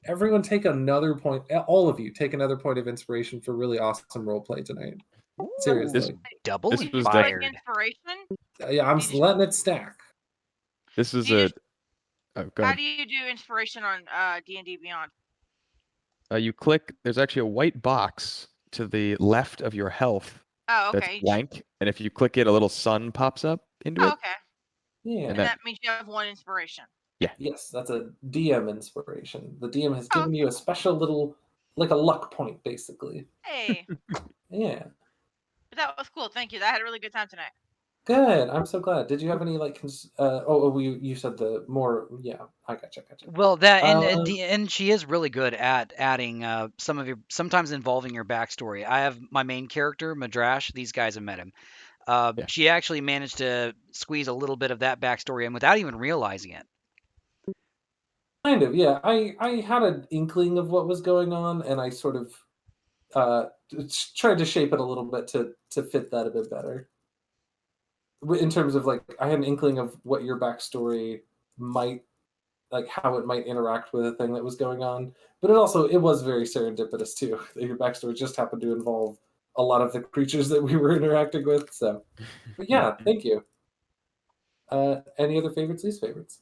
everyone take another point. All of you take another point of inspiration for really awesome role play tonight. Seriously. Double This Did was you do, like, fired. inspiration? Yeah, I'm Did you- letting it stack. This was Do you oh, go How ahead. do you do inspiration on D&D Beyond? You click. There's actually a white box to the left of your health Oh, that's okay. blank, and if you click it, a little sun pops up into Oh, it. okay. Yeah. And that means you have one inspiration. Yes, that's a DM inspiration. The DM has Oh, given you a special little, like a luck point, basically. Hey, Yeah. but that was cool. Thank you. I had a really good time tonight. Good. I'm so glad. Did you have any like? You said the more. Yeah, I gotcha. Well, that Um, and she is really good at adding sometimes involving your backstory. I have my main character, Madrash. These guys have met him. Yeah. She actually managed to squeeze a little bit of that backstory in without even realizing it. Kind of, yeah. I had an inkling of what was going on, and I sort of tried to shape it a little bit to fit that a bit better. In terms of like, I had an inkling of what your backstory might, like how it might interact with a thing that was going on, but it was very serendipitous too. That your backstory just happened to involve a lot of the creatures that we were interacting with. So, but yeah, thank you. Any other favorites, least favorites?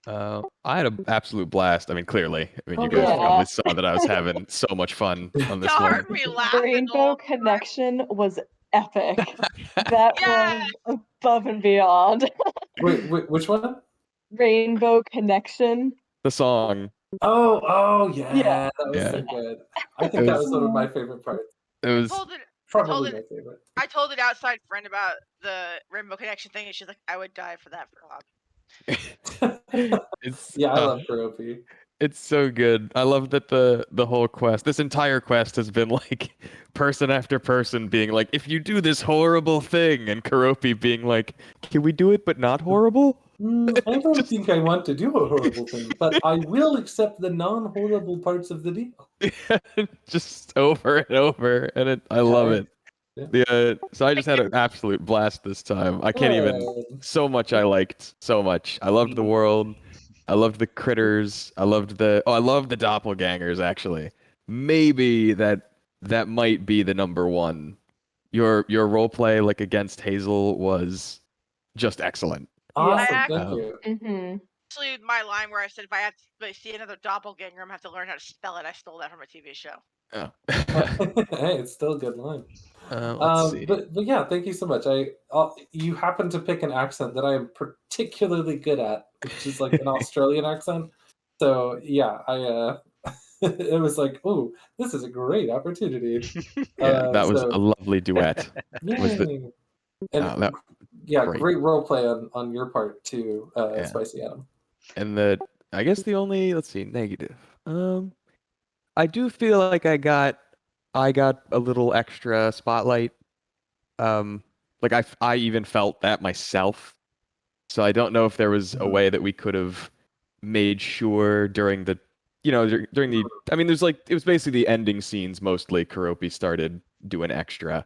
I had an absolute blast. I mean, clearly, I mean, Oh, you guys yeah. probably saw that I was having so much fun on this Y'all one. heard me laughing. Rainbow Connection was epic. That Yes! was above and beyond. Wait, which one? Rainbow Connection. The song. Oh, yeah, Yeah. that was so Yeah. good. I think that was one of my favorite parts. It I was. told Probably it- my favorite. I told an outside friend about the Rainbow Connection thing, and she's like, I would die for that for a hobby. It's Yeah, I love Kuropi. It's so good. I love that the whole quest, this entire quest has been like person after person being like, if you do this horrible thing, and Kuropi being like, can we do it but not horrible? I don't think I want to do a horrible thing, but I will accept the non-horrible parts of the deal. Just over and over, and I love it. Yeah. So I just had an absolute blast this time. I can't even. Good. So much I liked. So much. I loved the world. I loved the critters. I loved the doppelgangers. Actually, maybe that might be the number one your role play like against Hazel was just excellent. Awesome, I thank Um, you. actually, my line where I said, if I see another doppelganger, I'm gonna have to learn how to spell it. I stole that from a TV show. oh. Hey, it's still a good line. Let's see. But yeah, thank you so much. You happen to pick an accent that I am particularly good at, which is like an Australian accent. So yeah, it was like, oh, this is a great opportunity. Yeah, that was a So lovely duet. Was the yay, and that yeah, great? great role play on your part too, Yeah. Spicy Adam. And I guess the only, let's see, negative. I do feel like I got a little extra spotlight. Um, like I even felt that myself. So I don't know if there was a way that we could have made sure during the, during the, I mean, there's like, it was basically the ending scenes mostly. Kuropi started doing extra.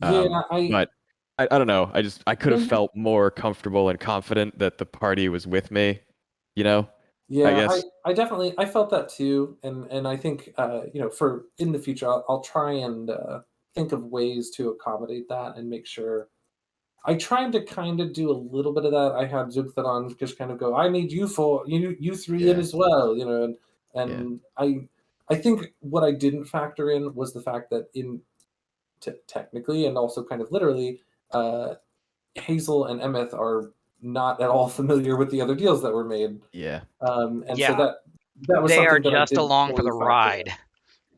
Yeah, But I don't know. I could have Mhm. felt more comfortable and confident that the party was with me, you know? I Yeah, guess. I definitely I felt that too, and I think for in the future I'll try and think of ways to accommodate that and make sure. I tried to kind of do a little bit of that. I had Zugtharon just kind of go, I need you three in Yeah. as well, and Yeah. and I think what I didn't factor in was the fact that technically and also kind of literally, uh, Hazel and Emeth are not at all familiar with the other deals that were made. Yeah. And so Yeah, that was they are something that I just didn't along for fully the factor in. ride.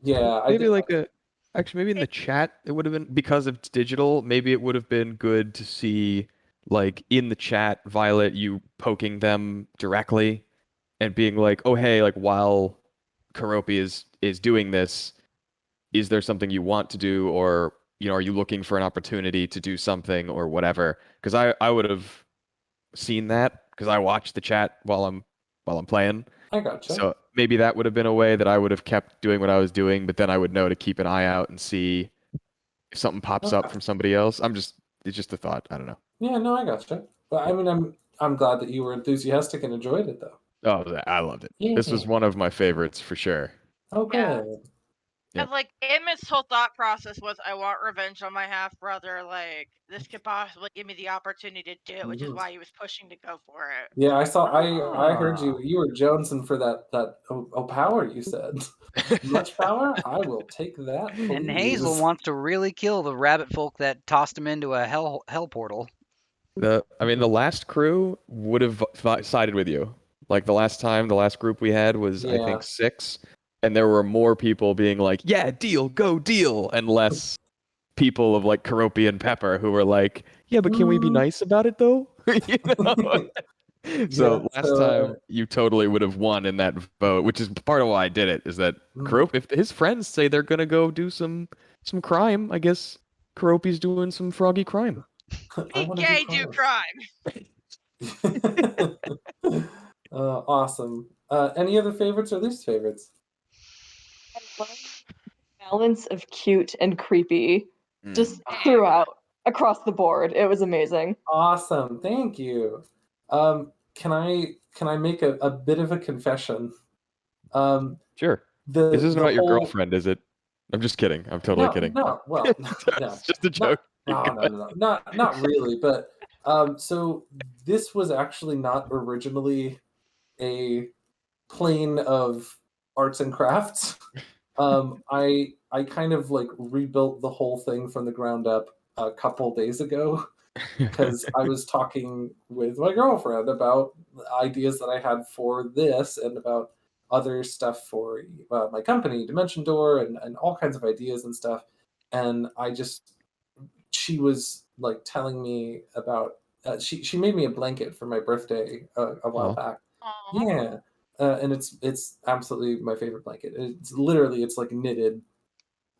Yeah, I Maybe did. like actually maybe in the chat it would have been, because it's digital, maybe it would have been good to see like in the chat Violet you poking them directly and being like, "Oh hey, like while Karopi is doing this, is there something you want to do, or are you looking for an opportunity to do something or whatever?" Because I would have seen that because I watch the chat while I'm playing. I gotcha. So maybe that would have been a way that I would have kept doing what I was doing, but then I would know to keep an eye out and see if something pops up Okay. from somebody else. It's just a thought. I don't know. Yeah, no, I gotcha. But I Yeah. mean, I'm glad that you were enthusiastic and enjoyed it though. Oh, I loved it. This was Yeah. one of my favorites for sure. Oh, Yeah. good. And Yep. like Emmett's whole thought process was, I want revenge on my half brother. Like this could possibly give me the opportunity to do it, which is Mhm. why he was pushing to go for it. Yeah, I saw. I heard Ah. you. You were jonesing for that power. You said much power. I will take that, And Hazel please. wants to really kill the rabbit folk that tossed him into a hell portal. I mean, the last crew would have sided with you. Like the last group we had was, I Yeah. think, 6, and there were more people being like, "Yeah, deal, go deal," and less people of like Karopi and Pepper who were like, "Yeah, but can we be Mm. nice about it though?" You know? Yeah. So last So. time you totally would have won in that vote, which is part of why I did it. Is that Mm. Karop, if his friends say they're gonna go do some crime, I guess Karopi's doing some froggy crime. I Be want to do gay, do crime. crime. Awesome. Any other favorites or least favorites? I love the balance of cute and creepy just Ah, throughout across the board. It was amazing. awesome. Thank you. Can I make a bit of a confession? Um, Sure. This isn't the about your whole girlfriend, is it? I'm just kidding. I'm totally no, kidding. no, well, no, It's just a not joke. no, no, no, no, not really. But so this was actually not originally a plane of arts and crafts. I kind of like rebuilt the whole thing from the ground up a couple days ago because I was talking with my girlfriend about ideas that I had for this and about other stuff for my company, Dimension Door, and all kinds of ideas and stuff. And she was like telling me about, she made me a blanket for my birthday a while Oh, back. Aw. Yeah. And it's absolutely my favorite blanket. It's like knitted,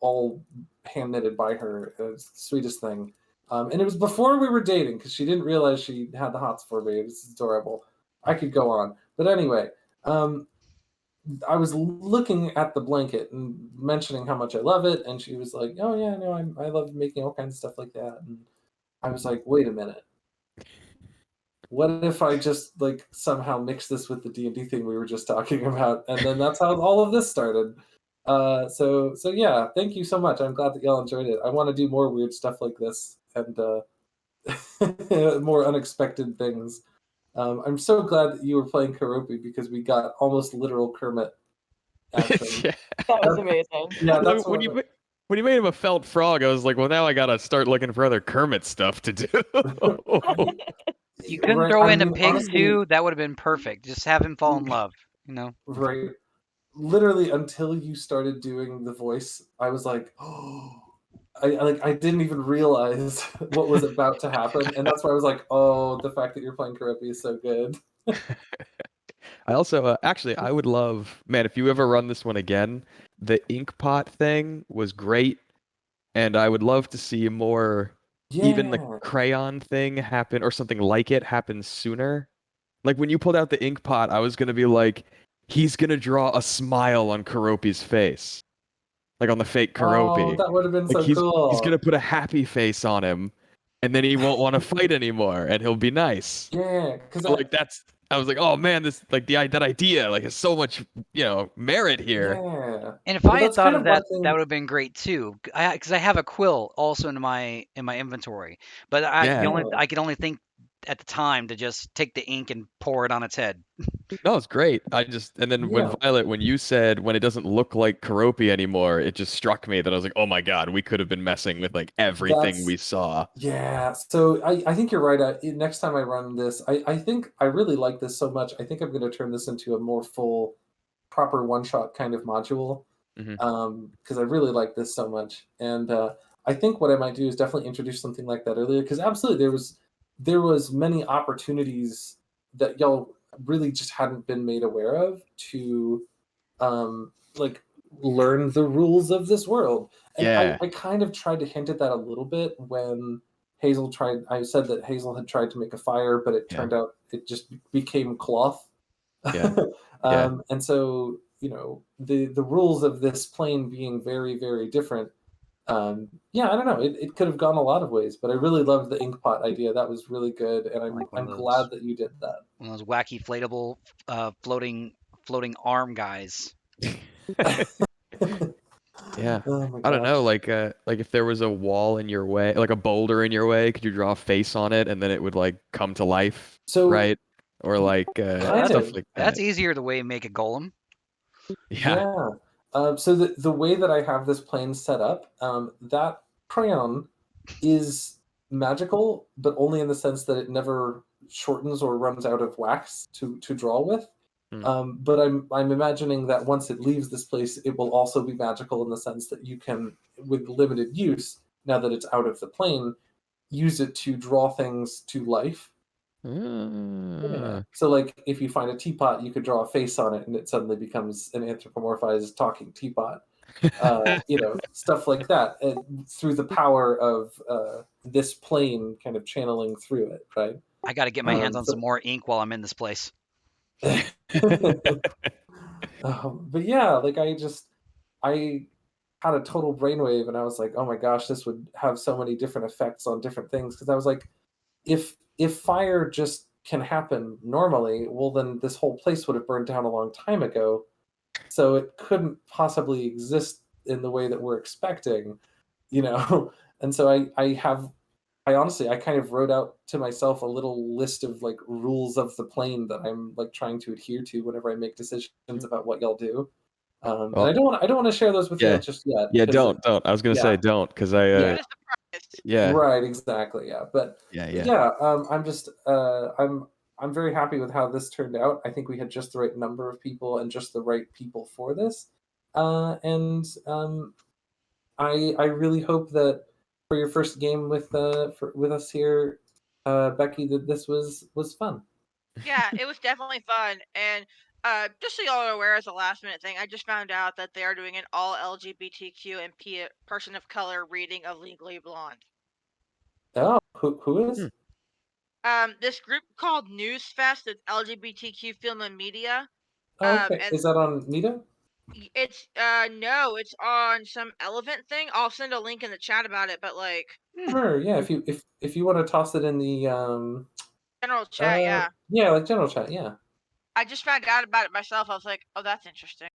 all hand knitted by her. It's the sweetest thing. And it was before we were dating because she didn't realize she had the hots for me. It was adorable. I could go on, but anyway, um, I was looking at the blanket and mentioning how much I love it, and she was like, "Oh yeah, no, I love making all kinds of stuff like that." And I was like, "Wait a minute, what if I just like somehow mix this with the D&D thing we were just talking about?" And then that's how all of this started. So yeah, thank you so much. I'm glad that y'all enjoyed it. I want to do more weird stuff like this and more unexpected things. I'm so glad that you were playing Karopi because we got almost literal Kermit action. Yeah. That was amazing. Yeah, that's when you made him a felt frog, I was like, well, now I gotta start looking for other Kermit stuff to do. You couldn't right, throw I in a mean, pig honestly, too. That would have been perfect. Just have him fall in love. right. Literally, until you started doing the voice, I was like, oh, I didn't even realize what was about to happen, and that's why I was like, oh, the fact that you're playing Karopi is so good. I also actually I would love, man, if you ever run this one again, the ink pot thing was great, and I would love to see more, even the Yeah. crayon thing happen or something like it happen sooner. Like when you pulled out the ink pot, I was gonna be like, he's gonna draw a smile on Karopi's face, like on the fake Oh, Karopi. that would have been Like so he's gonna cool. put a happy face on him, and then he won't want to fight anymore, and he'll be nice. Yeah, because So, like I was like, oh man, this like that idea like has so much merit here. yeah. And if Well, I had that's thought kind of of one that, that thing. would have been great too. Because I have a quill also in my inventory, but Yeah, I could only think at the time to just take the ink and pour it on its head. no, it's great. And then when Yeah, Violet, when you said when it doesn't look like Karopi anymore, it just struck me that I was like, oh my god, we could have been messing with like everything that's we saw. yeah. So I think you're right. Next time I run this, I think I really like this so much. I think I'm going to turn this into a more full, proper one-shot kind of module. Hmm. Because I really like this so much, and I think what I might do is definitely introduce something like that earlier. Because absolutely, there was many opportunities that y'all really just hadn't been made aware of to like learn the rules of this world. And Yeah, I kind of tried to hint at that a little bit when Hazel tried. I said that Hazel had tried to make a fire, but it yeah, turned out it just became cloth. yeah, yeah. And so the rules of this plane being very very different. Yeah, I don't know. It could have gone a lot of ways, but I really loved the ink pot idea. That was really good, and Like I'm glad that you did that. one of those wacky inflatable floating arm guys. Yeah. Oh my I don't know, gosh. like if there was a wall in your way, like a boulder in your way, could you draw a face on it and then it would like come to life, So right? Or like kind stuff of. like That's that. easier the way you make a golem. Yeah. Yeah. So the way that I have this plane set up, that crayon is magical, but only in the sense that it never shortens or runs out of wax to draw with. Hmm. But I'm imagining that once it leaves this place, it will also be magical in the sense that you can, with limited use, now that it's out of the plane, use it to draw things to life. Yeah. Ah. So, like, if you find a teapot, you could draw a face on it, and it suddenly becomes an anthropomorphized talking teapot. Stuff like that, and through the power of this plane kind of channeling through it, right? I got to get my hands on So, some more ink while I'm in this place. but yeah, like I had a total brainwave, and I was like, oh my gosh, this would have so many different effects on different things. Because I was like, if fire just can happen normally, well, then this whole place would have burned down a long time ago. So it couldn't possibly exist in the way that we're expecting, you know. And so I honestly I kind of wrote out to myself a little list of like rules of the plane that I'm like trying to adhere to whenever I make decisions about what y'all do. And Well, I don't want to share those with y'all yeah. just yet Yeah, because don't. I was gonna yeah, say don't, because yeah, Keep it a surprise. yeah, right, exactly, yeah. But yeah. yeah, I'm just I'm very happy with how this turned out. I think we had just the right number of people and just the right people for this. And I really hope that for your first game with us here, Becky, that this was fun. Yeah, it was definitely fun. And just so y'all are aware, as a last minute thing, I just found out that they are doing an all LGBTQ and person of color reading of Legally Blonde. Oh, who is? Hmm. This group called Newsfest. It's LGBTQ film and media. Oh, okay. And Is that on Nita? it's no, it's on some Elephant thing. I'll send a link in the chat about it. But like Sure, yeah. If you want to toss it in the general chat, yeah. yeah, like general chat, yeah. I just found out about it myself. I was like, oh, that's interesting.